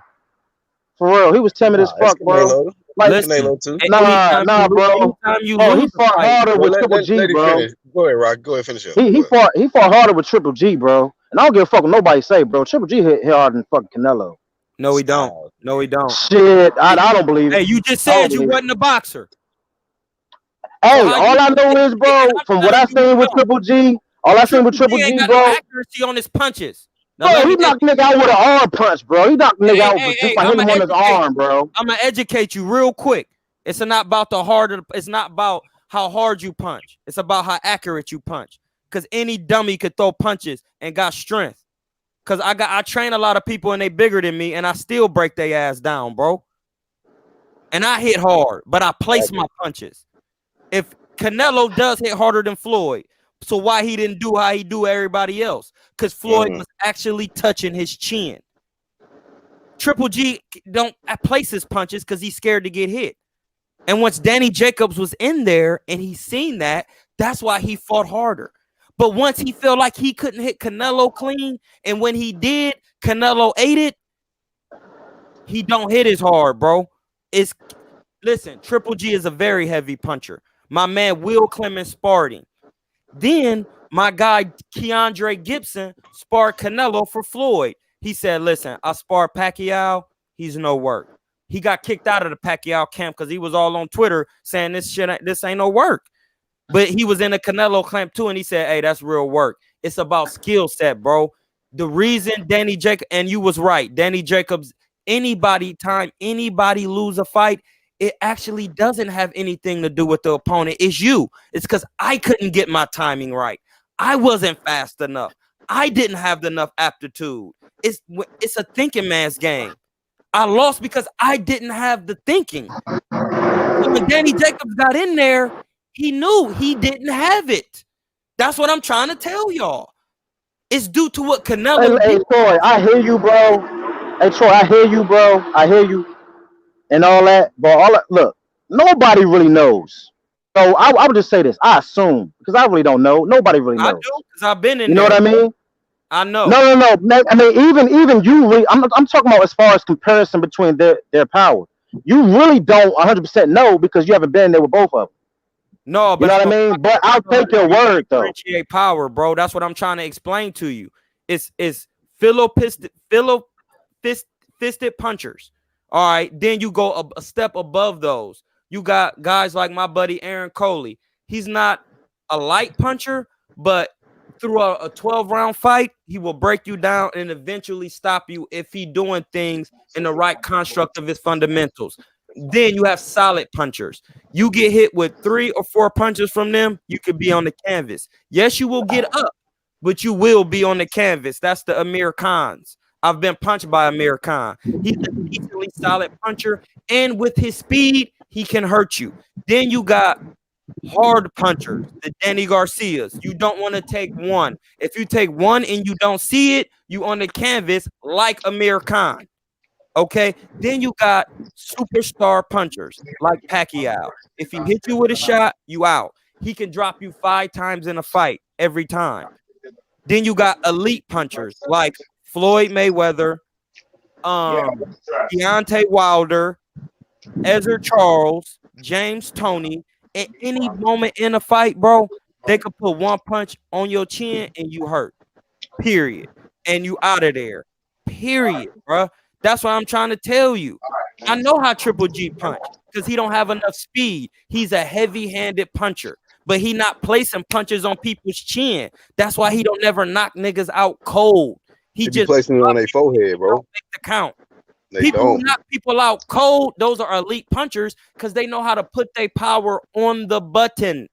For real, he was timid as fuck, bro. Like, listen, too. Nah, bro. Oh, he fought harder with Triple G, bro. Finish. Go ahead, Rock. Go ahead, finish up. He fought harder with Triple G, bro. And I don't give a fuck what nobody say, bro. Triple G hit harder than fucking Canelo. No, he don't. No, he don't. Shit, I don't believe it. Hey, you just said you wasn't a boxer. Hey, all I know is, bro, from what I seen with Triple G, ain't got bro, no accuracy on his punches. Now, bro, he knocked nigga out with an arm punch, bro. He knocked nigga out with just by hitting him on his arm, bro. I'm gonna educate you real quick. It's not about it's not about how hard you punch. It's about how accurate you punch. Because any dummy could throw punches and got strength. Because I train a lot of people and they bigger than me, and I still break their ass down, bro. And I hit hard, but I place my punches. If Canelo does hit harder than Floyd, so why he didn't do how he do everybody else? Because Floyd was actually touching his chin. Triple G don't place his punches because he's scared to get hit. And once Danny Jacobs was in there and he seen that, that's why he fought harder. But once he felt like he couldn't hit Canelo clean, and when he did, Canelo ate it, he don't hit as hard, bro. Listen, Triple G is a very heavy puncher. My man Will Clemens sparred him. Then my guy Keandre Gibson sparred Canelo for Floyd. He said, listen, I sparred Pacquiao. He's no work. He got kicked out of the Pacquiao camp because he was all on Twitter saying this ain't no work. But he was in the Canelo camp too, and he said, hey, that's real work. It's about skill set, bro. The reason Danny Jacobs, and you was right, Danny Jacobs, anybody lose a fight, it actually doesn't have anything to do with the opponent. It's you. It's because I couldn't get my timing right. I wasn't fast enough. I didn't have enough aptitude. It's a thinking man's game. I lost because I didn't have the thinking. So when Danny Jacobs got in there, he knew he didn't have it. That's what I'm trying to tell y'all. It's due to what Canelo Hey, did. Troy, I hear you, bro. Hey, Troy, I hear you, bro. I hear you and all that. But look, nobody really knows. So I would just say this. I assume, because I really don't know. Nobody really I knows. do, because I've been in You know there. what I mean? I know. No. I mean, even you really, I'm talking about as far as comparison between their power. You really don't 100% know because you haven't been there with both of them. No, but you know what I mean? But I'll take your word though. Differentiate power, bro. That's what I'm trying to explain to you. It's fisted punchers. All right, then you go a step above those. You got guys like my buddy Aaron Coley. He's not a light puncher, but through a 12-round fight, he will break you down and eventually stop you if he doing things in the right construct of his fundamentals. Then you have solid punchers. You get hit with 3 or 4 punches from them, you could be on the canvas. Yes, you will get up, but you will be on the canvas. That's the Amir Khans. I've been punched by Amir Khan. He's a decently solid puncher, and with his speed, he can hurt you. Then you got hard punchers, the Danny Garcias. You don't want to take one. If you take one and you don't see it, you on the canvas like Amir Khan. Okay, then you got superstar punchers like Pacquiao. If he hits you with a shot, you out. He can drop you 5 times in a fight every time. Then you got elite punchers like Floyd Mayweather, Deontay Wilder, Ezra Charles, James Toney. At any moment in a fight, bro, they could put one punch on your chin and you hurt. Period. And you out of there. Period, bro. That's what I'm trying to tell you. I know how Triple G punch because he don't have enough speed. He's a heavy-handed puncher, but he not placing punches on people's chin. That's why he don't never knock niggas out cold. He just placing it on their forehead, bro. Make the count. They People don't who knock people out cold, those are elite punchers because they know how to put their power on the button.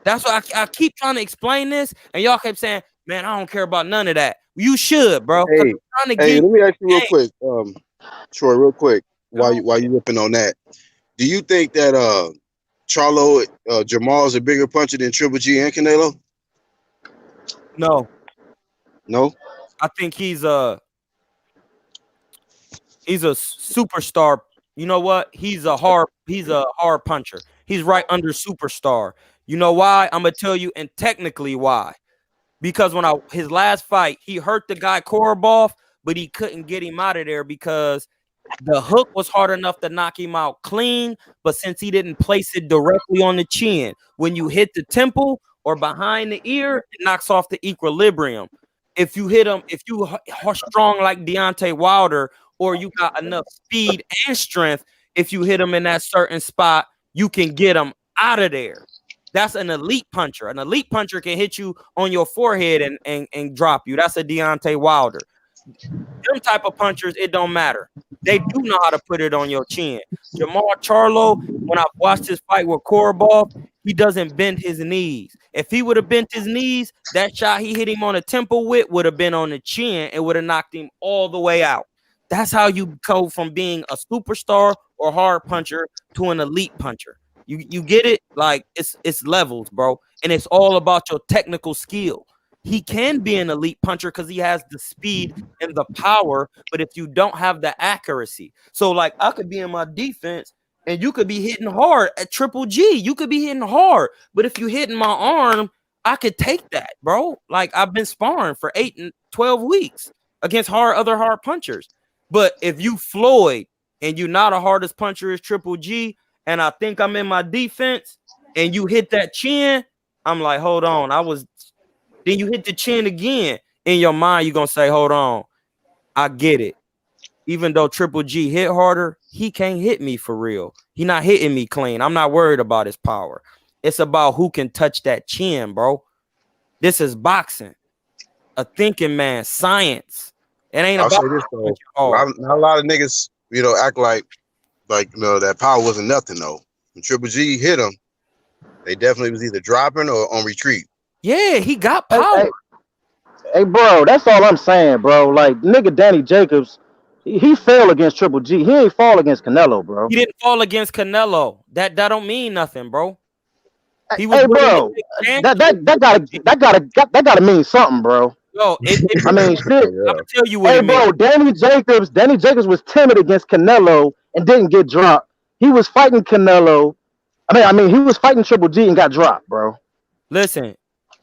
That's why I keep trying to explain this, and y'all keep saying, "Man, I don't care about none of that." You should, bro. Hey, let me ask you real quick, Troy, real quick, while you ripping on that. Do you think that Charlo Jamal is a bigger puncher than Triple G and Canelo? No. I think he's a superstar. You know what? He's a hard puncher. He's right under superstar. You know why? I'm gonna tell you, and technically why. Because when his last fight, he hurt the guy Korobov, but he couldn't get him out of there because the hook was hard enough to knock him out clean. But since he didn't place it directly on the chin, when you hit the temple or behind the ear, it knocks off the equilibrium. If you hit him, if you are strong like Deontay Wilder, or you got enough speed and strength, if you hit him in that certain spot, you can get him out of there. That's an elite puncher. An elite puncher can hit you on your forehead and drop you. That's a Deontay Wilder. Them type of punchers, it don't matter. They do know how to put it on your chin. Jamal Charlo, when I watched his fight with Korobov, he doesn't bend his knees. If he would have bent his knees, that shot he hit him on the temple with would have been on the chin and would have knocked him all the way out. That's how you go from being a superstar or hard puncher to an elite puncher. You get it? Like it's levels, bro. And it's all about your technical skill. He can be an elite puncher because he has the speed and the power, but if you don't have the accuracy. So like I could be in my defense and you could be hitting hard at Triple G. You could be hitting hard, but if you hitting my arm, I could take that, bro. Like I've been sparring for 8 and 12 weeks against other hard punchers. But if you Floyd and you're not a hardest puncher as Triple G, and I think I'm in my defense, and you hit that chin, I'm like, hold on. Then you hit the chin again. In your mind, you're going to say, hold on. I get it. Even though Triple G hit harder, he can't hit me for real. He not hitting me clean. I'm not worried about his power. It's about who can touch that chin, bro. This is boxing. A thinking man, science. It ain't I'll about say this, though. Not a lot of niggas, act like that power wasn't nothing though. When Triple G hit him, they definitely was either dropping or on retreat. Yeah, he got power. Hey, bro, that's all I'm saying, bro. Like, nigga, Danny Jacobs, he fell against Triple G. He ain't fall against Canelo, bro. He didn't fall against Canelo. That don't mean nothing, bro. He was Hey, willing to bro, take chances. that gotta mean something, bro. Yo, I mean, shit. I'm gonna tell you what Hey, it means. bro, Danny Jacobs was timid against Canelo and didn't get dropped. He was fighting Canelo. I mean, he was fighting Triple G and got dropped, bro. Listen,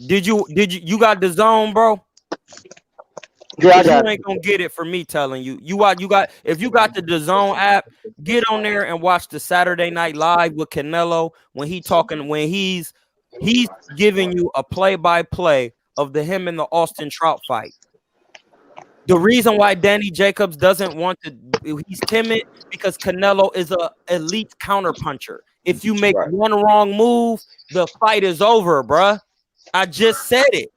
did you got the zone, bro? Yeah, I You got ain't gonna get it for me telling you. If you got the DAZN app, get on there and watch the Saturday Night Live with Canelo when he's giving you a play-by-play of him and the Austin Trout fight. The reason why Danny Jacobs doesn't want to, he's timid because Canelo is a elite counterpuncher. If you make one wrong move, the fight is over, bruh. I just said it.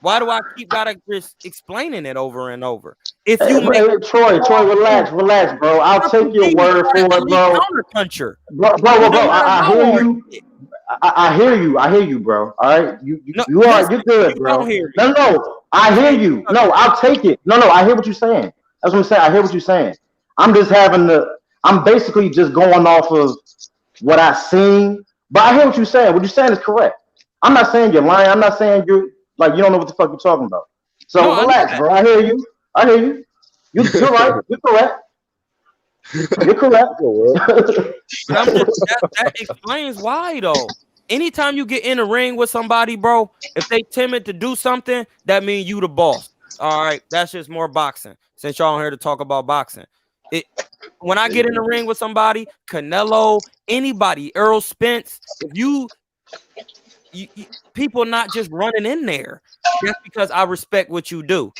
Why do I gotta just explaining it over and over? If you make Troy, relax, bro. I'll take your word for it, bro. Counterpuncher, bro. I hear you, bro. All right, you're good, bro. No, I hear you. No, I'll take it. No, I hear what you're saying. That's what I'm saying. I hear what you're saying. I'm basically just going off of what I seen. But I hear what you're saying. What you're saying is correct. I'm not saying you're lying. I'm not saying you don't know what the fuck you're talking about. So relax, bro. I hear you. You're right. You're correct. You're correct. But that explains why, though. Anytime you get in a ring with somebody, bro, if they timid to do something, that means you the boss. All right, that's just more boxing. Since y'all here to talk about boxing, when I get in the ring with somebody, Canelo, anybody, Earl Spence, if you people not just running in there, that's because I respect what you do.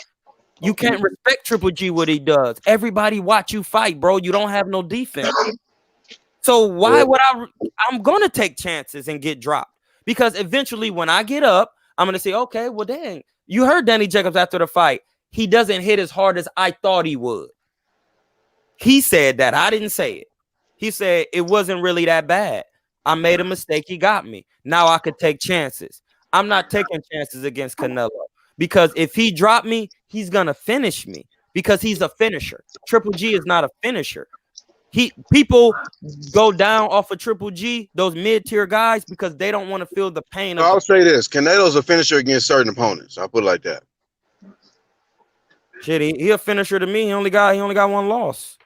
You can't respect Triple G what he does. Everybody watch you fight, bro. You don't have no defense. So why would I'm gonna take chances and get dropped? Because eventually when I get up, I'm gonna say, okay, well, dang, you heard Danny Jacobs after the fight. He doesn't hit as hard as I thought he would. He said that. I didn't say it. He said it wasn't really that bad. I made a mistake. He got me. Now I could take chances. I'm not taking chances against Canelo because if he dropped me, he's gonna finish me because he's a finisher. Triple G is not a finisher. People go down off of Triple G, those mid-tier guys, because they don't want to feel the pain. I'll say this: Canelo's a finisher against certain opponents. I'll put it like that. Shit, he a finisher to me. He only got one loss.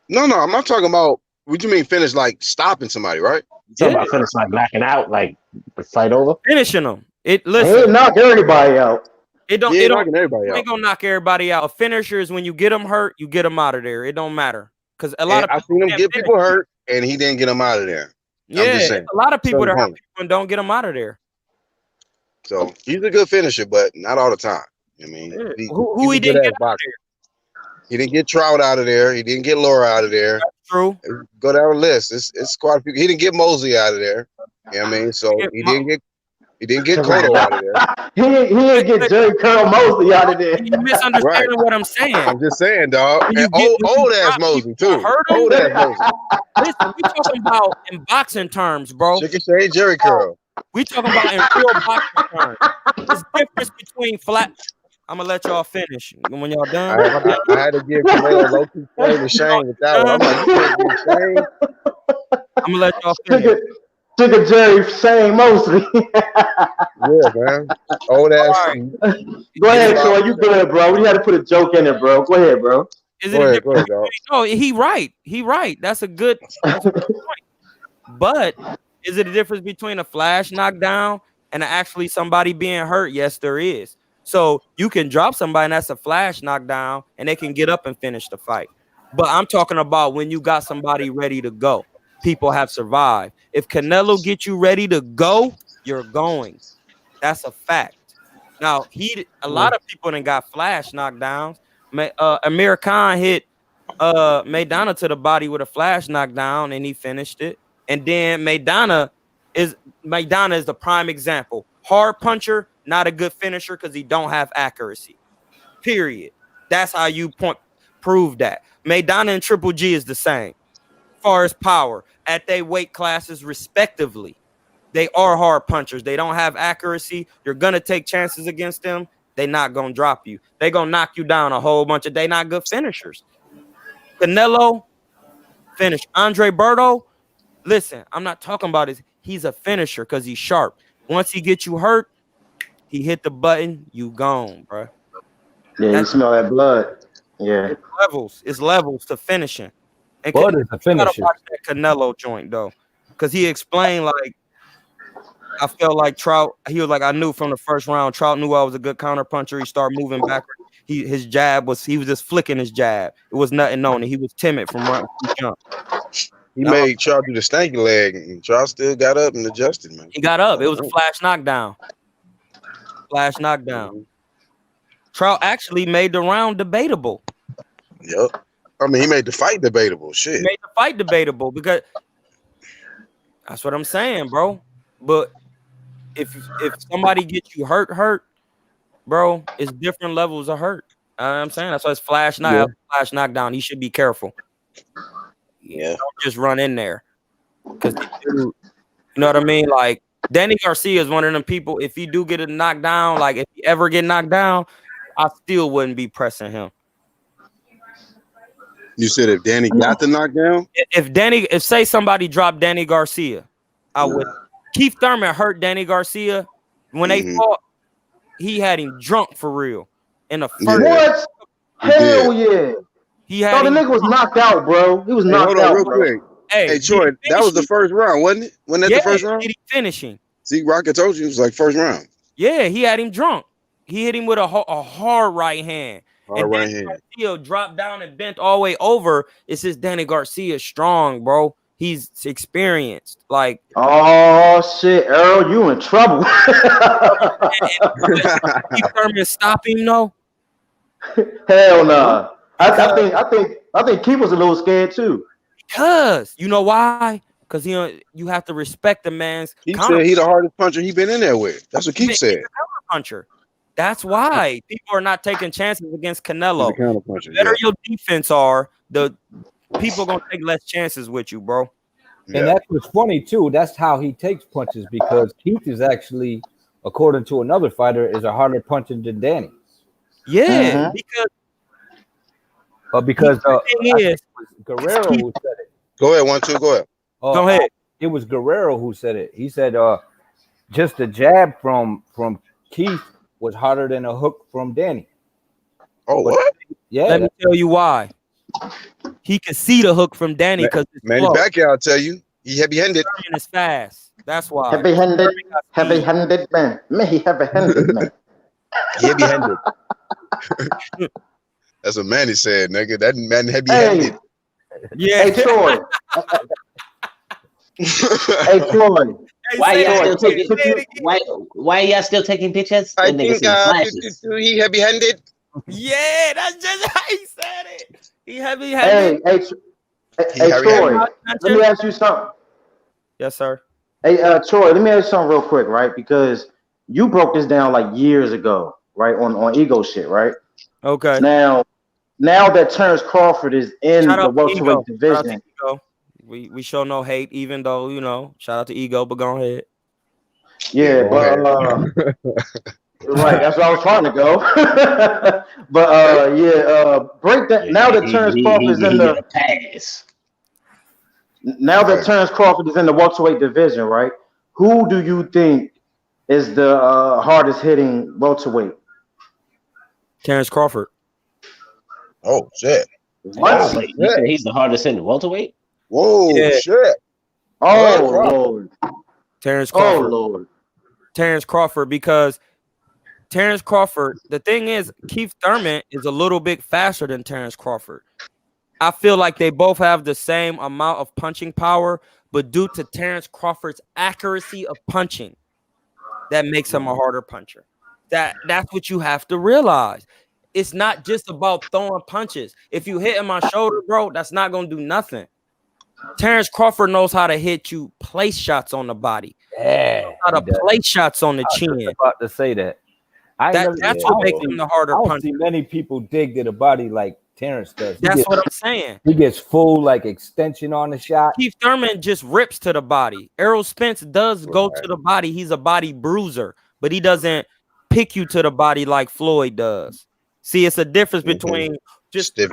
No, I'm not talking about. What you mean finish? Like stopping somebody, right? Talking about finish like blacking out, like the fight over. Finishing them. It knock everybody out. It don't. Yeah, It knocking everybody out. ain't gonna knock everybody out. A finisher is when you get them hurt, you get them out of there. It don't matter. Because a lot of I've seen him get people hurt, and he didn't get them out of there. Yeah, a lot of people that hurt people and don't get them out of there. So he's a good finisher, but not all the time. I mean, who he didn't get out of there? He didn't get Trout out of there. He didn't get Laura out of there. That's true. Go down the list. It's quite a few. He didn't get Mosley out of there. You know what I mean? So he didn't get Cotto out of there. He didn't get Jerry Curl Mosley out of there. You misunderstanding what I'm saying. I'm just saying, dog. And old ass Mosley too. Old ass Mosley. Listen, we talking about in boxing terms, bro. Chicken shade Jerry Curl. We talking about in real boxing terms. There's difference between flat. I'm gonna let y'all finish when y'all done. I had to give Canelo low-key claim to Shane with that one. I'm like, you can't give Shane. I'm gonna let y'all finish. Took a Jerry Shane Mosley. Yeah, man. Old ass. Right. Go ahead, Troy. You good, bro. We had to put a joke in there, bro. Go ahead, bro. Is it a difference? No, he right. He right. That's a good point. But is it a difference between a flash knockdown and actually somebody being hurt? Yes, there is. So you can drop somebody and that's a flash knockdown and they can get up and finish the fight. But I'm talking about when you got somebody ready to go. People have survived. If Canelo gets you ready to go, you're going. That's a fact. Now, a lot of people done got flash knockdowns. Amir Khan hit Maidana to the body with a flash knockdown and he finished it. And then Maidana is the prime example. Hard puncher, not a good finisher because he don't have accuracy. Period. That's how you prove that. Maidana and Triple G is the same. As far as power, at their weight classes respectively, they are hard punchers. They don't have accuracy. You're gonna take chances against them. they not gonna drop you. They gonna knock you down a whole bunch of. They not good finishers. Canelo finish. Andre Berto. Listen, I'm not talking about his. He's a finisher because he's sharp. Once he gets you hurt, he hit the button. You gone, bro. Yeah, you smell that blood. Yeah. It's levels to finishing. And Blood is a finisher. gotta watch that Canelo joint though, because he explained like I felt like Trout. He was like, I knew from the first round, Trout knew I was a good counter puncher. He started moving backward. His jab was he was just flicking his jab. It was nothing on it. He was timid from jump. He made Trout do the stanky leg, and Trout still got up and adjusted, man. He got up. It was a flash knockdown. Flash knockdown. Trout actually made the round debatable. Yep. I mean, he made the fight debatable. Shit. He made the fight debatable because that's what I'm saying, bro. But if somebody gets you hurt, bro, it's different levels of hurt. I'm saying that's why it's flash knockdown. He should be careful. Yeah. Don't just run in there. Because you know what I mean? Like Danny Garcia is one of them people. If he do get a knockdown, like if he ever get knocked down, I still wouldn't be pressing him. You said if Danny got the knockdown? If say somebody dropped Danny Garcia, I would. Keith Thurman hurt Danny Garcia when they fought. He had him drunk for real. In the first What? Hell yeah. He had the nigga was knocked out, bro. He was knocked out. Real quick. Hey, Troy, that was the first round, wasn't it? Wasn't that the first round? He finishing. See, Rocket told you it was like first round. Yeah, he had him drunk. He hit him with a hard right hand. Garcia dropped down and bent all the way over. It's just Danny Garcia strong, bro. He's experienced. Like, oh shit, Earl, you in trouble. Keith Thurman stop him, no? Hell no. I think Keith was a little scared too. Because you know why? Because you have to respect the man's. He said he the hardest puncher he been in there with. That's what Keith said. Puncher. That's why people are not taking chances against Canelo. The better your defense are, the people gonna take less chances with you, bro. And that's what's funny too. That's how he takes punches, because Keith is actually, according to another fighter, is a harder puncher than Danny. Yeah, because Guerrero who said it. Go ahead, 1, 2, go ahead. Go ahead. It was Guerrero who said it. He said, just the jab from Keith was harder than a hook from Danny. Oh, what? Yeah. Let me tell you why. He can see the hook from Danny because Manny Pacquiao, I'll tell you, he heavy-handed. It's fast. That's why. Heavy-handed man. Me heavy-handed man. Heavy-handed. That's what Manny said, nigga. That man heavy-handed. Hey. Yeah. Hey, Troy. Hey, Troy. Why y'all still taking pictures? I think he heavy-handed. Yeah, that's just how he said it. He heavy-handed. Hey, Troy. Let me ask you something. Yes, sir. Hey, Troy. Let me ask you something real quick, right? Because you broke this down like years ago, right? On ego shit, right? Okay. Now that Terrence Crawford is in the welterweight division. We show no hate, even though, you know, shout out to Ego, but go ahead. Yeah, but right, that's where I was trying to go. But break that. Now that Terrence Crawford is in the Terrence Crawford is in the welterweight division, right? Who do you think is the hardest hitting welterweight? Terrence Crawford. Oh shit! What? Wait, you said he's the hardest hitting welterweight? Whoa, shit! Oh Lord! Terrence Crawford. Oh Lord! Terrence Crawford, because Terrence Crawford. The thing is, Keith Thurman is a little bit faster than Terrence Crawford. I feel like they both have the same amount of punching power, but due to Terrence Crawford's accuracy of punching, that makes him a harder puncher. That's what you have to realize. It's not just about throwing punches. If you hit in my shoulder, bro, that's not gonna do nothing. Terrence Crawford knows how to hit you place shots on the body. Yeah, how to place shots on the chin. I was about to say that. That's what makes him the harder puncher. I don't see many people dig to the body like Terrence does. That's what I'm saying. He gets full like extension on the shot. Keith Thurman just rips to the body. Errol Spence does go to the body. He's a body bruiser, but he doesn't pick you to the body like Floyd does. See, it's a difference between just Stiff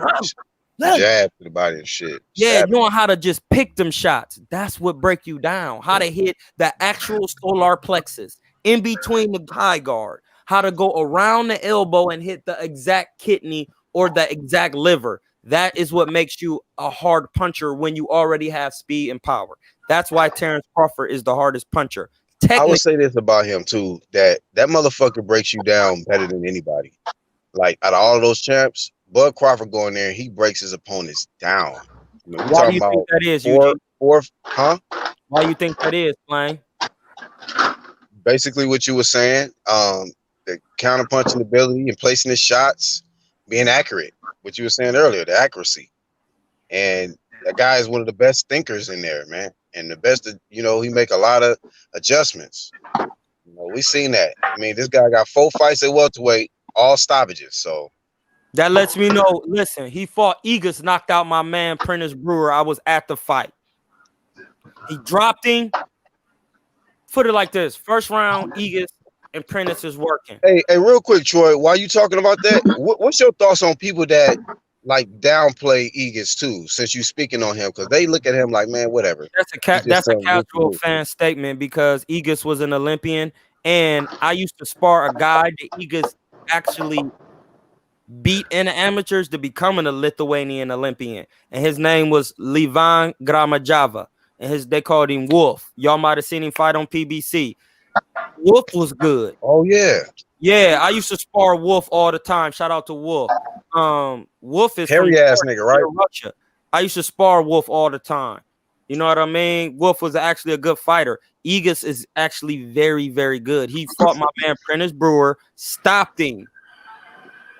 jab to the body and shit. yeah, Stabbing. knowing how to just pick them shots. That's what break you down. How to hit the actual solar plexus in between the high guard. How to go around the elbow and hit the exact kidney or the exact liver. That is what makes you a hard puncher when you already have speed and power. That's why Terrence Crawford is the hardest puncher. I would say this about him too, that motherfucker breaks you down better than anybody. Like out of all of those champs, Bud Crawford going there, he breaks his opponents down. I mean, why do you think that is, Eugene? Huh? Why you think that is, Flame? Basically what you were saying, the counterpunching ability and placing his shots, being accurate. What you were saying earlier, the accuracy. And that guy is one of the best thinkers in there, man. And the best, he make a lot of adjustments. We seen that. I mean, this guy got 4 fights at welterweight, all stoppages. So that lets me know. Listen, he fought Egas, knocked out my man Prentice Brewer. I was at the fight. He dropped him. Put it like this: first round, Egas and Prentice is working. Hey, real quick, Troy, while you talking about that, what's your thoughts on people that like downplay Egas too? Since you speaking on him, because they look at him like, man, whatever. That's a casual fan statement because Egas was an Olympian, and I used to spar a guy that Egas actually beat in the amateurs to becoming a Lithuanian Olympian, and his name was Levan Gramajava, and they called him Wolf. Y'all might have seen him fight on PBC. Wolf was good. Oh yeah. Yeah, I used to spar Wolf all the time. Shout out to Wolf. Wolf is hairy ass nigga, right? Russia. I used to spar Wolf all the time. You know what I mean? Wolf was actually a good fighter. Egas is actually very, very good. He fought my man Prentice Brewer, stopped him.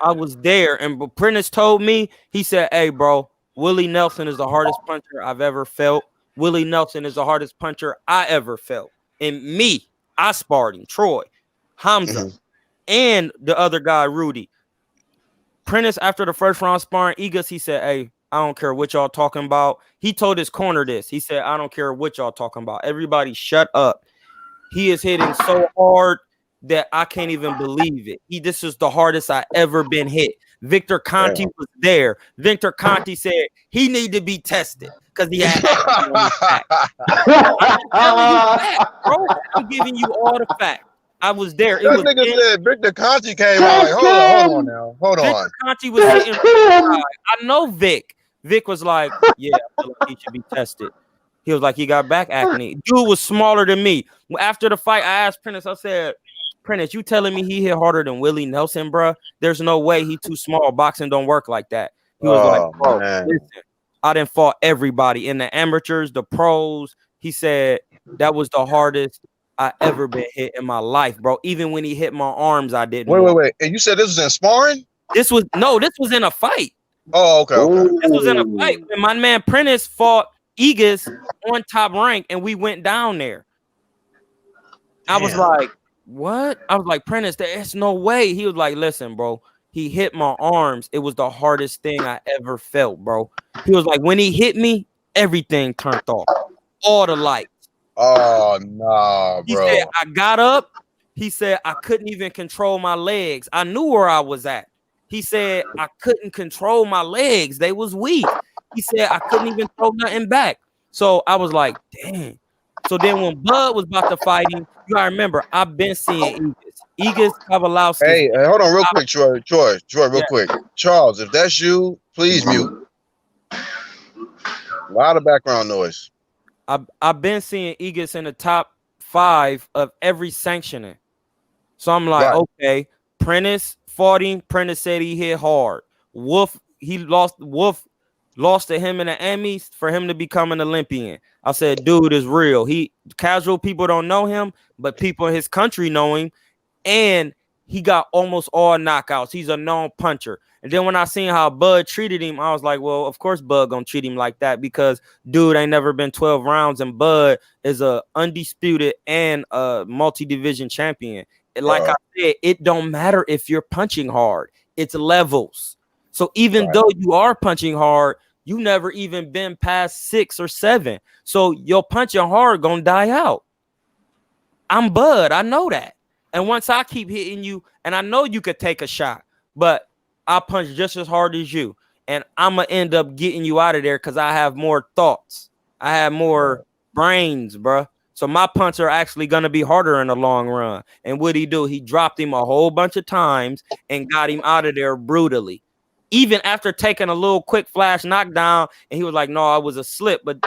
I was there, and Prentice told me, he said, hey, bro, Willie Nelson is the hardest puncher I've ever felt. Willie Nelson is the hardest puncher I ever felt. And me, I sparred him, Troy, Hamza, and the other guy, Rudy. Prentice, after the first round sparring Egas, he said, hey, I don't care what y'all talking about. He told his corner this. He said, I don't care what y'all talking about. Everybody shut up. He is hitting so hard that I can't even believe it. This is the hardest I ever been hit. Victor Conti was there. Victor Conti said he need to be tested because he had on his back. I'm telling you facts, bro. I'm giving you all the facts. I was there. That nigga said Victor Conti came out. Like, hold on now. Hold on. Victor Conti was hitting. I know Vic. Vic was like, yeah, I feel like he should be tested. He was like, he got back acne. Dude was smaller than me. After the fight, I asked Prentice, I said, Prentice, you telling me he hit harder than Willie Nelson, bro? There's no way. He too small. Boxing don't work like that. He was like, bro, listen, I done fought everybody in the amateurs, the pros. He said that was the hardest I ever been hit in my life, bro. Even when he hit my arms, I didn't. Wait. And you said this was in sparring? This was in a fight. Oh, okay. This was in a fight. And my man Prentice fought Egas on Top Rank, and we went down there. I was like, what? I was like, Prentice, there's no way. He was like, listen, bro. He hit my arms. It was the hardest thing I ever felt, bro. He was like, when he hit me, everything turned off. All the lights. Oh, no, bro. He said, I got up. He said, I couldn't even control my legs. I knew where I was at. He said, I couldn't control my legs. They was weak. He said, I couldn't even throw nothing back. So I was like, dang. So then when Bud was about to fight him, you gotta remember, I've been seeing Egas Kavalowski. Hey, hold on real quick, Troy, real quick. Charles, if that's you, please mute. A lot of background noise. I've been seeing Egas in the top 5 of every sanctioning. So I'm like, okay, Prentice fought him. Prentice said he hit hard. Wolf lost to him in the Emmys for him to become an Olympian. I said, dude is real. Casual people don't know him, but people in his country know him. And he got almost all knockouts. He's a known puncher. And then when I seen how Bud treated him, I was like, well, of course Bud gonna treat him like that because dude ain't never been 12 rounds, and Bud is a undisputed and a multi-division champion. And like I said, it don't matter if you're punching hard. It's levels. So even though you are punching hard, you never even been past 6 or 7. So your punching hard gonna die out. I'm Bud. I know that. And once I keep hitting you, and I know you could take a shot, but I punch just as hard as you, and I'm gonna end up getting you out of there because I have more thoughts. I have more brains, bro. So my punts are actually gonna be harder in the long run. And what'd he do? He dropped him a whole bunch of times and got him out of there brutally. Even after taking a little quick flash knockdown, and he was like, "No, I was a slip." But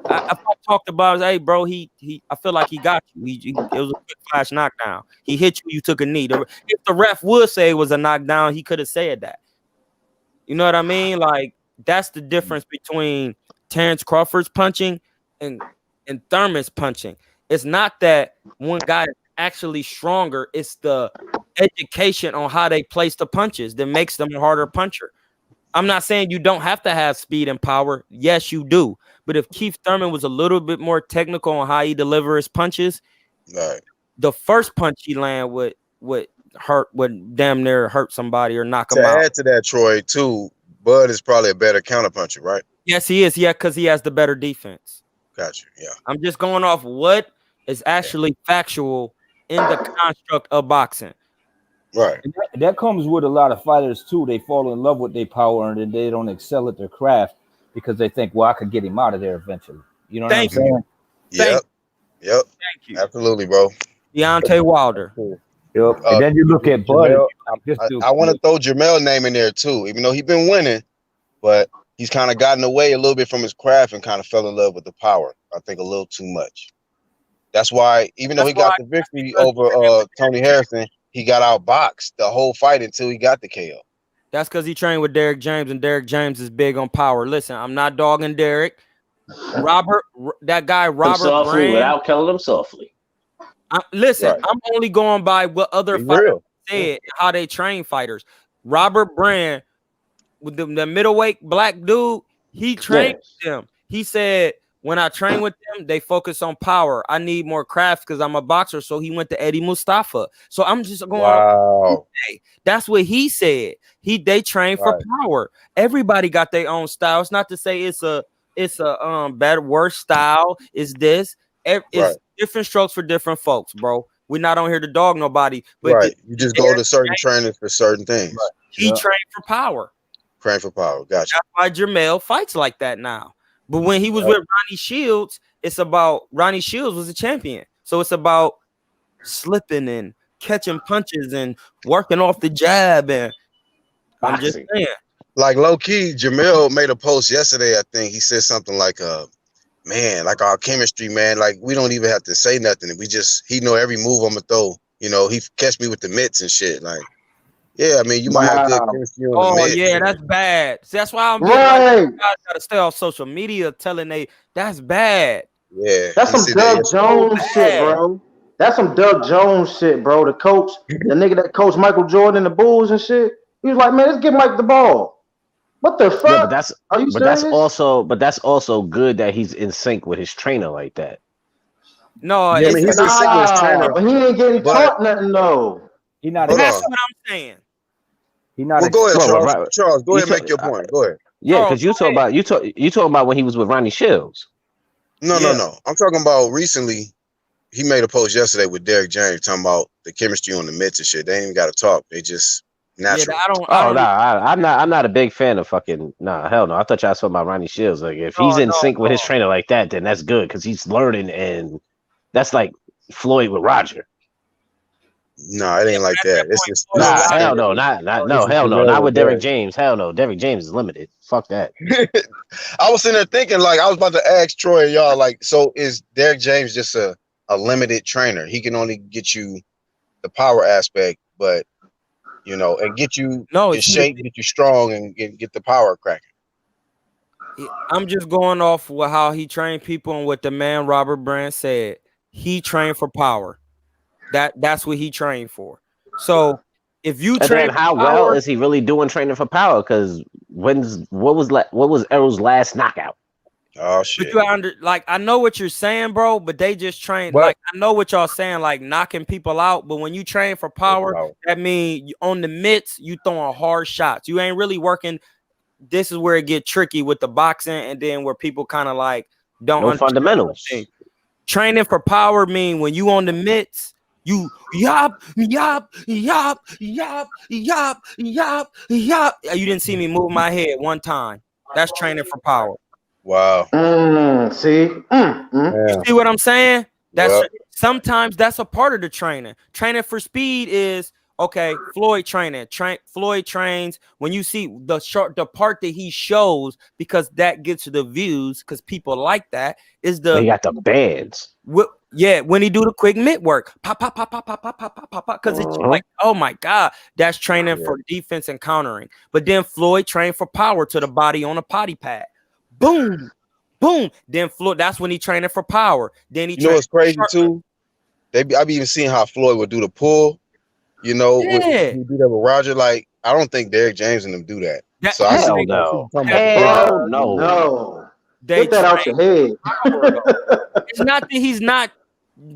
I talked about, hey, bro, I feel like he got you. It was a quick flash knockdown. He hit you, you took a knee. If the ref would say it was a knockdown, he could have said that. You know what I mean? Like, that's the difference between Terrence Crawford's punching and Thurman's punching. It's not that one guy is actually stronger. It's the education on how they place the punches that makes them a harder puncher. I'm not saying you don't have to have speed and power. Yes, you do. But if Keith Thurman was a little bit more technical on how he delivers his punches, Right. the first punch he land would damn near hurt somebody or knock To him out. add to that, Troy, too, Bud is probably a better counterpuncher, right? Yes, he is. Yeah, because he has the better defense. Got you. Yeah. I'm just going off what is actually factual in the construct of boxing. Right. And that comes with a lot of fighters too. They fall in love with their power and then they don't excel at their craft because they think, well, I could get him out of there eventually. You know what I'm saying? Yep. Yep. Thank you. Absolutely, bro. Deontay Wilder. Yep. And then you look at Bud. I want to throw Jermell's name in there too, even though he's been winning, but he's kind of gotten away a little bit from his craft and kind of fell in love with the power. I think a little too much. That's why, even though he got the victory over Tony Harrison, he got outboxed the whole fight until he got the KO. That's because he trained with Derek James, and Derek James is big on power. Listen, I'm not dogging Derek. That guy Robert Brand, without killing him softly. Listen, I'm only going by what other fighters said, how they train fighters. Robert Brand, with the middleweight black dude, he trained them. He said, when I train with them, they focus on power. I need more craft because I'm a boxer. So he went to Eddie Mustafa. So I'm just going. Wow. That's what he said. They train for power. Everybody got their own style. It's not to say it's a better, worse style. It's this. It's different strokes for different folks, bro. We're not on here to dog nobody. But you just go to certain trainers for certain things. He trained for power. Train for power. Gotcha. That's why Jermell fights like that now. But when he was with Ronnie Shields, it's about Ronnie Shields was a champion. So it's about slipping and catching punches and working off the jab. And I'm just saying. Like low key, Jermell made a post yesterday. I think he said something like, man, like our chemistry, man, like we don't even have to say nothing. He know every move I'm gonna throw. You know, he catch me with the mitts and shit. Like, yeah, I mean, you might have good chemistry on the mitts. Yeah, that's bad. See, that's why I'm like, you guys gotta stay off social media telling that's bad. Yeah, that's some Doug Jones shit, bro. That's some Doug Jones shit, bro. The coach, the nigga that coached Michael Jordan and the Bulls and shit. He was like, man, let's give Mike the ball. What the fuck? Yeah, but that's also good that he's in sync with his trainer like that. No, he's in sync with his trainer, but he ain't getting taught nothing though. That's what I'm saying. He not. Well, go ahead, Charles. Go ahead and make your point. Go ahead. Yeah, because you talking about when he was with Ronnie Shields. No. I'm talking about recently. He made a post yesterday with Derek James talking about the chemistry on the mitts and shit. They ain't even got to talk. They just natural. Yeah, I'm not a big fan of fucking hell no. I thought y'all was talking about Ronnie Shields. Like if he's in sync with his trainer like that, then that's good because he's learning, and that's like Floyd with Roger. No, it ain't like that. It's just hell no, not with Derek James. Hell no, Derek James is limited. Fuck that. I was sitting there thinking, like, I was about to ask Troy and y'all, like, so is Derek James just a limited trainer? He can only get you the power aspect, but you know, and get you in shape, get you strong, and get the power cracking. I'm just going off with how he trained people and what the man Robert Brand said. He trained for power. That's what he trained for. So if you train, how well is he really doing training for power? Because what was Errol's last knockout? Oh shit! But I know what you're saying, bro. But they just train. Like I know what y'all saying, like knocking people out. But when you train for power, that means on the mitts you throwing hard shots. You ain't really working. This is where it get tricky with the boxing, and then where people kind of like don't fundamentals. Training for power mean when you on the mitts, You yop, yop, yop, yop, yop, yop, yop. You didn't see me move my head one time. That's training for power. Wow. See? You see what I'm saying? That's Yep. sometimes that's a part of the training. Training for speed is okay. Floyd training. Floyd trains when you see the part that he shows, because that gets the views, because people like that, is They the got the bands. yeah, when he do the quick mitt work, pop, pop, pop, pop, pop, pop, pop, pop, pop, pop, because it's like, oh my God, that's training for defense and countering. But then Floyd trained for power to the body on a potty pad. Boom, boom. Then Floyd, that's when he training for power. Then he, You know what's crazy too? I be even seeing how Floyd would do the pull. You know, yeah, he do that with Roger. Like, I don't think Derrick James and them do that. So I see Hell you no. talking about Hell no. No. they Get that out your head. It's not that he's not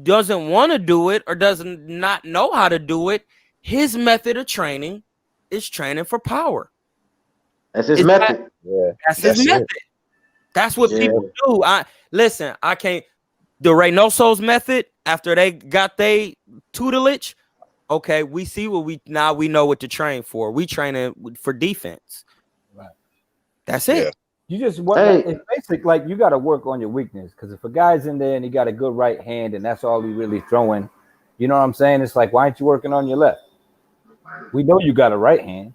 doesn't want to do it or doesn't not know how to do it. His method of training is training for power. That's his method. That's his method. That's what people do. I can't. The Reynoso's method, after they got their tutelage, okay, we see what we know what to train for. We training for defense. Right. That's it. Yeah. You just want it's basic, like you got to work on your weakness, because if a guy's in there and he got a good right hand and that's all he really throwing, you know what I'm saying? It's like, why aren't you working on your left? We know you got a right hand.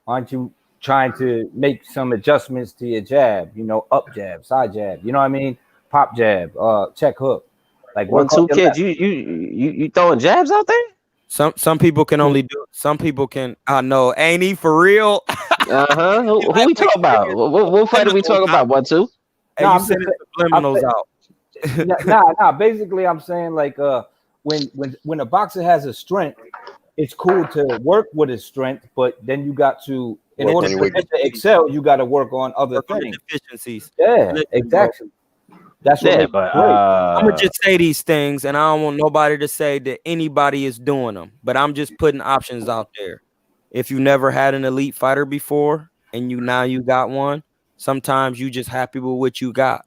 Why aren't you trying to make some adjustments to your jab? You know, up jab, side jab. You know what I mean? Pop jab, check hook. Like 1-2 kids, you throwing jabs out there? Some people can only do. Some people can. I know, ain't he for real? Who we talking about? What fight are we talking about? 1-2? Hey, you sending subliminals out. Nah. Basically, I'm saying like when a boxer has a strength, it's cool to work with his strength, but then you got to, in order for it to excel, you got to work on other things. Deficiencies. Yeah, exactly. That's what but I'm gonna just say these things, and I don't want nobody to say that anybody is doing them, but I'm just putting options out there. If you never had an elite fighter before and you got one, sometimes you just happy with what you got.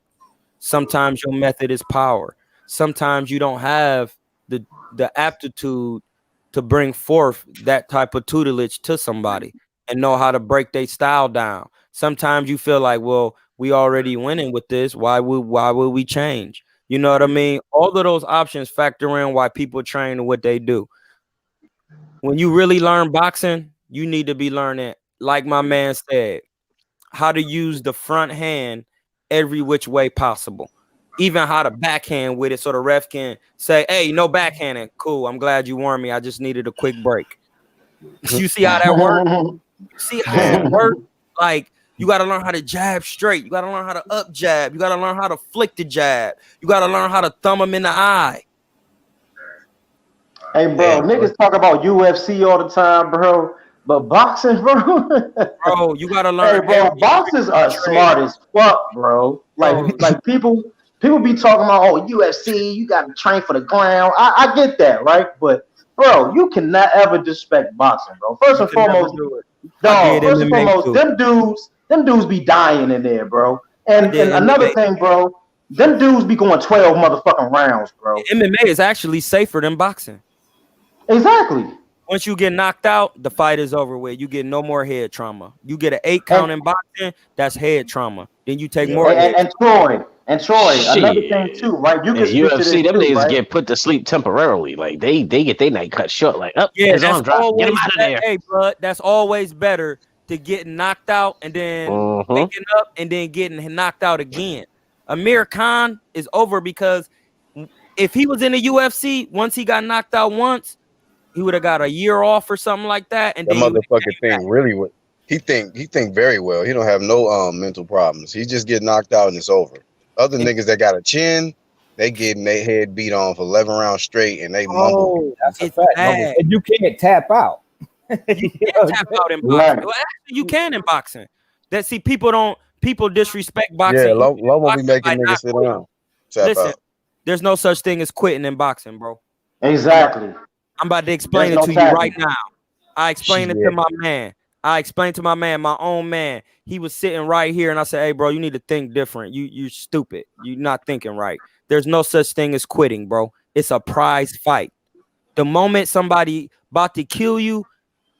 Sometimes your method is power. Sometimes you don't have the aptitude to bring forth that type of tutelage to somebody and know how to break their style down. Sometimes you feel like, well, we already winning with this. Why would we change? You know what I mean? All of those options factor in why people train what they do. When you really learn boxing, you need to be learning, like my man said, how to use the front hand every which way possible. Even how to backhand with it, so the ref can say, hey, no backhanding. Cool, I'm glad you warned me. I just needed a quick break. You see how that works? You see how that works? Like, you got to learn how to jab straight. You got to learn how to up jab. You got to learn how to flick the jab. You got to learn how to thumb them in the eye. Hey, bro, niggas talk about UFC all the time, bro. But boxing, bro. Bro, you got to learn. Hey, bro, boxers are smart as fuck, bro. Like people be talking about, oh, UFC, you got to train for the ground. I get that, right? But, bro, you cannot ever disrespect boxing, bro. First and foremost, them dudes be dying in there, bro. And another thing, bro, them dudes be going 12 motherfucking rounds, bro. MMA is actually safer than boxing. Exactly. Once you get knocked out, the fight is over with. You get no more head trauma. You get an 8 count in boxing, that's head trauma. Then you take more. And Troy, another thing too, right? You can UFC, them niggas get put to sleep temporarily. Like they get their night cut short. Like, his arm dropped. Get him out of there. Hey, bud, that's always better to get knocked out and then waking up and then getting knocked out again. Amir Khan is over because if he was in the UFC, once he got knocked out once, he would have got a year off or something like that. And that motherfucking thing really would. He think very well. He don't have no mental problems. He just get knocked out and it's over. Other niggas that got a chin, they getting their head beat on for 11 rounds straight and they mumble. That's a fact. And you can't tap out. You can't tap out in boxing. Well, actually, you can in boxing. People disrespect boxing. Yeah, Lomo be making niggas sit down. Listen, there's no such thing as quitting in boxing, bro. Exactly. I'm about to explain it to you right now. I explained it to my man. My own man. He was sitting right here, and I said, "Hey, bro, you need to think different. You're stupid. You're not thinking right. There's no such thing as quitting, bro. It's a prize fight. The moment somebody about to kill you,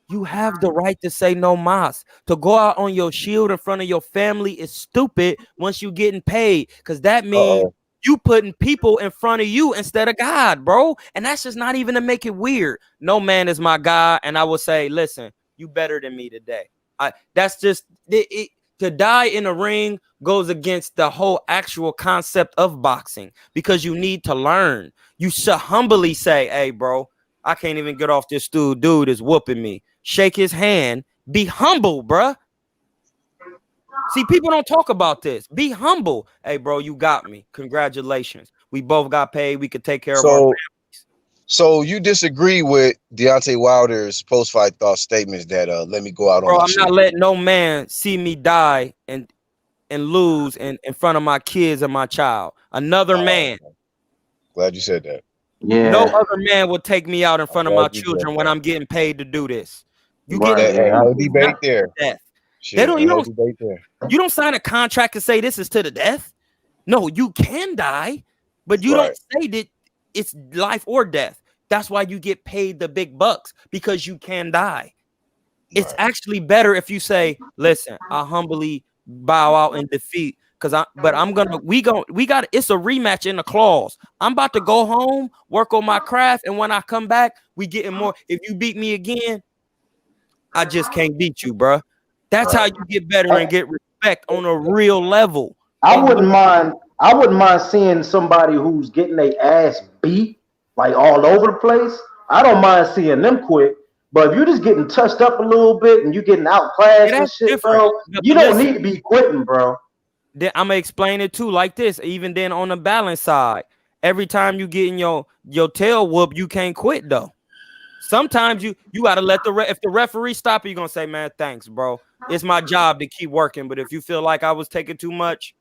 you have the right to say no mas. To go out on your shield in front of your family is stupid once you getting paid, because that means you putting people in front of you instead of God, bro. And that's just not even to make it weird. No man is my God, and I will say, listen, you better than me today. That's just it. To die in a ring goes against the whole actual concept of boxing, because you need to learn. You should humbly say, hey, bro, I can't even get off this stool. Dude is whooping me. Shake his hand. Be humble, bruh. See, people don't talk about this. Be humble. Hey, bro, you got me. Congratulations. We both got paid. We could take care of our families. So you disagree with Deontay Wilder's post-fight thought statements that let me go out on my I'm not letting no man see me die and lose in front of my kids and my child. Another man. Glad you said that. Yeah. No other man will take me out in front of my children when I'm getting paid to do this. You get no debate there. Death. Shit, They don't. You don't. debate there. You don't sign a contract to say this is to the death. No, you can die, but you don't say that it's life or death. That's why you get paid the big bucks, because you can die. It's actually better if you say, listen, I humbly bow out in defeat, we got it's a rematch in the clause. I'm about to go home, work on my craft, and when I come back, we getting more. If you beat me again, I just can't beat you, bro. That's how you get better and get respect on a real level. I wouldn't mind seeing somebody who's getting their ass beat like all over the place. I don't mind seeing them quit. But if you're just getting touched up a little bit and you're getting outclassed and shit, bro, you don't need to be quitting, bro. I'm gonna explain it too like this. Even then, on the balance side, every time you get in your tail whoop, you can't quit though. Sometimes you gotta let if the referee stop you, you're gonna say, man, thanks, bro. It's my job to keep working. But if you feel like I was taking too much,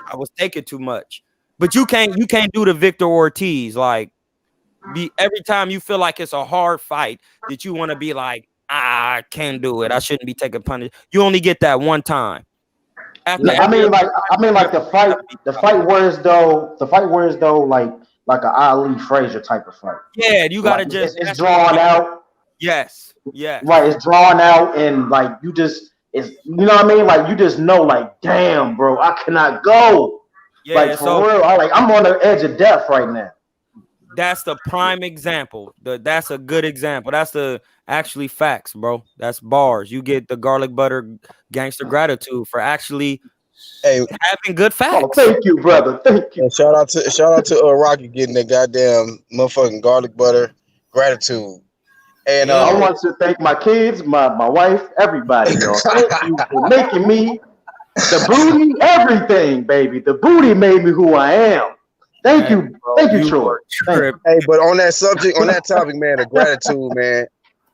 I was taking too much. But you can't do the Victor Ortiz, like every time you feel like it's a hard fight that you want to be like, I can't do it. I shouldn't be taking punishment. You only get that one time. I mean, like the fight where it's though like an Ali Frazier type of fight. Yeah, you gotta like, it's drawn out. Yes. Right, it's drawn out, and like it's you know what I mean. Like you just know, like, damn, bro, I cannot go. Yeah, like for real, I'm on the edge of death right now. That's the prime example. That's a good example. That's the actually facts, bro. That's bars. You get the garlic butter gangster gratitude for actually having good facts. Oh, thank you, brother. Thank you. And shout out to Rocky getting that goddamn motherfucking garlic butter gratitude. And I want to thank my kids, my wife, everybody. Thank you for making me the booty, everything, baby. The booty made me who I am. Thank you, Troy. Hey, but on that topic, man, of gratitude, man.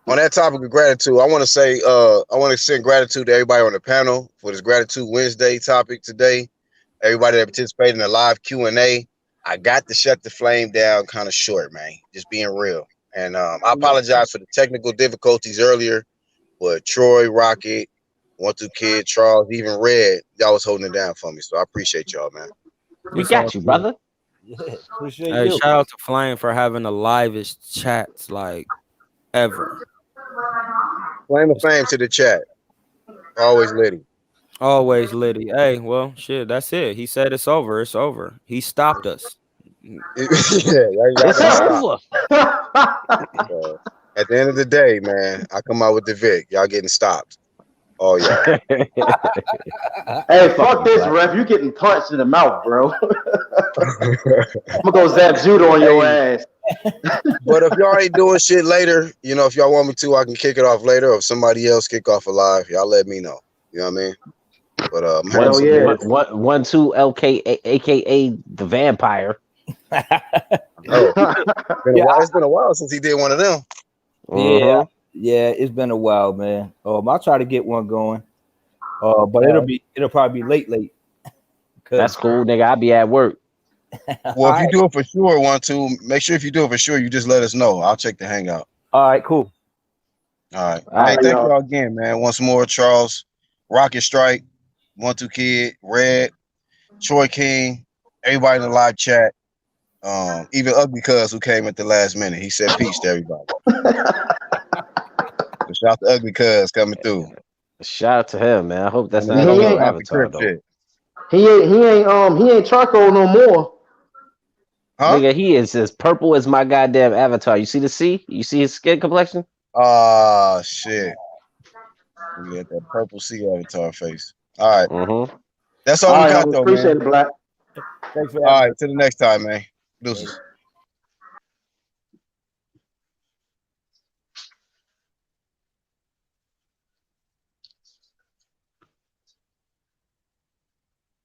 On that topic of gratitude, I want to say, I want to send gratitude to everybody on the panel for this Gratitude Wednesday topic today. Everybody that participated in the live Q&A. I got to shut the flame down kind of short, man. Just being real. And I apologize for the technical difficulties earlier, but Troy, Rocket, 1-2 Kid, Charles, even Red, y'all was holding it down for me. So I appreciate y'all, man. We got you, brother. Yeah, appreciate you. Shout out to Flame for having the livest chats like ever. Flame of fame to the chat. Always litty. Always litty. Hey, well, shit, that's it. He said it's over. It's over. He stopped us. It's over. At the end of the day, man, I come out with the Vic. Y'all getting stopped. Oh yeah. Hey, fuck this, ref. You getting punched in the mouth, bro. I'm gonna go zap judo on your ass. But if y'all ain't doing shit later, if y'all want me to, I can kick it off later. Or if somebody else kick off a live, y'all let me know. You know what I mean? But 1-2 LK, aka the vampire. It's been a while since he did one of them. Yeah, it's been a while, man. I'll try to get one going. But it'll probably be late. That's cool, nigga. I'll be at work. Well, if you do it for sure, 1-2, make sure if you do it for sure, you just let us know. I'll check the hangout. All right, cool. All right. Hey, thank y'all again, man. Once more, Charles, Rocket Strike, 1-2 Kid, Red, Troy King, everybody in the live chat. Even Ugly Cuz, who came at the last minute, he said peace to everybody. So shout out to Ugly Cuz coming through. Shout out to him, man. I hope that's And not then his he real ain't off the avatar crib though. shit. he ain't charcoal no more. Huh? Nigga, he is as purple as my goddamn avatar. You see the C? You see his skin complexion? Ah, shit. We got that purple sea avatar face. All right. Mm-hmm. That's all All we right, got, I though, appreciate man. it, Black. Thanks for All having right. Till the next time, man. Deuces. us.